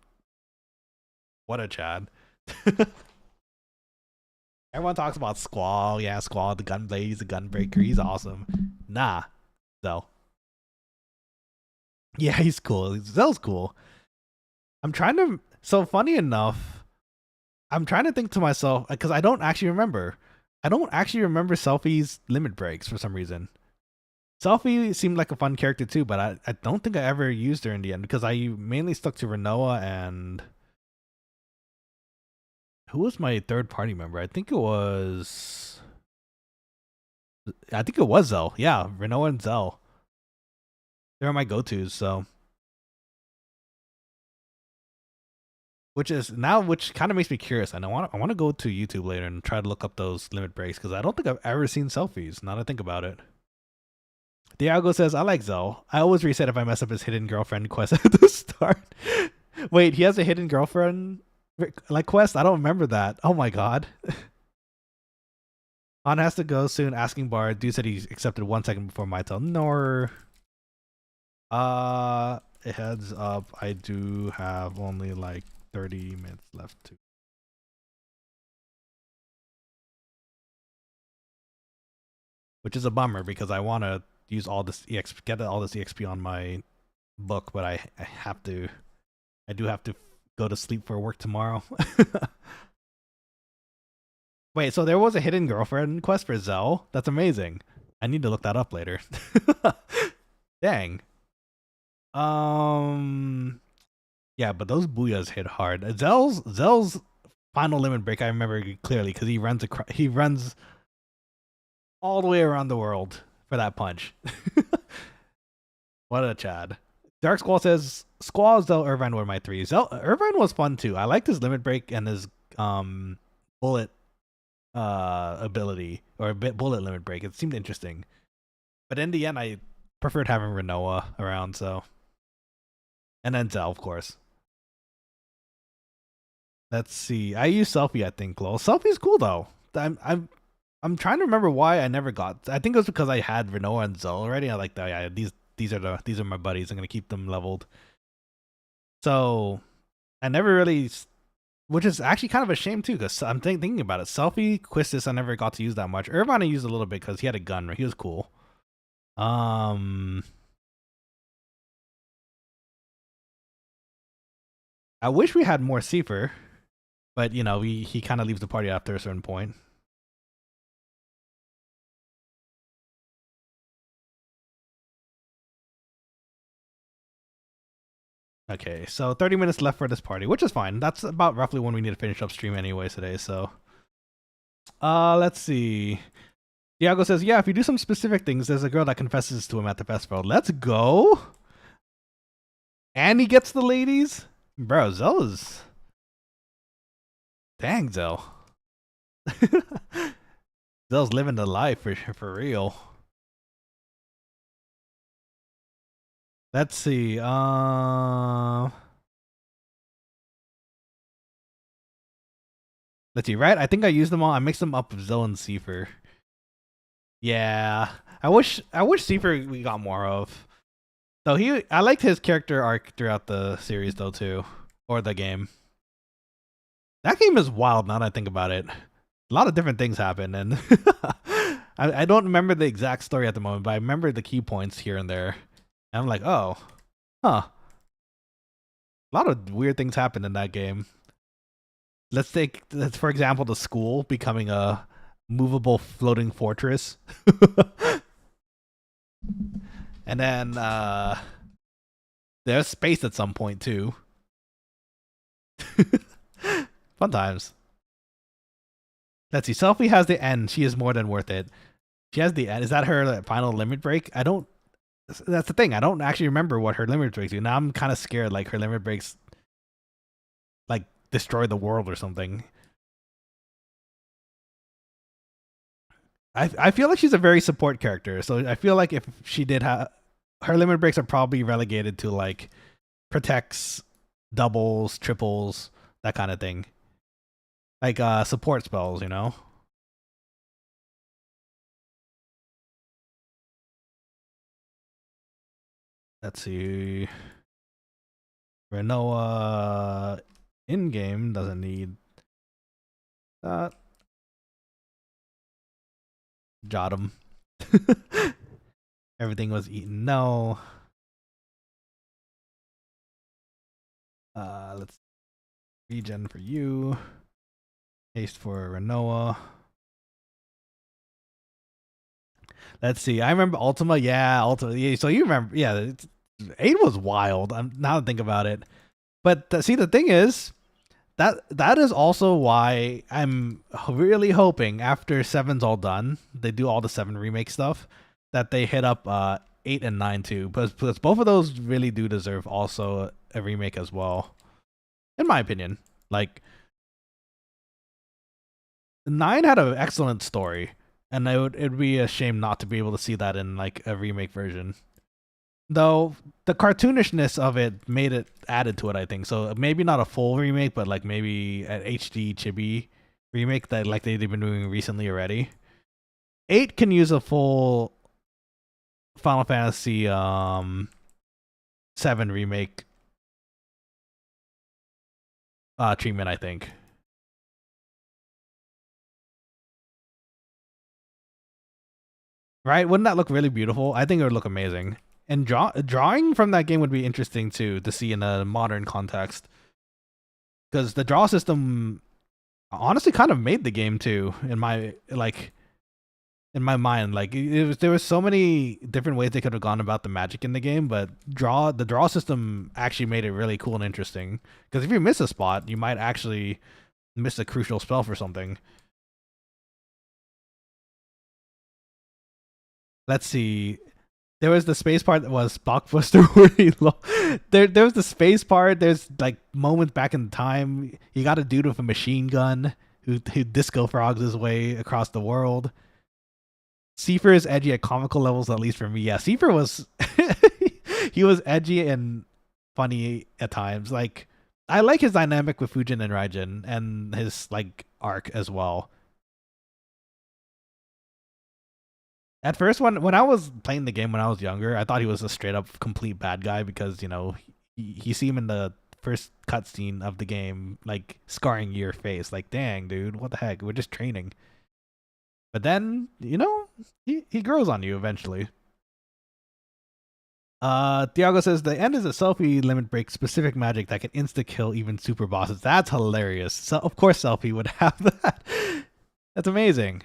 What a Chad. Everyone talks about Squall. Yeah, Squall, the Gunblade, he's a Gunbreaker. He's awesome. Nah, Zell. Yeah, he's cool. Zell's cool. So funny enough, I'm trying to think to myself, because I don't actually remember. Selfie's limit breaks for some reason. Selfie seemed like a fun character too, but I don't think I ever used her in the end because I mainly stuck to Renoa and... Who was my third party member? I think it was Zell. Yeah, Renoa and Zell. They're my go-tos, so. Which kind of makes me curious. And I want to go to YouTube later and try to look up those limit breaks because I don't think I've ever seen selfies, now that I think about it. Diago says, I like Zell. I always reset if I mess up his hidden girlfriend quest at the start. Wait, he has a hidden girlfriend like quest? I don't remember that. Oh my god. On has to go soon. Asking Bard. Dude said he accepted 1 second before my turn. Nor. Heads up. I do have only like 30 minutes left to. Which is a bummer because I want to use all this EXP, get all this EXP on my book, but I do have to go to sleep for work tomorrow. Wait, so there was a hidden girlfriend quest for Zell? That's amazing. I need to look that up later. Dang. Yeah, but those booyahs hit hard. Zell's final limit break I remember clearly because he runs all the way around the world for that punch. What a Chad. Dark Squall says Squall, Zell, Irvine were my three. Irvine was fun too. I liked his limit break and his bullet ability, or bullet limit break. It seemed interesting. But in the end I preferred having Renoa around, so. And then Zell, of course. Let's see. I use Selfie, I think, Lol. Selfie's cool though. I'm trying to remember why I never got. I think it was because I had Renoa and Zell already. I like that. Yeah, these are my buddies. I'm gonna keep them leveled. So I never really, which is actually kind of a shame too, because I'm thinking about it. Selfie, Quistis, I never got to use that much. Irvine I used a little bit because he had a gun. Right? He was cool. I wish we had more Seifer, but you know, he kind of leaves the party after a certain point. Okay, so 30 minutes left for this party, which is fine. That's about roughly when we need to finish up stream anyways today, so. Let's see. Diago says, yeah, if you do some specific things, there's a girl that confesses to him at the festival. Let's go! And he gets the ladies? Bro, Zell is... Dang, Zell. Zell's living the life for real. Let's see. Let's see, right? I think I used them all. I mixed them up with Zell and Seifer. Yeah. I wish Seifer we got more of. So I liked his character arc throughout the series though too. Or the game. That game is wild now that I think about it. A lot of different things happen, and I don't remember the exact story at the moment, but I remember the key points here and there. And I'm like, oh, huh. A lot of weird things happened in that game. Let's for example, the school becoming a movable floating fortress. And then there's space at some point too. Fun times. Let's see. Selfie has the end. She is more than worth it. She has the end. Is that her final limit break? That's the thing. I don't actually remember what her limit breaks do. Now I'm kind of scared like her limit breaks like destroy the world or something. I feel like she's a very support character. So I feel like if she did have her limit breaks are probably relegated to like protects, doubles, triples, that kind of thing. Like support spells, you know? Let's see. Renoa in-game doesn't need that. Jot him. Everything was eaten. No. Let's regen for you. Haste for Renoa. Let's see. I remember Ultima. Yeah, Ultima. Yeah, so you remember? Yeah, 8 was wild. Now to think about it. But see, the thing is, that is also why I'm really hoping after 7's all done, they do all the 7 remake stuff, that they hit up 8 and 9 too, because both of those really do deserve also a remake as well, in my opinion. Like 9 had an excellent story, and it'd be a shame not to be able to see that in like a remake version. Though the cartoonishness of it made it added to it, I think. So maybe not a full remake, but like maybe an HD chibi remake that like they've been doing recently already. 8 can use a full Final Fantasy 7 remake treatment, I think. Right? Wouldn't that look really beautiful? I think it would look amazing. And drawing from that game would be interesting too to see in a modern context, because the draw system honestly kind of made the game too. In my mind, like there was so many different ways they could have gone about the magic in the game, but the draw system actually made it really cool and interesting. Because if you miss a spot, you might actually missed a crucial spell for something. Let's see. There was the space part that was blockbuster really low. There was the space part. There's like moments back in time. You got a dude with a machine gun who disco frogs his way across the world. Seifer is edgy at comical levels, at least for me. Yeah, Seifer was he was edgy and funny at times. Like I like his dynamic with Fujin and Raijin and his like arc as well. At first, when I was playing the game when I was younger, I thought he was a straight up complete bad guy because, you know, you see him in the first cutscene of the game, like scarring your face. Like, dang, dude, what the heck? We're just training. But then, you know, he grows on you eventually. Thiago says the end is a selfie limit break specific magic that can insta kill even super bosses. That's hilarious. So of course selfie would have that. That's amazing.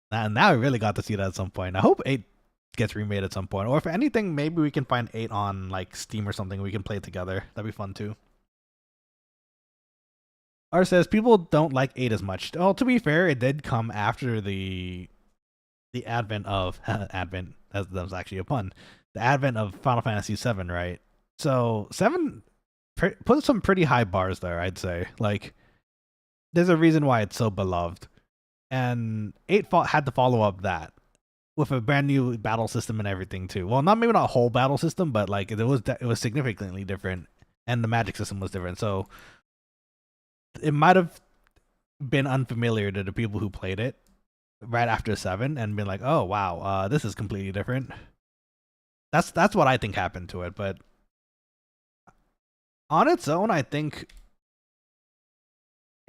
Now we really got to see that at some point. I hope 8 gets remade at some point. Or if anything, maybe we can find 8 on like Steam or something. We can play it together. That'd be fun too. R says people don't like 8 as much. Well, to be fair, it did come after the advent of advent. That was actually a pun. The advent of Final Fantasy 7, right? So 7 put some pretty high bars there, I'd say. Like, there's a reason why it's so beloved. And 8 had to follow up that with a brand new battle system and everything too. Well, maybe not a whole battle system, but like it was significantly different, and the magic system was different. So it might have been unfamiliar to the people who played it right after 7 and been like, "Oh wow, this is completely different." That's what I think happened to it. But on its own, I think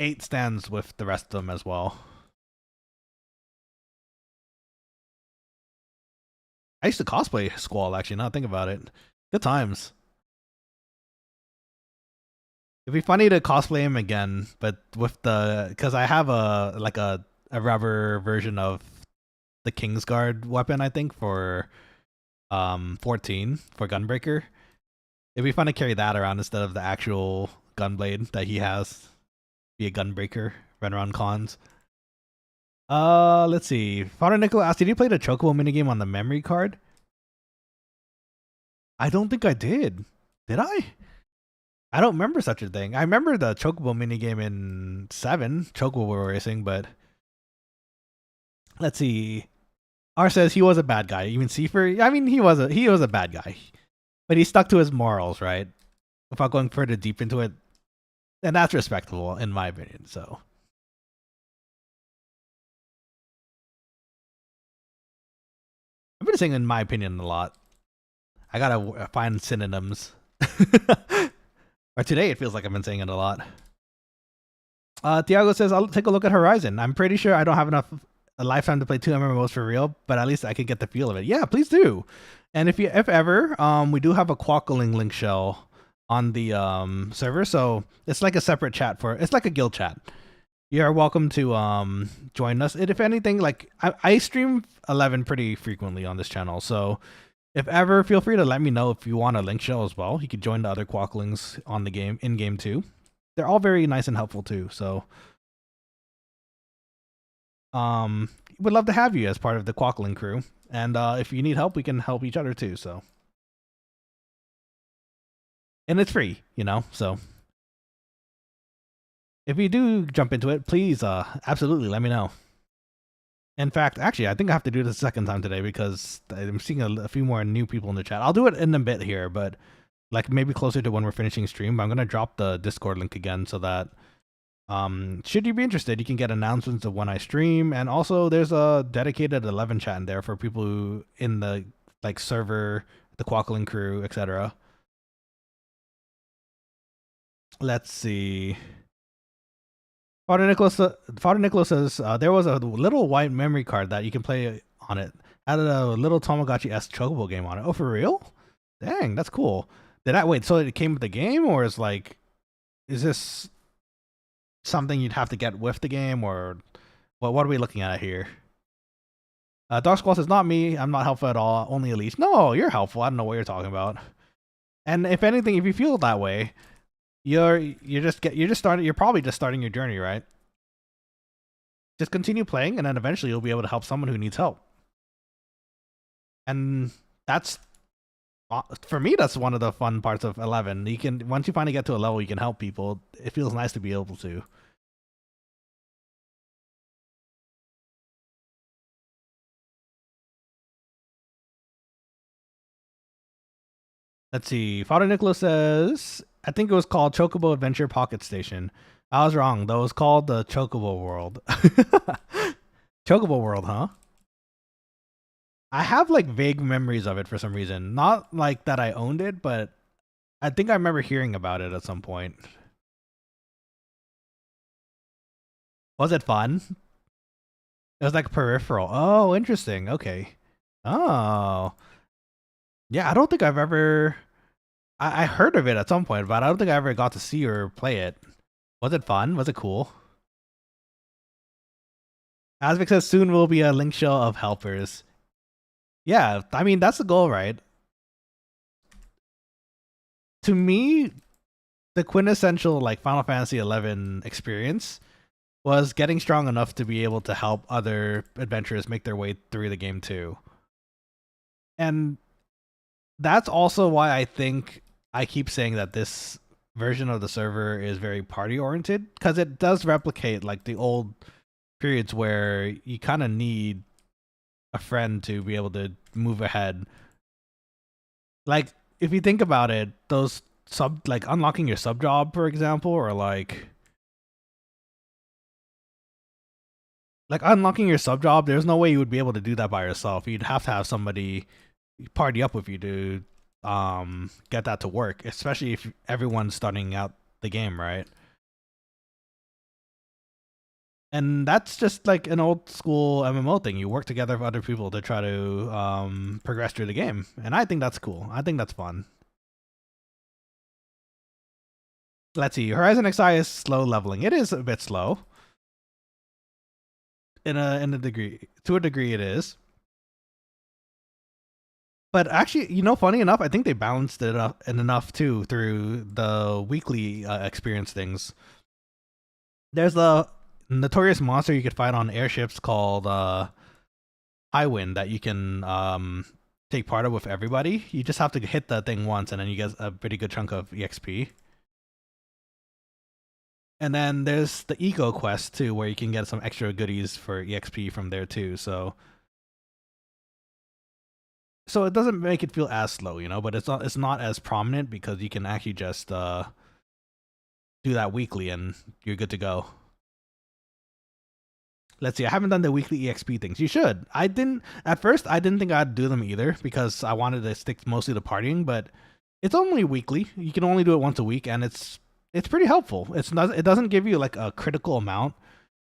8 stands with the rest of them as well. I used to cosplay Squall, actually, now think about it. Good times. It'd be funny to cosplay him again, but with because I have a rubber version of the Kingsguard weapon, I think, for 14 for Gunbreaker. It'd be fun to carry that around instead of the actual gunblade that he has. Be a Gunbreaker, run around cons. Let's see. Father Nicola asked, did you play the Chocobo minigame on the memory card? I don't think I did. Did I? I don't remember such a thing. I remember the Chocobo minigame in 7, Chocobo Racing, but let's see. R says he was a bad guy. You mean Seifer? I mean, he was a bad guy, but he stuck to his morals, right? Without going further deep into it, and that's respectable in my opinion. So. I've been saying in my opinion a lot. I gotta find synonyms. Or today it feels like I've been saying it a lot. Thiago says, I'll take a look at Horizon. I'm pretty sure I don't have enough a lifetime to play 2 MMOs for real, but at least I could get the feel of it. Yeah, please do. And if ever, we do have a Quokkaling link shell on the server, so it's like a separate chat it's like a guild chat. You're welcome to join us. If anything, like I stream 11 pretty frequently on this channel, so if ever, feel free to let me know if you want a link shell as well. You could join the other Quokkalings on the game in game too. They're all very nice and helpful too. So, would love to have you as part of the Quokkaling crew. And if you need help, we can help each other too. So, and it's free, you know. So. If you do jump into it, please absolutely let me know. In fact, actually, I think I have to do this a second time today because I'm seeing a few more new people in the chat. I'll do it in a bit here, but like maybe closer to when we're finishing stream. But I'm going to drop the Discord link again so that should you be interested, you can get announcements of when I stream. And also there's a dedicated 11 chat in there for people who in the like server, the Quokkaling crew, etc. Let's see. Father Nicholas says there was a little white memory card that you can play on it. Had a little Tamagotchi-esque Chocobo game on it. Oh, for real? Dang, that's cool. Wait, so it came with the game, or is this something you'd have to get with the game, or what are we looking at here? Dark Squall says, not me. I'm not helpful at all. Only Elise. No, you're helpful. I don't know what you're talking about. And if anything, if you feel that way, you're probably just starting your journey, right? just continue playing, and then eventually you'll be able to help someone who needs help. And that's, for me, that's one of the fun parts of 11. You can, once you finally get to a level you can help people, it feels nice to be able to. Let's see. Father Nicholas says, I think it was called Chocobo Adventure Pocket Station. I was wrong. That was called the Chocobo World. Chocobo World, huh? I have like vague memories of it for some reason. Not like that I owned it, but I think I remember hearing about it at some point. Was it fun? It was like peripheral. Oh, interesting. Okay. Oh. Yeah, I don't think I've ever... I heard of it at some point, but I don't think I ever got to see or play it. Was it fun? Was it cool? Asvic says soon will be a link show of helpers. Yeah, I mean, that's the goal, right? To me, the quintessential like Final Fantasy XI experience was getting strong enough to be able to help other adventurers make their way through the game too. And that's also why I think I keep saying that this version of the server is very party oriented, because it does replicate like the old periods where you kind of need a friend to be able to move ahead. Like if you think about it, those like unlocking your sub job, for example, or like unlocking your sub job, there's no way you would be able to do that by yourself. You'd have to have somebody party up with you to get that to work, especially if everyone's starting out the game, right? And that's just like an old school MMO thing. You work together with other people to try to progress through the game, and I think that's cool. I think that's fun. Let's see. Horizon XI is slow leveling. It is a bit slow. In a degree, to a degree, it is. But actually, you know, funny enough, I think they balanced it up enough too through the weekly experience things. There's a notorious monster you could fight on airships called Highwind that you can take part of with everybody. You just have to hit the thing once, and then you get a pretty good chunk of EXP. And then there's the Eco Quest too, where you can get some extra goodies for EXP from there too. So it doesn't make it feel as slow, you know, but it's not as prominent because you can actually just do that weekly and you're good to go. Let's see. I haven't done the weekly EXP things. You should. At first I didn't think I'd do them either because I wanted to stick mostly to partying, but it's only weekly. You can only do it once a week, and it's pretty helpful. It doesn't give you like a critical amount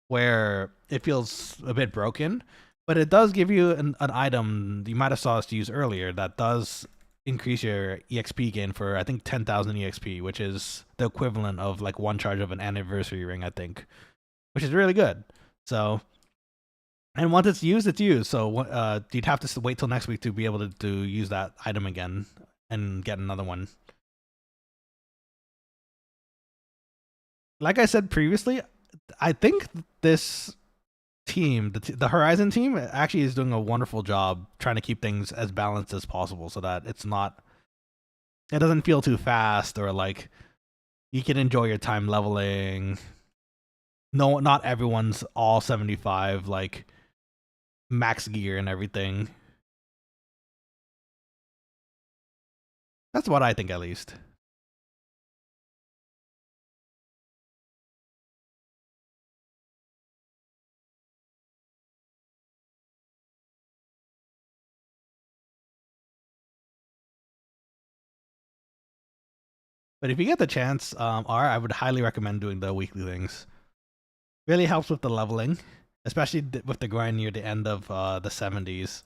where it feels a bit broken, but it does give you an item you might have saw us use earlier that does increase your EXP gain for I think 10,000 EXP, which is the equivalent of like one charge of an anniversary ring, I think, which is really good. So, and once it's used, it's used. So you'd have to wait till next week to be able to use that item again and get another one. Like I said previously, I think this team, the Horizon team, actually is doing a wonderful job trying to keep things as balanced as possible so that it doesn't feel too fast, or like you can enjoy your time leveling. No, not everyone's all 75 like max gear and everything. That's what I think, at least. But if you get the chance, I would highly recommend doing the weekly things. Really helps with the leveling, especially with the grind near the end of the 70s.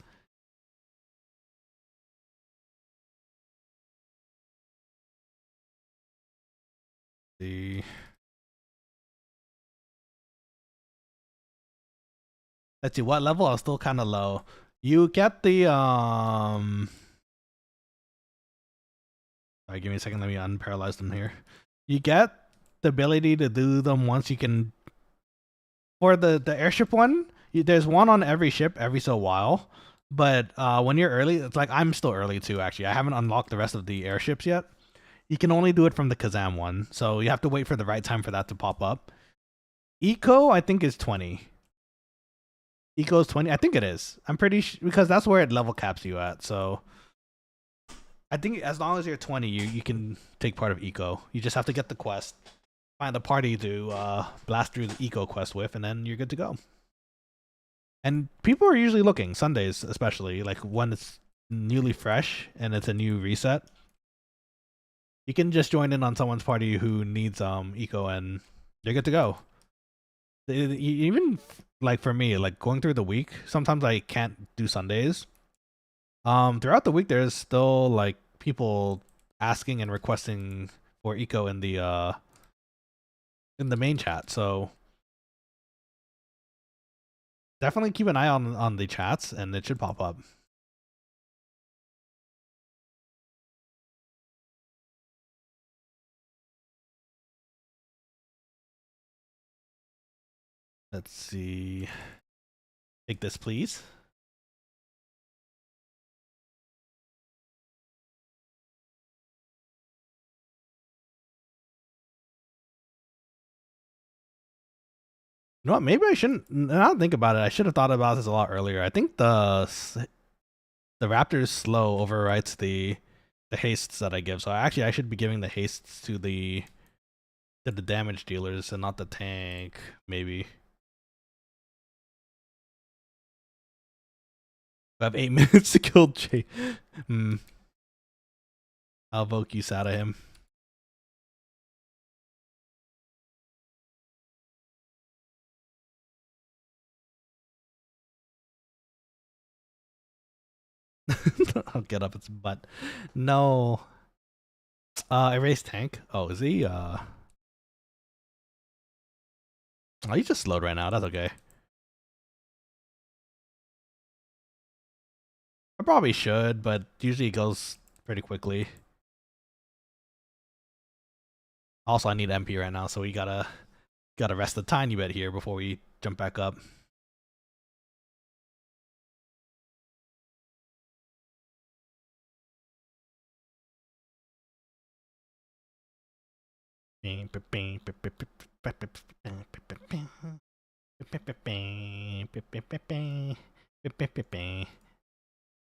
Let's see, what level? I was still kind of low. You get the Alright, give me a second. Let me unparalyze them here. You get the ability to do them once you can For the airship one, there's one on every ship every so while. But when you're early, it's like I'm still early too. Actually, I haven't unlocked the rest of the airships yet. You can only do it from the Kazam one, so you have to wait for the right time for that to pop up. Eco, I think, is 20. Eco is 20. I think it is. I'm pretty because that's where it level caps you at. So I think as long as you're 20, you can take part of Eco. You just have to get the quest, find the party to blast through the Eco quest with, and then you're good to go. And people are usually looking, Sundays especially, like when it's newly fresh and it's a new reset. You can just join in on someone's party who needs Eco, and you're good to go. Even like for me, like going through the week, sometimes I can't do Sundays. Throughout the week, there's still like people asking and requesting for Eco in the main chat. So definitely keep an eye on the chats, and it should pop up. Let's see. Take this, please. You know what? Maybe I shouldn't. Now that I think about it, I should have thought about this a lot earlier. I think the Raptor's slow overwrites the hastes that I give. So actually, I should be giving the hastes to the damage dealers and not the tank. Maybe. I have 8 minutes to kill Jay. I'll vote you out of him. I'll get up its butt. No. Erase tank. Oh, is he? Oh, he's just slowed right now. That's okay. I probably should, but usually it goes pretty quickly. Also, I need MP right now, so we gotta rest a tiny bit here before we jump back up.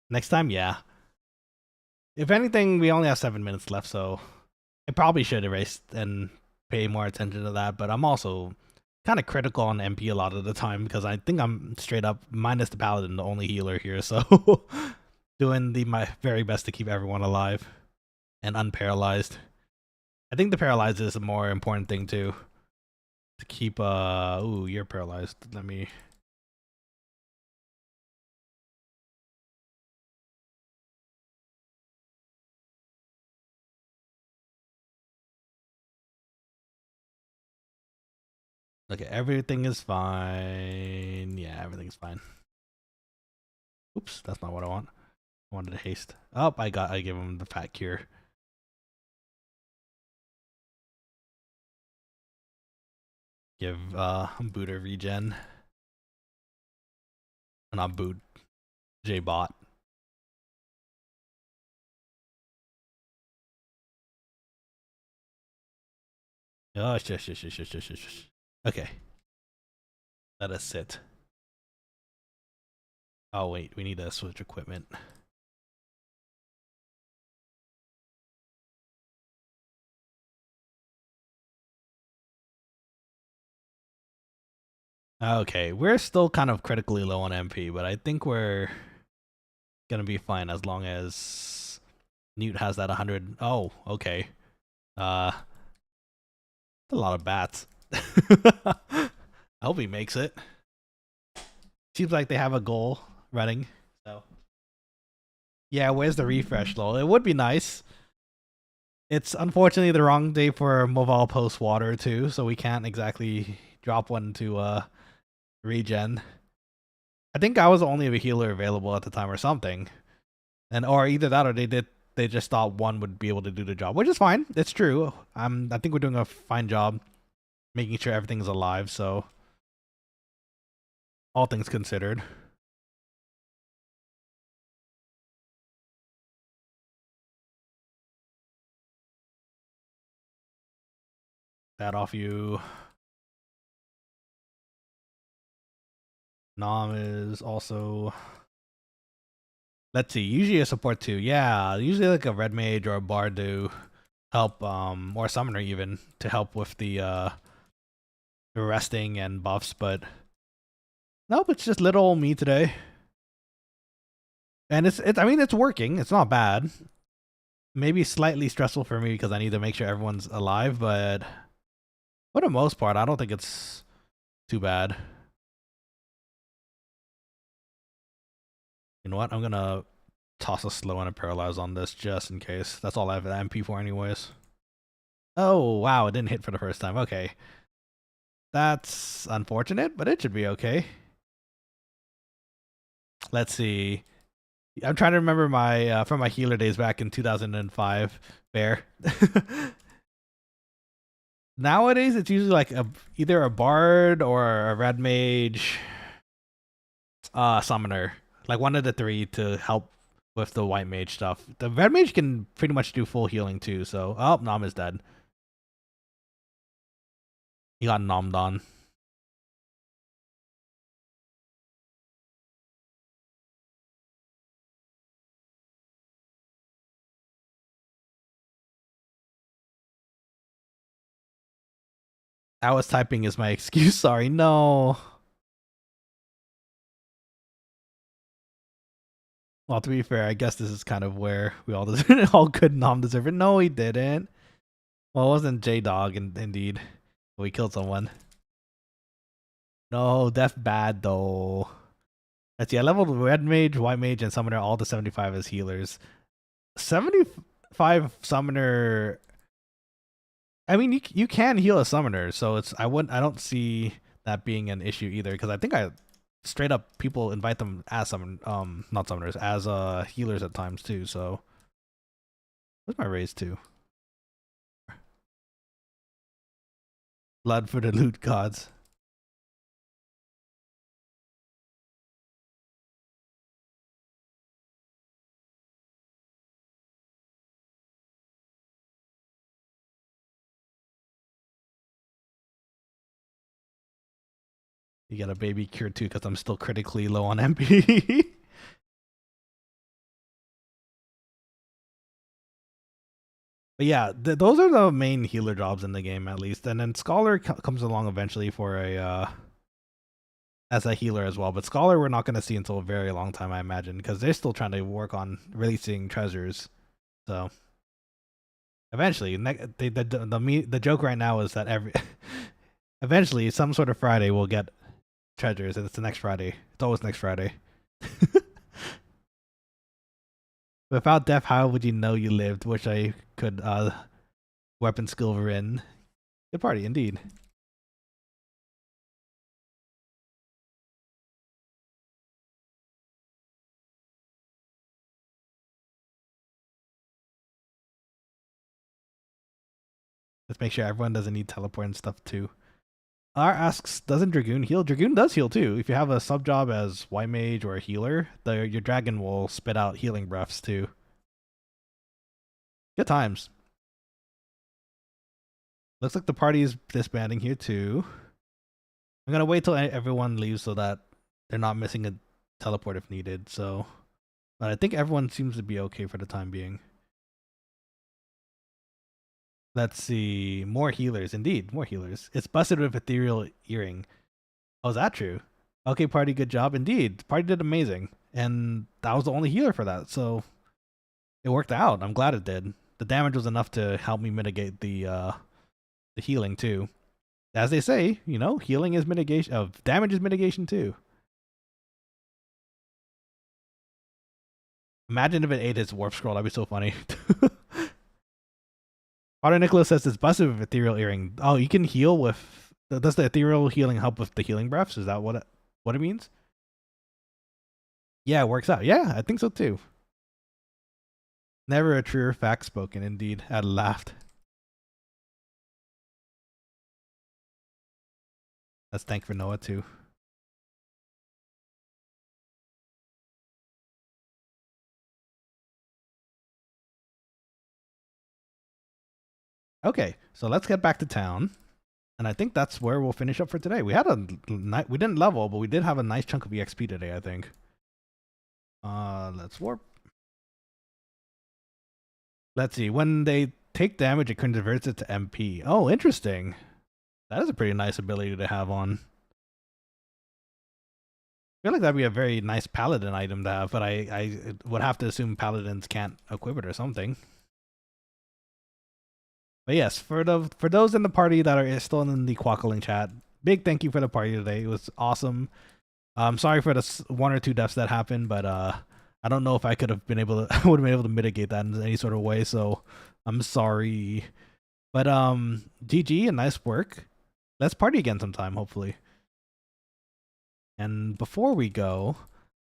Next time, yeah. If anything, we only have 7 minutes left, so I probably should erase and pay more attention to that, but I'm also kind of critical on MP a lot of the time because I think I'm straight up, minus the paladin, the only healer here, so doing my very best to keep everyone alive and unparalyzed. I think the paralyzed is a more important thing too. To keep ooh, you're paralyzed. Let me okay, everything is fine. Yeah, everything's fine. Oops, that's not what I want. I wanted to haste. Oh, I gave him the fat cure. Give Buddha regen. Not boot. J-bot. Oh, shush. Okay. Let us sit. Oh, wait. We need to switch equipment. Okay. We're still kind of critically low on MP, but I think we're gonna be fine as long as Newt has that 100. Oh, okay. A lot of bats. I hope he makes it. Seems like they have a goal running. So yeah, where's the refresh though? It would be nice. It's unfortunately the wrong day for mobile post water too, so we can't exactly drop one to regen. I think I was the only healer available at the time or something. And or either that or they just thought one would be able to do the job, which is fine. It's true. I think we're doing a fine job making sure everything's alive, so All things considered. That off you. Nom is also. Let's see. Usually a support too. Yeah, usually like a red mage or a bard to help, or a summoner even to help with the resting and buffs. But nope, it's just little old me today. And it's I mean it's working. It's not bad. Maybe slightly stressful for me because I need to make sure everyone's alive, but for the most part, I don't think it's too bad. You know what? I'm gonna toss a slow and a paralyze on this just in case. That's all I have the MP for anyways. Oh wow, it didn't hit for the first time. Okay. That's unfortunate, but it should be okay. Let's see. I'm trying to remember my from my healer days back in 2005. Bear. Nowadays, it's usually like either a bard or a red mage, summoner, like one of the three to help with the white mage stuff. The red mage can pretty much do full healing too. So, oh, Nom is dead. He got nommed on. I was typing is my excuse. Sorry, no. Well, to be fair, I guess this is kind of where we all all could Nom deserve it. No, he didn't. Well, it wasn't J Dog, indeed. We killed someone. No, death bad though. Let's see. I leveled red mage, white mage, and summoner all to 75 as healers. 75 summoner. I mean, you can heal a summoner, so I don't see that being an issue either because I think I straight up people invite them as not summoners, as healers at times too. So what's my raise to? Blood for the loot gods. You get a baby cure too because I'm still critically low on MP. But yeah, those are the main healer jobs in the game at least, and then Scholar comes along eventually for a as a healer as well. But Scholar we're not going to see until a very long time, I imagine, because they're still trying to work on releasing treasures. So eventually, the joke right now is that eventually some sort of Friday we'll get treasures, and it's the next Friday. It's always next Friday. Without death, how would you know you lived? Wish I could weapon skilverin. Good party indeed. Let's make sure everyone doesn't need teleport and stuff too. R asks, doesn't Dragoon heal? Dragoon does heal too. If you have a sub job as white mage or a healer, your dragon will spit out healing breaths too. Good times. Looks like the party is disbanding here too. I'm gonna wait till everyone leaves so that they're not missing a teleport if needed. So, but I think everyone seems to be okay for the time being. Let's see. More healers. Indeed, more healers. It's busted with ethereal earring. Oh, is that true? Okay, party, good job. Indeed. Party did amazing. And that was the only healer for that. So it worked out. I'm glad it did. The damage was enough to help me mitigate the healing too. As they say, you know, healing is mitigation of damage is mitigation too. Imagine if it ate his warp scroll. That'd be so funny. Father Nicholas says it's busted with ethereal earring. Oh, you can heal with. Does the ethereal healing help with the healing breaths? Is that what it means? Yeah, it works out. Yeah, I think so too. Never a truer fact spoken. Indeed, I laughed. Let's thank for Noah too. Okay, so let's get back to town. And I think that's where we'll finish up for today. We had we didn't level, but we did have a nice chunk of EXP today, I think. Let's warp. Let's see. When they take damage, it converts it to MP. Oh, interesting. That is a pretty nice ability to have on. I feel like that'd be a very nice paladin item to have, but I would have to assume paladins can't equip it or something. But yes, for those in the party that are still in the Quokkaling chat, big thank you for the party today. It was awesome. I'm sorry for the 1 or 2 deaths that happened, but I don't know if I could have been able to I would have been able to mitigate that in any sort of way, so I'm sorry. But GG and nice work. Let's party again sometime, hopefully. And before we go,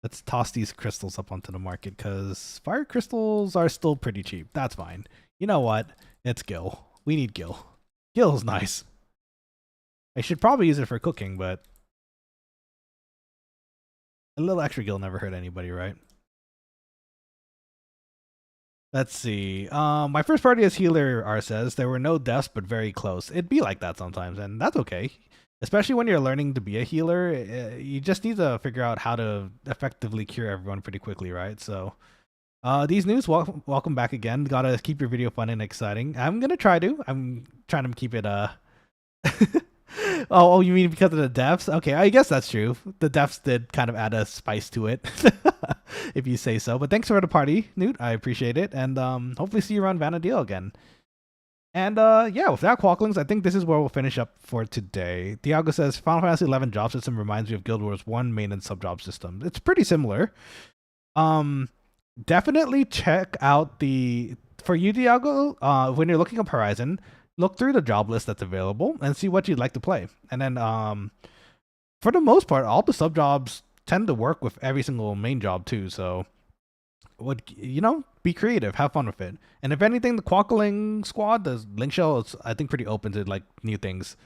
let's toss these crystals up onto the market because fire crystals are still pretty cheap. That's fine. You know what? It's Gil. We need Gil. Gil's nice. I should probably use it for cooking, but a little extra Gil never hurt anybody, right? Let's see. My first party as healer, R says. There were no deaths, but very close. It'd be like that sometimes, and that's okay. Especially when you're learning to be a healer, you just need to figure out how to effectively cure everyone pretty quickly, right? So, these news, welcome back again. Gotta keep your video fun and exciting. I'm gonna try to. I'm trying to keep it, oh, you mean because of the deaths? Okay, I guess that's true. The deaths did kind of add a spice to it, if you say so. But thanks for the party, Newt. I appreciate it. And hopefully see you around Vana'diel again. And yeah, with that, Quokkalings, I think this is where we'll finish up for today. Thiago says, Final Fantasy XI job system reminds me of Guild Wars 1 main and sub-job system. It's pretty similar. Definitely check out for you, Thiago, when you're looking up Horizon, look through the job list that's available and see what you'd like to play. And then for the most part, all the sub-jobs tend to work with every single main job too, so be creative, have fun with it. And if anything, the Quokkaling squad, the Link Shell, is I think pretty open to like new things.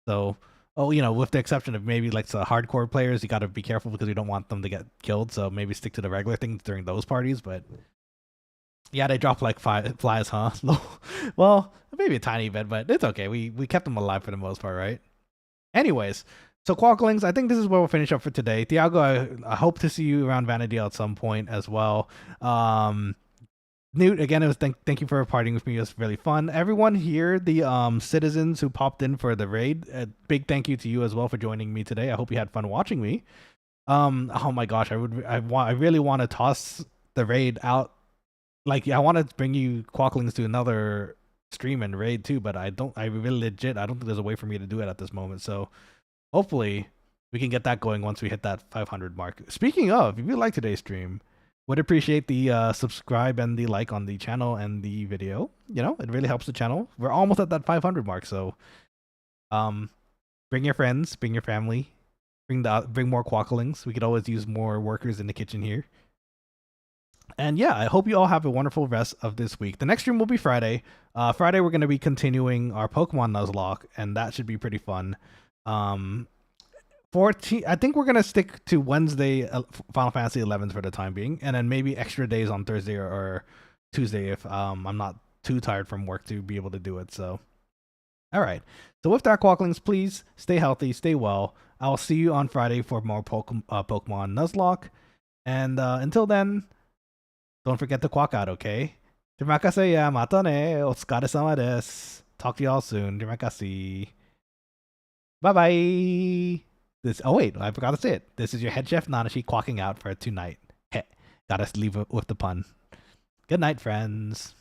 So, with the exception of maybe like the hardcore players, you got to be careful because you don't want them to get killed. So maybe stick to the regular things during those parties. But yeah, they drop like flies, huh? Well, maybe a tiny bit, but it's okay. We kept them alive for the most part, right? Anyways. So Quokkalings, I think this is where we'll finish up for today. Thiago, I hope to see you around Vana'diel at some point as well. Newt, again, it was thank you for partying with me. It was really fun. Everyone here, the citizens who popped in for the raid, a big thank you to you as well for joining me today. I hope you had fun watching me. Oh my gosh, I really want to toss the raid out. Like, I want to bring you Quokkalings to another stream and raid too, but I don't think there's a way for me to do it at this moment. So hopefully we can get that going once we hit that 500 mark. Speaking of, if you like today's stream, would appreciate the subscribe and the like on the channel and the video. It really helps the channel. We're almost at that 500 mark, so bring your friends, bring your family, bring more Quokkalings. We could always use more workers in the kitchen here. And yeah, I hope you all have a wonderful rest of this week. The next stream will be Friday. Friday we're going to be continuing our Pokemon Nuzlocke, and that should be pretty fun. 14. I think we're gonna stick to Wednesday Final Fantasy 11s for the time being, and then maybe extra days on Thursday or Tuesday if I'm not too tired from work to be able to do it. So, all right. So with that, Quokkalings, please stay healthy, stay well. I'll see you on Friday for more Pokemon Nuzlocke, and until then, don't forget to quack out, okay? Terima kasih ya, mata ne, otsukaresama desu. Talk to y'all soon. Terima kasih. Bye-bye. Oh wait, I forgot to say it. This is your head chef Nanashi quacking out for tonight. Heh, gotta leave it with the pun. Good night, friends.